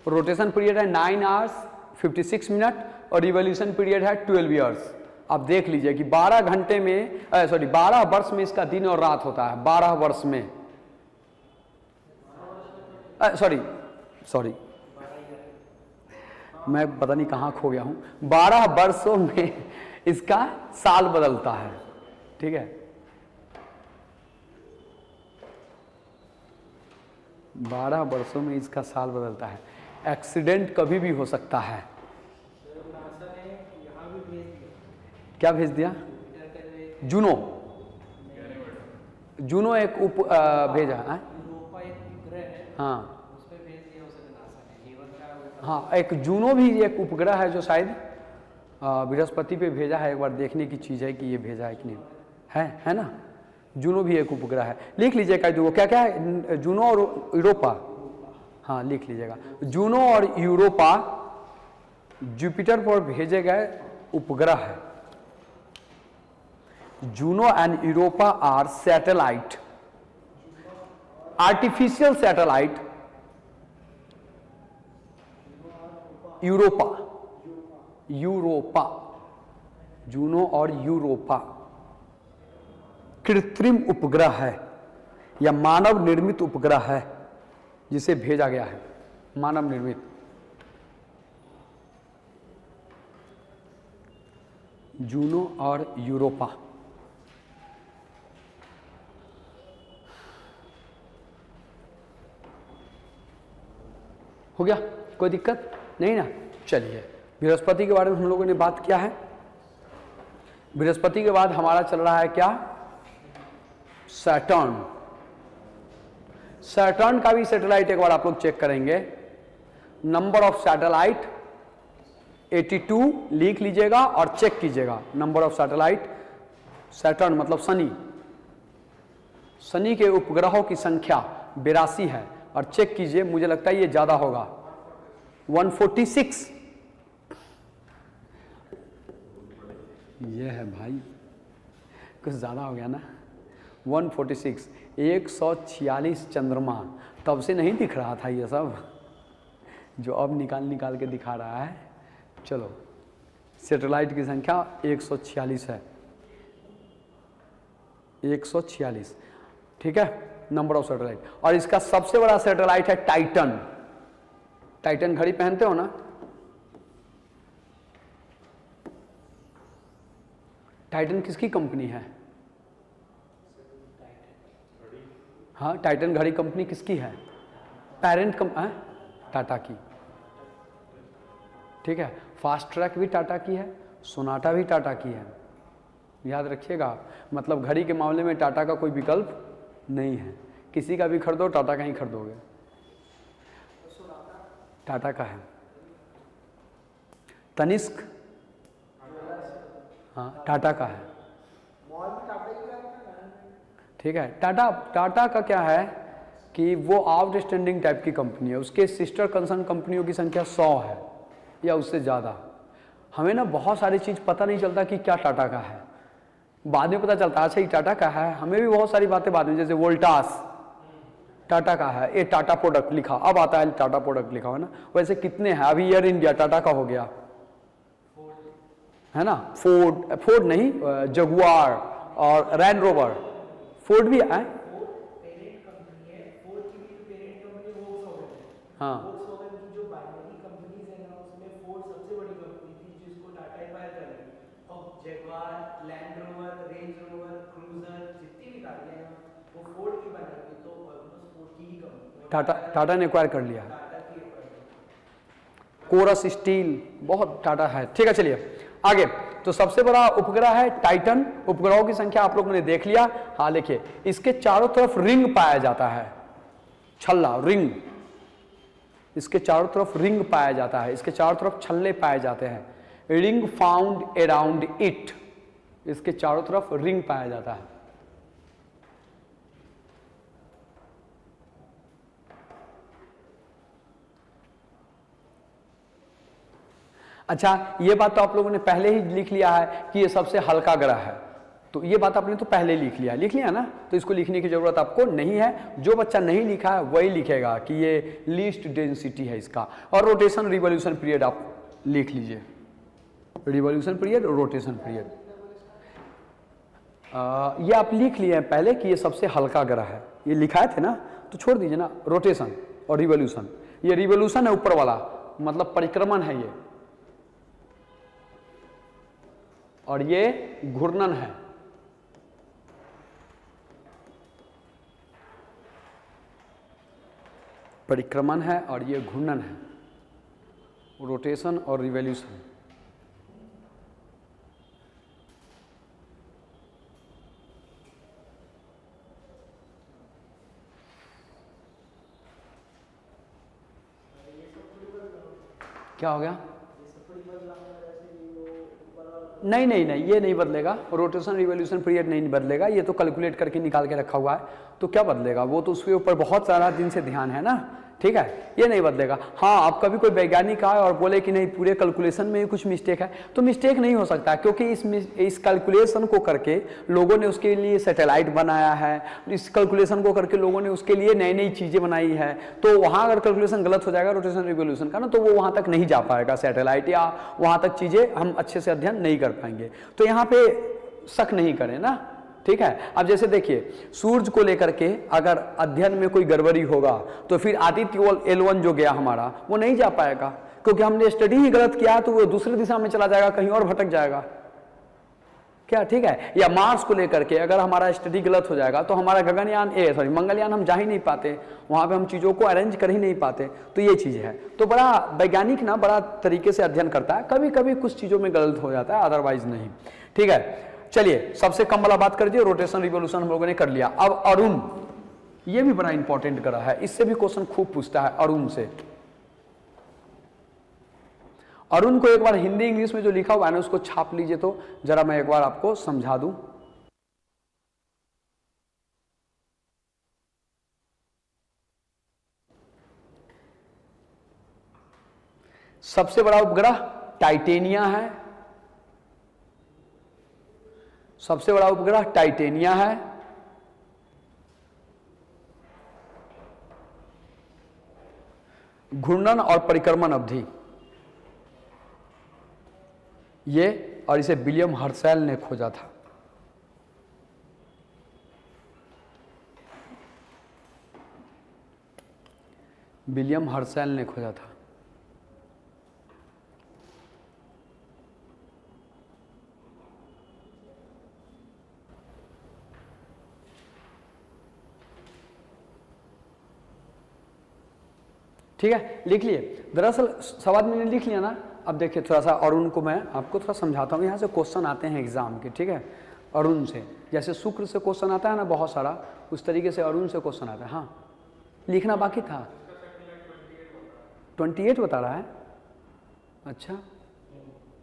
रोटेशन पीरियड है 9 आवर्स 56 मिनट और रिवॉल्यूशन पीरियड है 12 ईयर्स। आप देख लीजिए कि 12 घंटे में, 12 वर्ष में इसका दिन और रात होता है, 12 वर्ष में, सॉरी मैं पता नहीं कहाँ खो गया हूं, 12 वर्षों में इसका साल बदलता है। ठीक है, 12 वर्षों में इसका साल बदलता है। एक्सीडेंट कभी भी हो सकता है। क्या भेज दिया? जूनो, जूनो एक उप भेजा है। हाँ हाँ, एक जूनो भी एक उपग्रह है जो शायद बृहस्पति पे भेजा है। एक बार देखने की चीज़ है कि ये भेजा है कि नहीं, है ना। जूनो भी एक उपग्रह है, लिख लीजिएगा। जो क्या क्या है, जूनो और यूरोपा, हाँ लिख लीजिएगा। जूनो और यूरोपा जुपिटर पर भेजे गए उपग्रह है। Juno and Europa are satellite, artificial satellite. Europa, Europa, Juno और यूरोपा कृत्रिम उपग्रह है या मानव निर्मित उपग्रह है जिसे भेजा गया है, मानव निर्मित। जूनो और यूरोपा। हो गया, कोई दिक्कत नहीं ना। चलिए, बृहस्पति के बारे में हम लोगों ने बात किया है। बृहस्पति के बाद हमारा चल रहा है क्या, सैटर्न। सैटर्न का भी सैटेलाइट एक बार आप लोग चेक करेंगे। नंबर ऑफ सैटेलाइट 82 लिख लीजिएगा और चेक कीजिएगा। नंबर ऑफ सैटेलाइट, सैटर्न मतलब शनि, शनि के उपग्रहों की संख्या 82 है और चेक कीजिए, मुझे लगता है ये ज्यादा होगा, 146। ये है भाई, कुछ ज़्यादा हो गया ना, 146, 146 चंद्रमा। तब से नहीं दिख रहा था ये सब, जो अब निकाल के दिखा रहा है। चलो, सैटेलाइट की संख्या 146 है, 146, ठीक है, नंबर ऑफ सैटेलाइट। और इसका सबसे बड़ा सैटेलाइट है टाइटन। टाइटन घड़ी पहनते हो ना, टाइटन किसकी कंपनी है? हाँ, टाइटन घड़ी कंपनी किसकी है? पेरेंट कंपनी टाटा की। ठीक है, फास्ट ट्रैक भी टाटा की है, सोनाटा भी टाटा की है, याद रखिएगा। मतलब घड़ी के मामले में टाटा का कोई विकल्प नहीं है, किसी का भी खरीदो टाटा का ही खरीदोगे, टाटा का है। तनिष्क, हाँ टाटा का है, ठीक है। टाटा का क्या है कि वो आउटस्टैंडिंग टाइप की कंपनी है, उसके सिस्टर कंसर्न कंपनियों की संख्या 100 है या उससे ज़्यादा। हमें ना बहुत सारी चीज़ पता नहीं चलता कि क्या टाटा का है, बाद में पता चलता है अच्छा ये टाटा का है। हमें भी बहुत सारी बातें बाद में, जैसे वोल्टास टाटा का है, ये टाटा प्रोडक्ट लिखा, अब आता है टाटा प्रोडक्ट लिखा है ना। वैसे कितने हैं, अभी एयर इंडिया टाटा का हो गया है ना, फोर्ड नहीं, जगुआर और रैंड रोवर, फोर्ड भी है, हाँ टाटा ने एक्वायर कर लिया। कोरस स्टील बहुत टाटा है, ठीक है। चलिए आगे, तो सबसे बड़ा उपग्रह है टाइटन। उपग्रहों की संख्या आप लोगों ने देख लिया। हाँ देखिए, इसके चारों तरफ रिंग पाया जाता है, छल्ला रिंग, इसके चारों तरफ रिंग पाया जाता है, इसके चारों तरफ छल्ले पाए जाते हैं, रिंग फाउंड अराउंड इट, इसके चारों तरफ रिंग पाया जाता है। अच्छा, ये बात तो आप लोगों ने पहले ही लिख लिया है कि ये सबसे हल्का ग्रह है, तो ये बात आपने तो पहले लिख लिया ना, तो इसको लिखने की जरूरत आपको नहीं है। जो बच्चा नहीं लिखा है वही लिखेगा कि ये लीस्ट डेंसिटी है इसका। और रोटेशन रिवॉल्यूशन पीरियड आप लिख लीजिए, रिवॉल्यूशन पीरियड और रोटेशन पीरियड ये आप लिख लिए हैं पहले कि ये सबसे हल्का ग्रह है, ये लिखाए थे ना, तो छोड़ दीजिए ना। रोटेशन और रिवॉल्यूशन, ये रिवॉल्यूशन है ऊपर वाला, मतलब परिक्रमण है ये, और ये घूर्णन है। परिक्रमण है और ये घूर्णन है, रोटेशन और रिवॉल्यूशन। क्या हो गया? नहीं नहीं नहीं, ये नहीं बदलेगा, रोटेशन रिवॉल्यूशन पीरियड नहीं बदलेगा, ये तो कैलकुलेट करके निकाल के रखा हुआ है, तो क्या बदलेगा, वो तो उसके ऊपर बहुत सारा दिन से ध्यान है ना, ठीक है, ये नहीं बदलेगा। हाँ, आप कभी कोई वैज्ञानिक आए और बोले कि नहीं पूरे कैलकुलेशन में ही कुछ मिस्टेक है, तो मिस्टेक नहीं हो सकता, क्योंकि इस कैलकुलेशन को करके लोगों ने उसके लिए सैटेलाइट बनाया है, इस कैलकुलेशन को करके लोगों ने उसके लिए नई नई चीज़ें बनाई है। तो वहाँ अगर कैलकुलेशन गलत हो जाएगा रोटेशन रिवॉल्यूशन का ना, तो वो वहाँ तक नहीं जा पाएगा सैटेलाइट, या वहाँ तक चीज़ें हम अच्छे से अध्ययन नहीं कर पाएंगे। तो यहाँ पे शक नहीं करें ना, ठीक है। अब जैसे देखिए, सूरज को लेकर के अगर अध्ययन में कोई गड़बड़ी होगा तो फिर आदित्य L1 जो गया हमारा, वो नहीं जा पाएगा, क्योंकि हमने स्टडी ही गलत किया, तो वो दूसरी दिशा में चला जाएगा, कहीं और भटक जाएगा क्या, ठीक है। या मार्स को लेकर के अगर हमारा स्टडी गलत हो जाएगा तो हमारा गगनयान मंगलयान हम जा ही नहीं पाते, वहां पे हम चीज़ों को अरेंज कर ही नहीं पाते। तो ये चीज़ है, तो बड़ा वैज्ञानिक ना बड़ा तरीके से अध्ययन करता है, कभी कभी कुछ चीज़ों में गलत हो जाता है, अदरवाइज नहीं, ठीक है। चलिए, सबसे कम वाला बात कर दिए, रोटेशन रिवॉल्यूशन हम लोगों ने कर लिया। अब अरुण, ये भी बड़ा इंपॉर्टेंट ग्रह है, इससे भी क्वेश्चन खूब पूछता है अरुण से। अरुण को एक बार हिंदी इंग्लिश में जो लिखा हुआ है ना, उसको छाप लीजिए, तो जरा मैं एक बार आपको समझा दूं। सबसे बड़ा उपग्रह टाइटेनिया है, सबसे बड़ा उपग्रह टाइटेनिया है। घूर्णन और परिक्रमण अवधि ये, और इसे विलियम हर्शेल ने खोजा था। विलियम हर्शेल ने खोजा था। ठीक है, लिख लिए। दरअसल सब आदमी ने लिख लिया ना, अब देखिए थोड़ा सा अरुण को मैं आपको थोड़ा समझाता हूँ। यहाँ से क्वेश्चन आते हैं एग्जाम के, ठीक है, अरुण से, जैसे शुक्र से क्वेश्चन आता है ना बहुत सारा, उस तरीके से अरुण से क्वेश्चन आता है। हाँ, लिखना बाकी था। 28 बता रहा है, अच्छा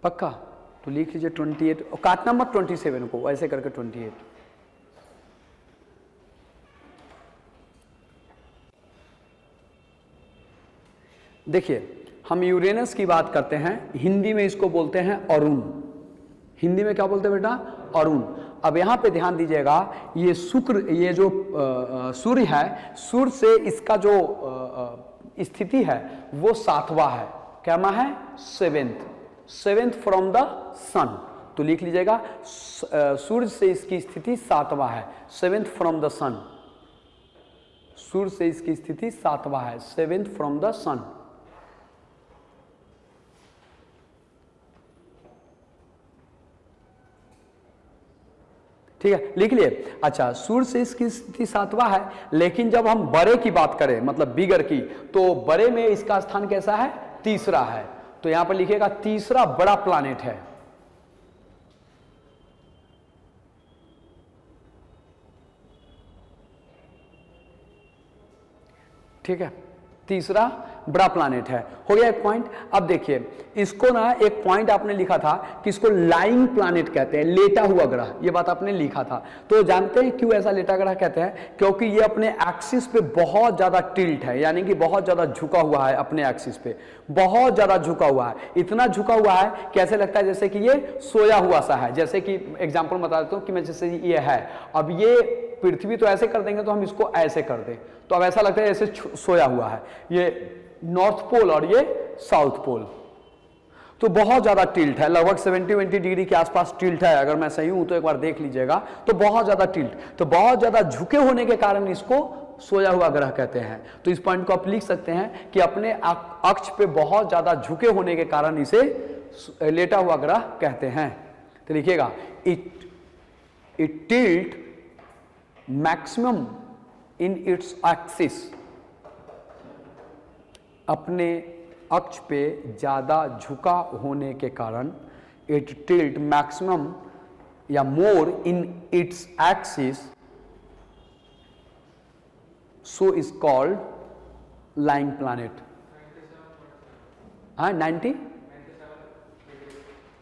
पक्का, तो लिख लीजिए 28, और काटना मत 27 को, ऐसे करके 28। देखिए हम यूरेनस की बात करते हैं, हिंदी में इसको बोलते हैं अरुण। हिंदी में क्या बोलते हैं बेटा? अरुण। अब यहाँ पे ध्यान दीजिएगा, ये शुक्र, ये जो सूर्य है, सूर्य से इसका जो स्थिति है वो 7वां है। क्या मा है? 7th फ्रॉम द सन। तो लिख लीजिएगा सूर्य से इसकी स्थिति 7वां है, 7th फ्रॉम द सन। सूर्य से इसकी स्थिति 7वां है, 7th फ्रॉम द सन। ठीक है, लिख लिए। अच्छा, सूर्य से इसकी स्थिति 7वां है, लेकिन जब हम बड़े की बात करें, मतलब बिगर की, तो बड़े में इसका स्थान कैसा है? तीसरा है। तो यहां पर लिखिएगा तीसरा बड़ा प्लैनेट है। ठीक है, तीसरा बड़ा प्लैनेट है। हो गया एक पॉइंट। अब देखिए इसको ना, एक पॉइंट आपने लिखा था कि इसको लाइंग प्लैनेट कहते हैं, लेटा हुआ ग्रह, ये बात आपने लिखा था। तो जानते हैं क्यों ऐसा लेटा ग्रह कहते हैं? क्योंकि ये अपने एक्सिस पे बहुत ज्यादा टिल्ट है, यानी कि बहुत ज्यादा झुका हुआ है, अपने एक्सिस पे बहुत ज्यादा झुका हुआ है। इतना झुका हुआ है कि ऐसे लगता है जैसे कि ये सोया हुआ सा है। जैसे कि एग्जाम्पल बता देता हूँ कि मैं, जैसे ये है, अब ये पृथ्वी तो ऐसे कर देंगे तो हम इसको ऐसे कर दें, तो अब ऐसा लगता है जैसे सोया हुआ है। ये नॉर्थ पोल और ये साउथ पोल, तो बहुत ज्यादा टिल्ट है, लगभग 70-20 डिग्री के आसपास टिल्ट है। अगर मैं सही हूं तो एक बार देख लीजिएगा। तो बहुत ज्यादा टिल्ट, तो बहुत ज्यादा झुके होने के कारण इसको सोया हुआ ग्रह कहते हैं। तो इस पॉइंट को आप लिख सकते हैं कि अपने अक्ष पे बहुत ज्यादा झुके होने के कारण इसे लेटा हुआ ग्रह कहते हैं। तो लिखिएगा it tilt maximum in its axis, अपने अक्ष पे ज्यादा झुका होने के कारण, इट टिल्ट मैक्सिमम या more in its axis, so is called lying planet. हाँ,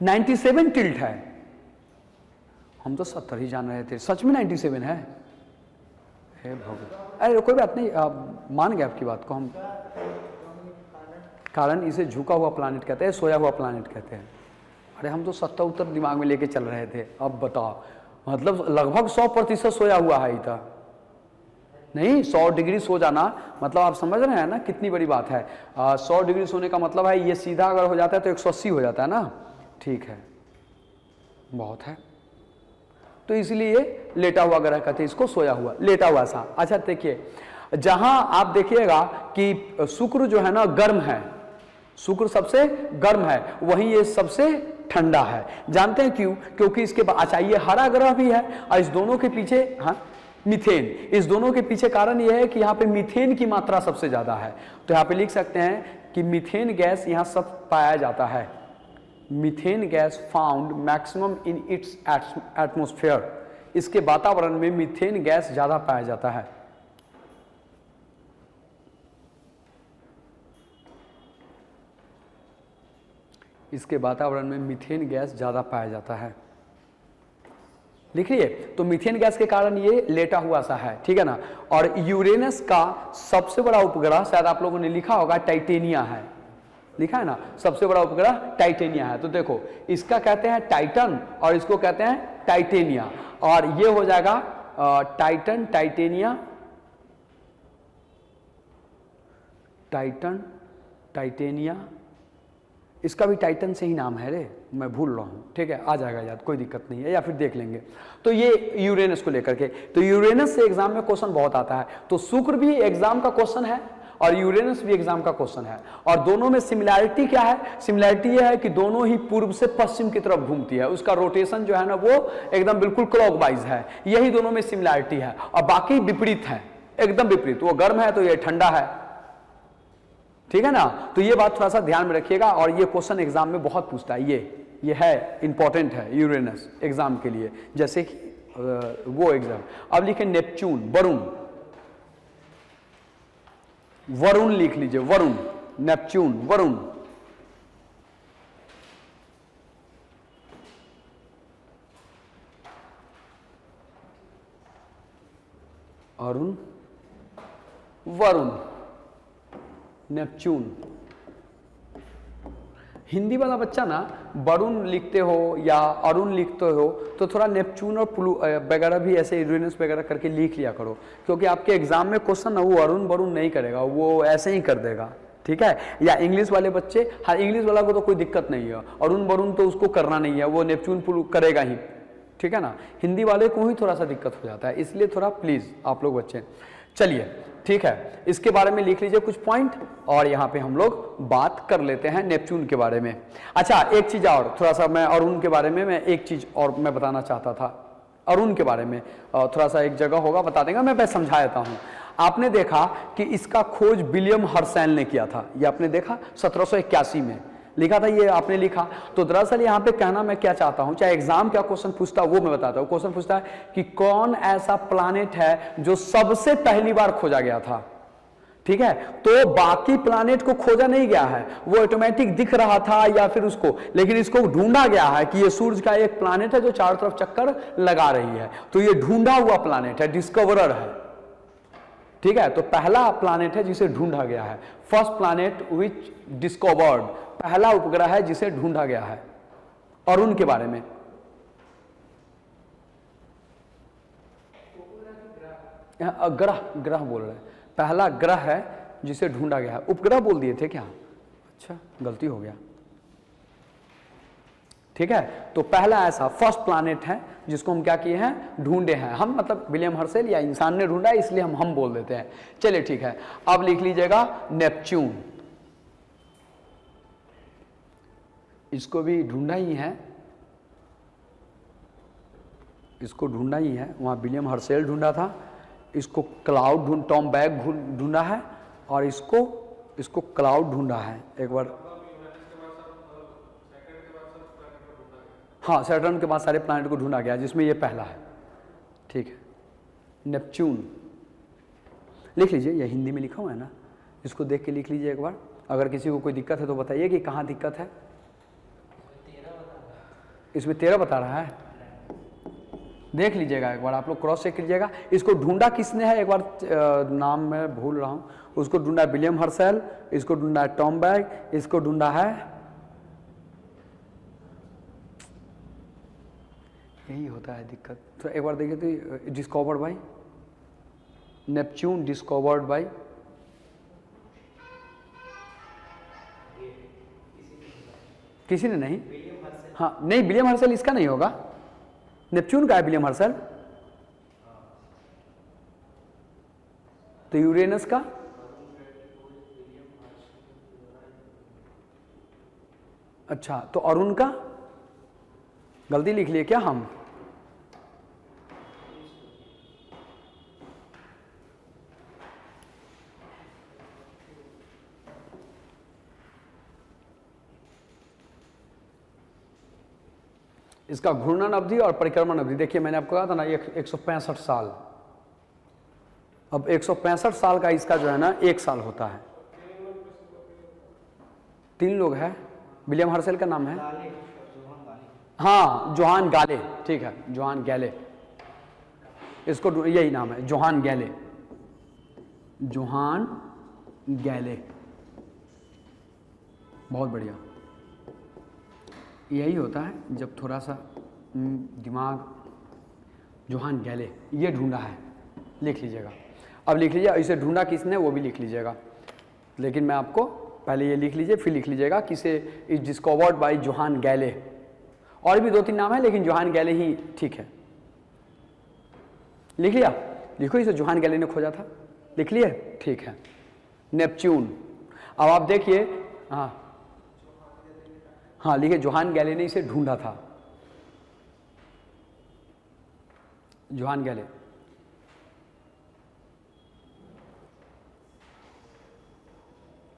97 टिल्ट है। हम तो 70 ही जान रहे थे, सच में 97 है। हे भगवान, अरे कोई बात नहीं, मान गए आपकी बात को हम। कारण इसे झुका हुआ प्लैनेट कहते हैं, सोया हुआ प्लैनेट कहते हैं। अरे हम तो 70 दिमाग में लेके चल रहे थे, अब बताओ, मतलब लगभग 100% सोया हुआ है। इतना नहीं, 100 डिग्री सो जाना, मतलब आप समझ रहे हैं ना कितनी बड़ी बात है। 100 डिग्री सोने का मतलब है, ये सीधा अगर हो जाता है तो 180 हो जाता है ना। ठीक है, बहुत है। तो इसलिए लेटा हुआ ग्रह कहते हैं इसको, सोया हुआ, लेटा हुआ सा। अच्छा देखिए, जहां आप देखिएगा कि शुक्र जो है ना गर्म है, शुक्र सबसे गर्म है, वहीं ये सबसे ठंडा है। जानते हैं क्यों? क्योंकि इसके अच्छा, ये हरा ग्रह भी है, और इस दोनों के पीछे, हाँ, मीथेन, इस दोनों के पीछे कारण यह है कि यहाँ पे मीथेन की मात्रा सबसे ज्यादा है। तो यहाँ पे लिख सकते हैं कि मीथेन गैस यहाँ सब पाया जाता है। Methane gas found maximum in its atmosphere, इसके वातावरण में मीथेन गैस ज्यादा पाया जाता है। इसके वातावरण में मीथेन गैस ज्यादा पाया जाता है। लिखिए, तो मीथेन गैस के कारण ये लेटा हुआ सा है, ठीक है ना। और यूरेनस का सबसे बड़ा उपग्रह, शायद आप लोगों ने लिखा होगा, टाइटेनिया है। लिखा है ना, सबसे बड़ा उपग्रह टाइटेनिया है। तो देखो, इसका कहते हैं टाइटन और इसको कहते हैं टाइटेनिया, और ये हो जाएगा टाइटन, टाइटेनिया, टाइटन, टाइटेनिया। इसका भी टाइटन से ही नाम है रे, मैं भूल रहा हूँ, ठीक है, आ जाएगा याद, कोई दिक्कत नहीं है, या फिर देख लेंगे। तो ये यूरेनस को लेकर के, तो यूरेनस से एग्जाम में क्वेश्चन बहुत आता है। तो शुक्र भी एग्जाम का क्वेश्चन है और यूरेनस भी एग्जाम का क्वेश्चन है। और दोनों में सिमिलैरिटी क्या है? सिमिलैरिटी यह है कि दोनों ही पूर्व से पश्चिम की तरफ घूमती है, उसका रोटेशन जो है ना वो एकदम बिल्कुल क्लॉकवाइज है। यही दोनों में सिमिलैरिटी है, और बाकी विपरीत है, एकदम विपरीत। वो गर्म है तो ये ठंडा है, ठीक है ना। तो ये बात थोड़ा सा ध्यान में रखिएगा, और ये क्वेश्चन एग्जाम में बहुत पूछता है, ये है इंपॉर्टेंट है यूरेनस एग्जाम के लिए, जैसे कि वो एग्जाम। अब लिखे नेपच्यून, वरुण, वरुण लिख लीजिए, वरुण, नेपच्यून, वरुण। अरुण, वरुण, नेपच्यून। हिंदी वाला बच्चा ना वरुण लिखते हो या अरुण लिखते हो तो थोड़ा नेपच्यून और प्लू वगैरह भी ऐसे यूरेनस वगैरह करके लिख लिया करो, क्योंकि आपके एग्जाम में क्वेश्चन ना वो अरुण वरुण नहीं करेगा, वो ऐसे ही कर देगा, ठीक है। या इंग्लिश वाले बच्चे, हाँ इंग्लिश वाला को तो कोई दिक्कत नहीं है, अरुण वरुण तो उसको करना नहीं है, वो नेपच्यून प्लू करेगा ही, ठीक है ना। हिंदी वाले को ही थोड़ा सा दिक्कत हो जाता है, इसलिए थोड़ा प्लीज आप लोग बच्चे, चलिए ठीक है, इसके बारे में लिख लीजिए कुछ पॉइंट, और यहाँ पे हम लोग बात कर लेते हैं नेपच्यून के बारे में। अच्छा एक चीज और, थोड़ा सा मैं अरुण के बारे में मैं एक चीज और मैं बताना चाहता था, अरुण के बारे में थोड़ा सा एक जगह होगा बता देगा, मैं समझा देता हूँ। आपने देखा कि इसका खोज विलियम हर्सेल ने किया था, ये आपने देखा 1781 में लिखा था, ये आपने लिखा। तो दरअसल यहाँ पे कहना मैं क्या चाहता हूँ, चाहे एग्जाम क्या क्वेश्चन पूछता है वो मैं बताता हूँ। क्वेश्चन पूछता है कि कौन ऐसा प्लैनेट है जो सबसे पहली बार खोजा गया था, ठीक है। तो बाकी प्लैनेट को खोजा नहीं गया है, वो ऑटोमेटिक दिख रहा था या फिर उसको, लेकिन इसको ढूंढा गया है कि ये सूरज का एक प्लैनेट है जो चारों तरफ चक्कर लगा रही है, तो ये ढूंढा हुआ प्लैनेट है, डिस्कवरर है, ठीक है। तो पहला प्लैनेट है जिसे ढूंढा गया है, फर्स्ट प्लैनेट विच डिस्कवर्ड, पहला उपग्रह है जिसे ढूंढा गया है। अरुण के बारे में ग्रह, ग्रह बोल रहे हैं, पहला ग्रह है जिसे ढूंढा गया है, उपग्रह बोल दिए थे क्या, अच्छा गलती हो गया, ठीक है। तो पहला ऐसा फर्स्ट प्लैनेट है जिसको हम क्या किए हैं, ढूंढे हैं हम, मतलब विलियम हर्सेल या इंसान ने ढूंढा, इसलिए हम बोल देते हैं। चलिए ठीक है, अब लिख लीजिएगा नेपच्यून, इसको भी ढूंढा ही है, इसको ढूंढा ही है, वहां विलियम हर्सेल ढूंढा था, इसको क्लाउड टॉम बैग ढूंढा है, और इसको क्लाउड ढूंढा है एक बार, हाँ सैटर्न के बाद सारे प्लैनेट को ढूंढा गया जिसमें ये पहला है, ठीक है। नेपच्यून लिख लीजिए, ये हिंदी में लिखा हुआ है ना, इसको देख के लिख लीजिए एक बार, अगर किसी को कोई दिक्कत है तो बताइए कि कहाँ दिक्कत है। इसमें 13 बता रहा है, देख लीजिएगा एक बार, आप लोग क्रॉस चेक कीजिएगा। इसको ढूंढा किसने है, एक बार नाम मैं भूल रहा हूँ, उसको ढूंढा विलियम हर्सेल, इसको ढूंढा टॉम बैग, इसको ढूंढा है, यही होता है दिक्कत। तो एक बार देखिए तो discovered by Neptune, discovered by किसी ने नहीं, हाँ नहीं विलियम हर्सेल इसका नहीं होगा, नेपच्यून का है विलियम हर्सेल, तो यूरेनस का अच्छा, तो अरुण का गलती लिख लिए क्या हम, इसका घूर्णन अवधि और परिक्रमण अवधि देखिए, मैंने आपको कहा था ना 165 साल, अब 165 साल का इसका जो है ना 1 साल होता है। 3 लोग हैं, विलियम हर्सेल का नाम है, हाँ जोहान गाले, ठीक है जोहान गैले, इसको यही नाम है जोहान गैले, जोहान गैले, बहुत बढ़िया। यही होता है जब थोड़ा सा दिमाग, जोहान गैले ये ढूंढा है, लिख लीजिएगा। अब लिख लीजिए इसे ढूंढा किसने वो भी लिख लीजिएगा, लेकिन मैं आपको पहले ये लिख लीजिए फिर लिख लीजिएगा किसे, इज डिस्कवर्ड बाय जोहान गैले, और भी 2-3 नाम है लेकिन जोहान गैले ही ठीक है। लिख लिया, लिखो इसे जोहान गैले ने खोजा था, लिख लिए, ठीक है। नेपच्यून, अब आप देखिए, हाँ लिखिए जोहान गैले ने इसे ढूंढा था, जोहान गैले,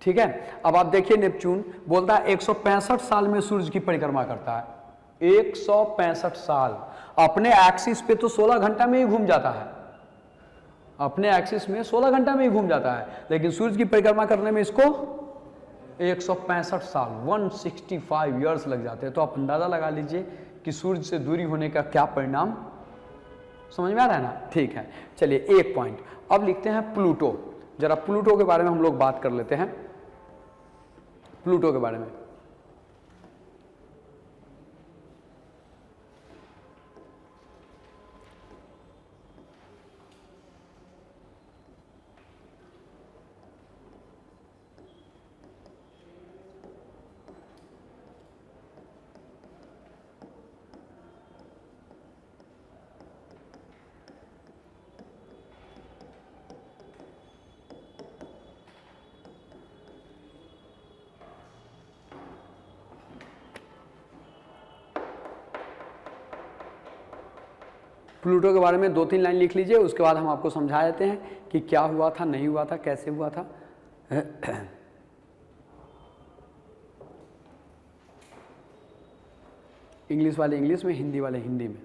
ठीक है। अब आप देखिए नेपच्यून बोलता है 165 साल में सूर्य की परिक्रमा करता है। 165 साल। अपने एक्सिस पे तो 16 घंटा में ही घूम जाता है, अपने एक्सिस में 16 घंटा में ही घूम जाता है, लेकिन सूर्य की परिक्रमा करने में इसको 165 साल 165 इयर्स लग जाते हैं। तो आप अंदाजा लगा लीजिए कि सूर्य से दूरी होने का क्या परिणाम, समझ में आ रहा है ना। ठीक है, चलिए एक पॉइंट। अब लिखते हैं प्लूटो। जरा प्लूटो के बारे में हम लोग बात कर लेते हैं, प्लूटो के बारे में। प्लूटो के बारे में 2-3 लाइन लिख लीजिए, उसके बाद हम आपको समझा देते हैं कि क्या हुआ था, नहीं हुआ था, कैसे हुआ था। इंग्लिश वाले इंग्लिश में, हिंदी वाले हिंदी में।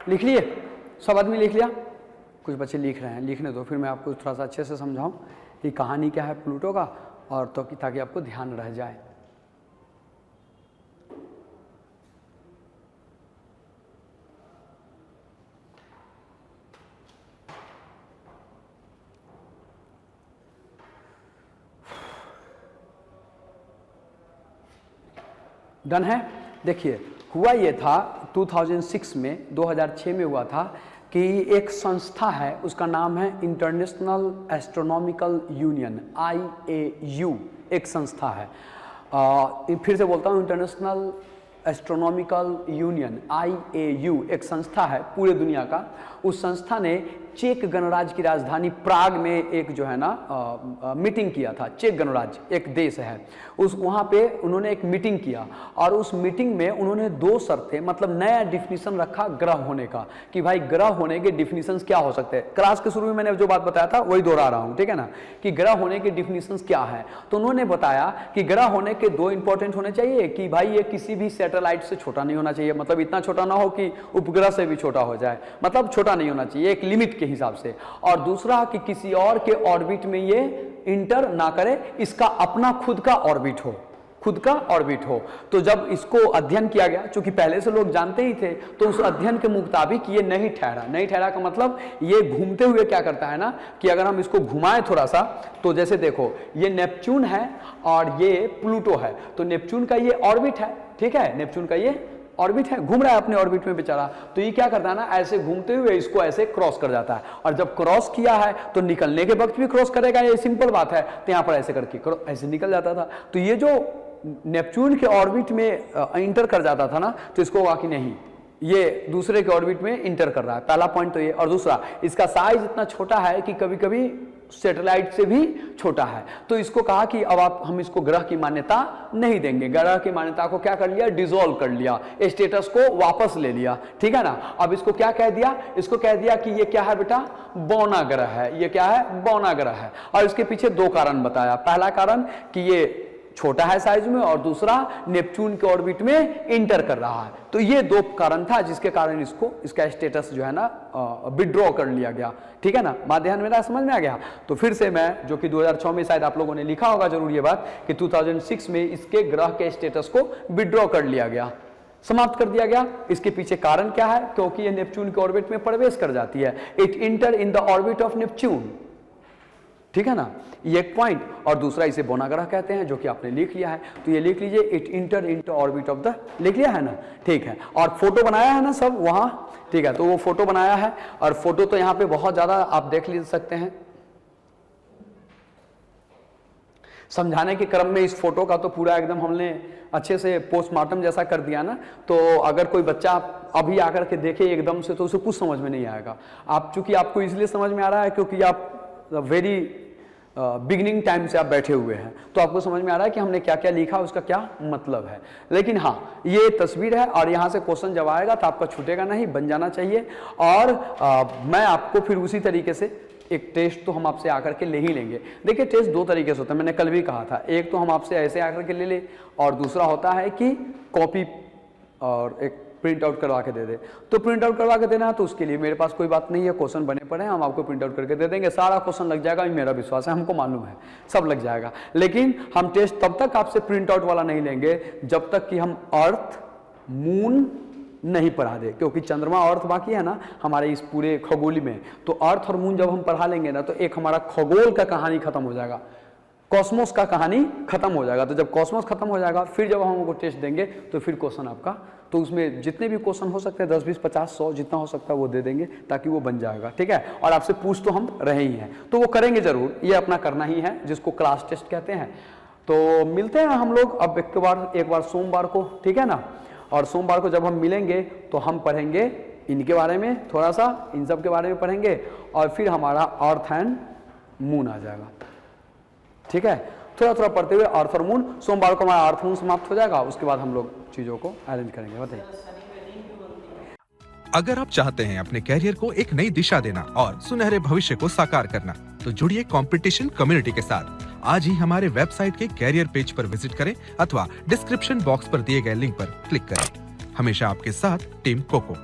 लिख लिए सब आदमी, लिख लिया? कुछ बच्चे लिख रहे हैं, लिखने दो, फिर मैं आपको थोड़ा सा अच्छे से समझाऊं कि कहानी क्या है प्लूटो का, और तो ताकि आपको ध्यान रह जाए। डन है। देखिए हुआ ये था 2006 में, 2006 में हुआ था कि एक संस्था है, उसका नाम है इंटरनेशनल एस्ट्रोनॉमिकल यूनियन, IAU, एक संस्था है। फिर से बोलता हूँ, इंटरनेशनल एस्ट्रोनॉमिकल यूनियन IAU एक संस्था है पूरे दुनिया का। उस संस्था ने चेक गणराज्य की राजधानी प्राग में एक जो है ना मीटिंग किया था। चेक गणराज्य एक देश है, उस वहाँ पे उन्होंने एक मीटिंग किया, और उस मीटिंग में उन्होंने 2 शर्तें, मतलब नया डिफिनीशन रखा ग्रह होने का, कि भाई ग्रह होने के डिफिनीशन क्या हो सकते हैं। क्लास के शुरू में मैंने जो बात बताया था वही दोहरा रहा हूँ, ठीक है ना, कि ग्रह होने के डिफिनीशन क्या है। तो उन्होंने बताया कि ग्रह होने के 2 इंपॉर्टेंट होने चाहिए, कि भाई ये किसी भी सैटेलाइट से छोटा नहीं होना चाहिए, मतलब इतना छोटा ना हो कि उपग्रह से भी छोटा हो जाए, मतलब छोटा नहीं होना चाहिए एक लिमिट के हिसाब से। और दूसरा कि किसी और के ऑर्बिट में ये इंटर ना करे, इसका अपना खुद का ऑर्बिट हो, खुद का ऑर्बिट हो। तो जब इसको अध्ययन किया गया, चूंकि पहले से लोग जानते ही थे, तो उस अध्ययन के मुताबिक ये नहीं ठहरा। नहीं ठहरा का मतलब ये घूमते हुए क्या करता है ना, कि अगर हम इसको घुमाएं थोड़ा सा, तो जैसे देखो ये नेपच्यून है और ये प्लूटो है, तो नेपच्यून का ये ऑर्बिट है, ठीक है, नेपच्यून का ये ऑर्बिट है, घूम रहा है अपने ऑर्बिट में बेचारा। तो ये क्या करता है ना, ऐसे घूमते हुए इसको ऐसे क्रॉस कर जाता है, और जब क्रॉस किया है तो निकलने के वक्त भी क्रॉस करेगा, ये सिंपल बात है। तो यहाँ पर ऐसे करके ऐसे निकल जाता था। तो ये जो नेपच्यून के ऑर्बिट में इंटर कर जाता था ना, तो इसको होगा कि नहीं, ये दूसरे के ऑर्बिट में इंटर कर रहा है, पहला पॉइंट तो ये। और दूसरा, इसका साइज इतना छोटा है कि कभी कभी सैटेलाइट से भी छोटा है। तो इसको कहा कि अब हम इसको ग्रह की मान्यता नहीं देंगे। ग्रह की मान्यता को क्या कर लिया, डिसॉल्व कर लिया, स्टेटस को वापस ले लिया, ठीक है ना। अब इसको क्या कह दिया, इसको कह दिया कि ये क्या है बेटा, बौना ग्रह है। ये क्या है, बौना ग्रह है। और इसके पीछे 2 कारण बताया। पहला कारण कि ये छोटा है साइज में, और दूसरा नेपच्यून के ऑर्बिट में इंटर कर रहा है। तो ये 2 कारण था जिसके कारण इसको, इसका स्टेटस जो है ना विड्रॉ कर लिया गया, ठीक है ना। बात ध्यान मेरा समझ में आ गया। तो फिर से मैं, जो कि 2006 में शायद आप लोगों ने लिखा होगा जरूर ये बात, कि 2006 में इसके ग्रह के स्टेटस को विड्रॉ कर लिया गया, समाप्त कर दिया गया। इसके पीछे कारण क्या है, क्योंकि ये नेपच्यून के ऑर्बिट में प्रवेश कर जाती है। It inter in the orbit of Neptune, ठीक है ना, ये एक पॉइंट। और दूसरा, इसे बौना ग्रह कहते हैं, जो कि आपने लिख लिया है। तो ये लिख लीजिए, it inter into orbit of the, लिख लिया है ना, ठीक है। और फोटो बनाया है ना सब वहां, ठीक है। तो वो फोटो बनाया है, और फोटो तो यहाँ पे बहुत ज्यादा आप देख ले सकते हैं। समझाने के क्रम में इस फोटो का तो पूरा एकदम हमने अच्छे से पोस्टमार्टम जैसा कर दिया ना, तो अगर कोई बच्चा अभी आकर के देखे एकदम से तो उसे कुछ समझ में नहीं आएगा। आप चूंकि आपको इसलिए समझ में आ रहा है क्योंकि आप वेरी बिगिनिंग टाइम से आप बैठे हुए हैं, तो आपको समझ में आ रहा है कि हमने क्या क्या लिखा, उसका क्या मतलब है। लेकिन हाँ, ये तस्वीर है और यहाँ से क्वेश्चन जब आएगा तो आपका छूटेगा नहीं, बन जाना चाहिए। और मैं आपको फिर उसी तरीके से एक टेस्ट तो हम आपसे आकर के ले ही लेंगे। देखिए, टेस्ट दो तरीके से होता है, मैंने कल भी कहा था। एक तो हम आपसे ऐसे आकर के ले ले, और दूसरा होता है कि कॉपी और एक प्रिंट आउट करवा के दे दे। तो प्रिंट आउट करवा के देना है तो उसके लिए मेरे पास कोई बात नहीं है, क्वेश्चन बने पड़े हैं, हम आपको प्रिंट आउट करके दे देंगे। सारा क्वेश्चन लग जाएगा, मेरा विश्वास है, हमको मालूम है सब लग जाएगा। लेकिन हम टेस्ट तब तक आपसे प्रिंट आउट वाला नहीं लेंगे जब तक कि हम अर्थ मून नहीं पढ़ा दे, क्योंकि चंद्रमा अर्थ बाकी है ना हमारे इस पूरे खगोली में। तो अर्थ और मून जब हम पढ़ा लेंगे ना तो एक हमारा खगोल का कहानी खत्म हो जाएगा, कॉस्मोस का कहानी खत्म हो जाएगा। तो जब कॉस्मोस खत्म हो जाएगा फिर जब हम उनको टेस्ट देंगे तो फिर क्वेश्चन आपका, तो उसमें जितने भी क्वेश्चन हो सकते हैं 10, 20, 50, 100 जितना हो सकता है वो दे देंगे ताकि वो बन जाएगा। ठीक है, और आपसे पूछ तो हम रहे ही हैं, तो वो करेंगे जरूर, ये अपना करना ही है, जिसको क्लास टेस्ट कहते हैं। तो मिलते हैं हम लोग अब एक बार सोमवार को, ठीक है ना। और सोमवार को जब हम मिलेंगे तो हम पढ़ेंगे इनके बारे में, थोड़ा सा इन सब के बारे में पढ़ेंगे, और फिर हमारा अर्थ एंड मून आ जाएगा। ठीक है, थोड़ा थोड़ा पढ़ते हुए अर्थ और मून। सोमवार को हमारा अर्थ मून समाप्त हो जाएगा, उसके बाद हम लोग चीजों को अरेंज करेंगे। बताइए। अगर आप चाहते हैं अपने कैरियर को एक नई दिशा देना और सुनहरे भविष्य को साकार करना, तो जुड़िए कंपटीशन कम्युनिटी के साथ। आज ही हमारे वेबसाइट के कैरियर पेज पर विजिट करें अथवा डिस्क्रिप्शन बॉक्स पर दिए गए लिंक पर क्लिक करें। हमेशा आपके साथ टीम कोको।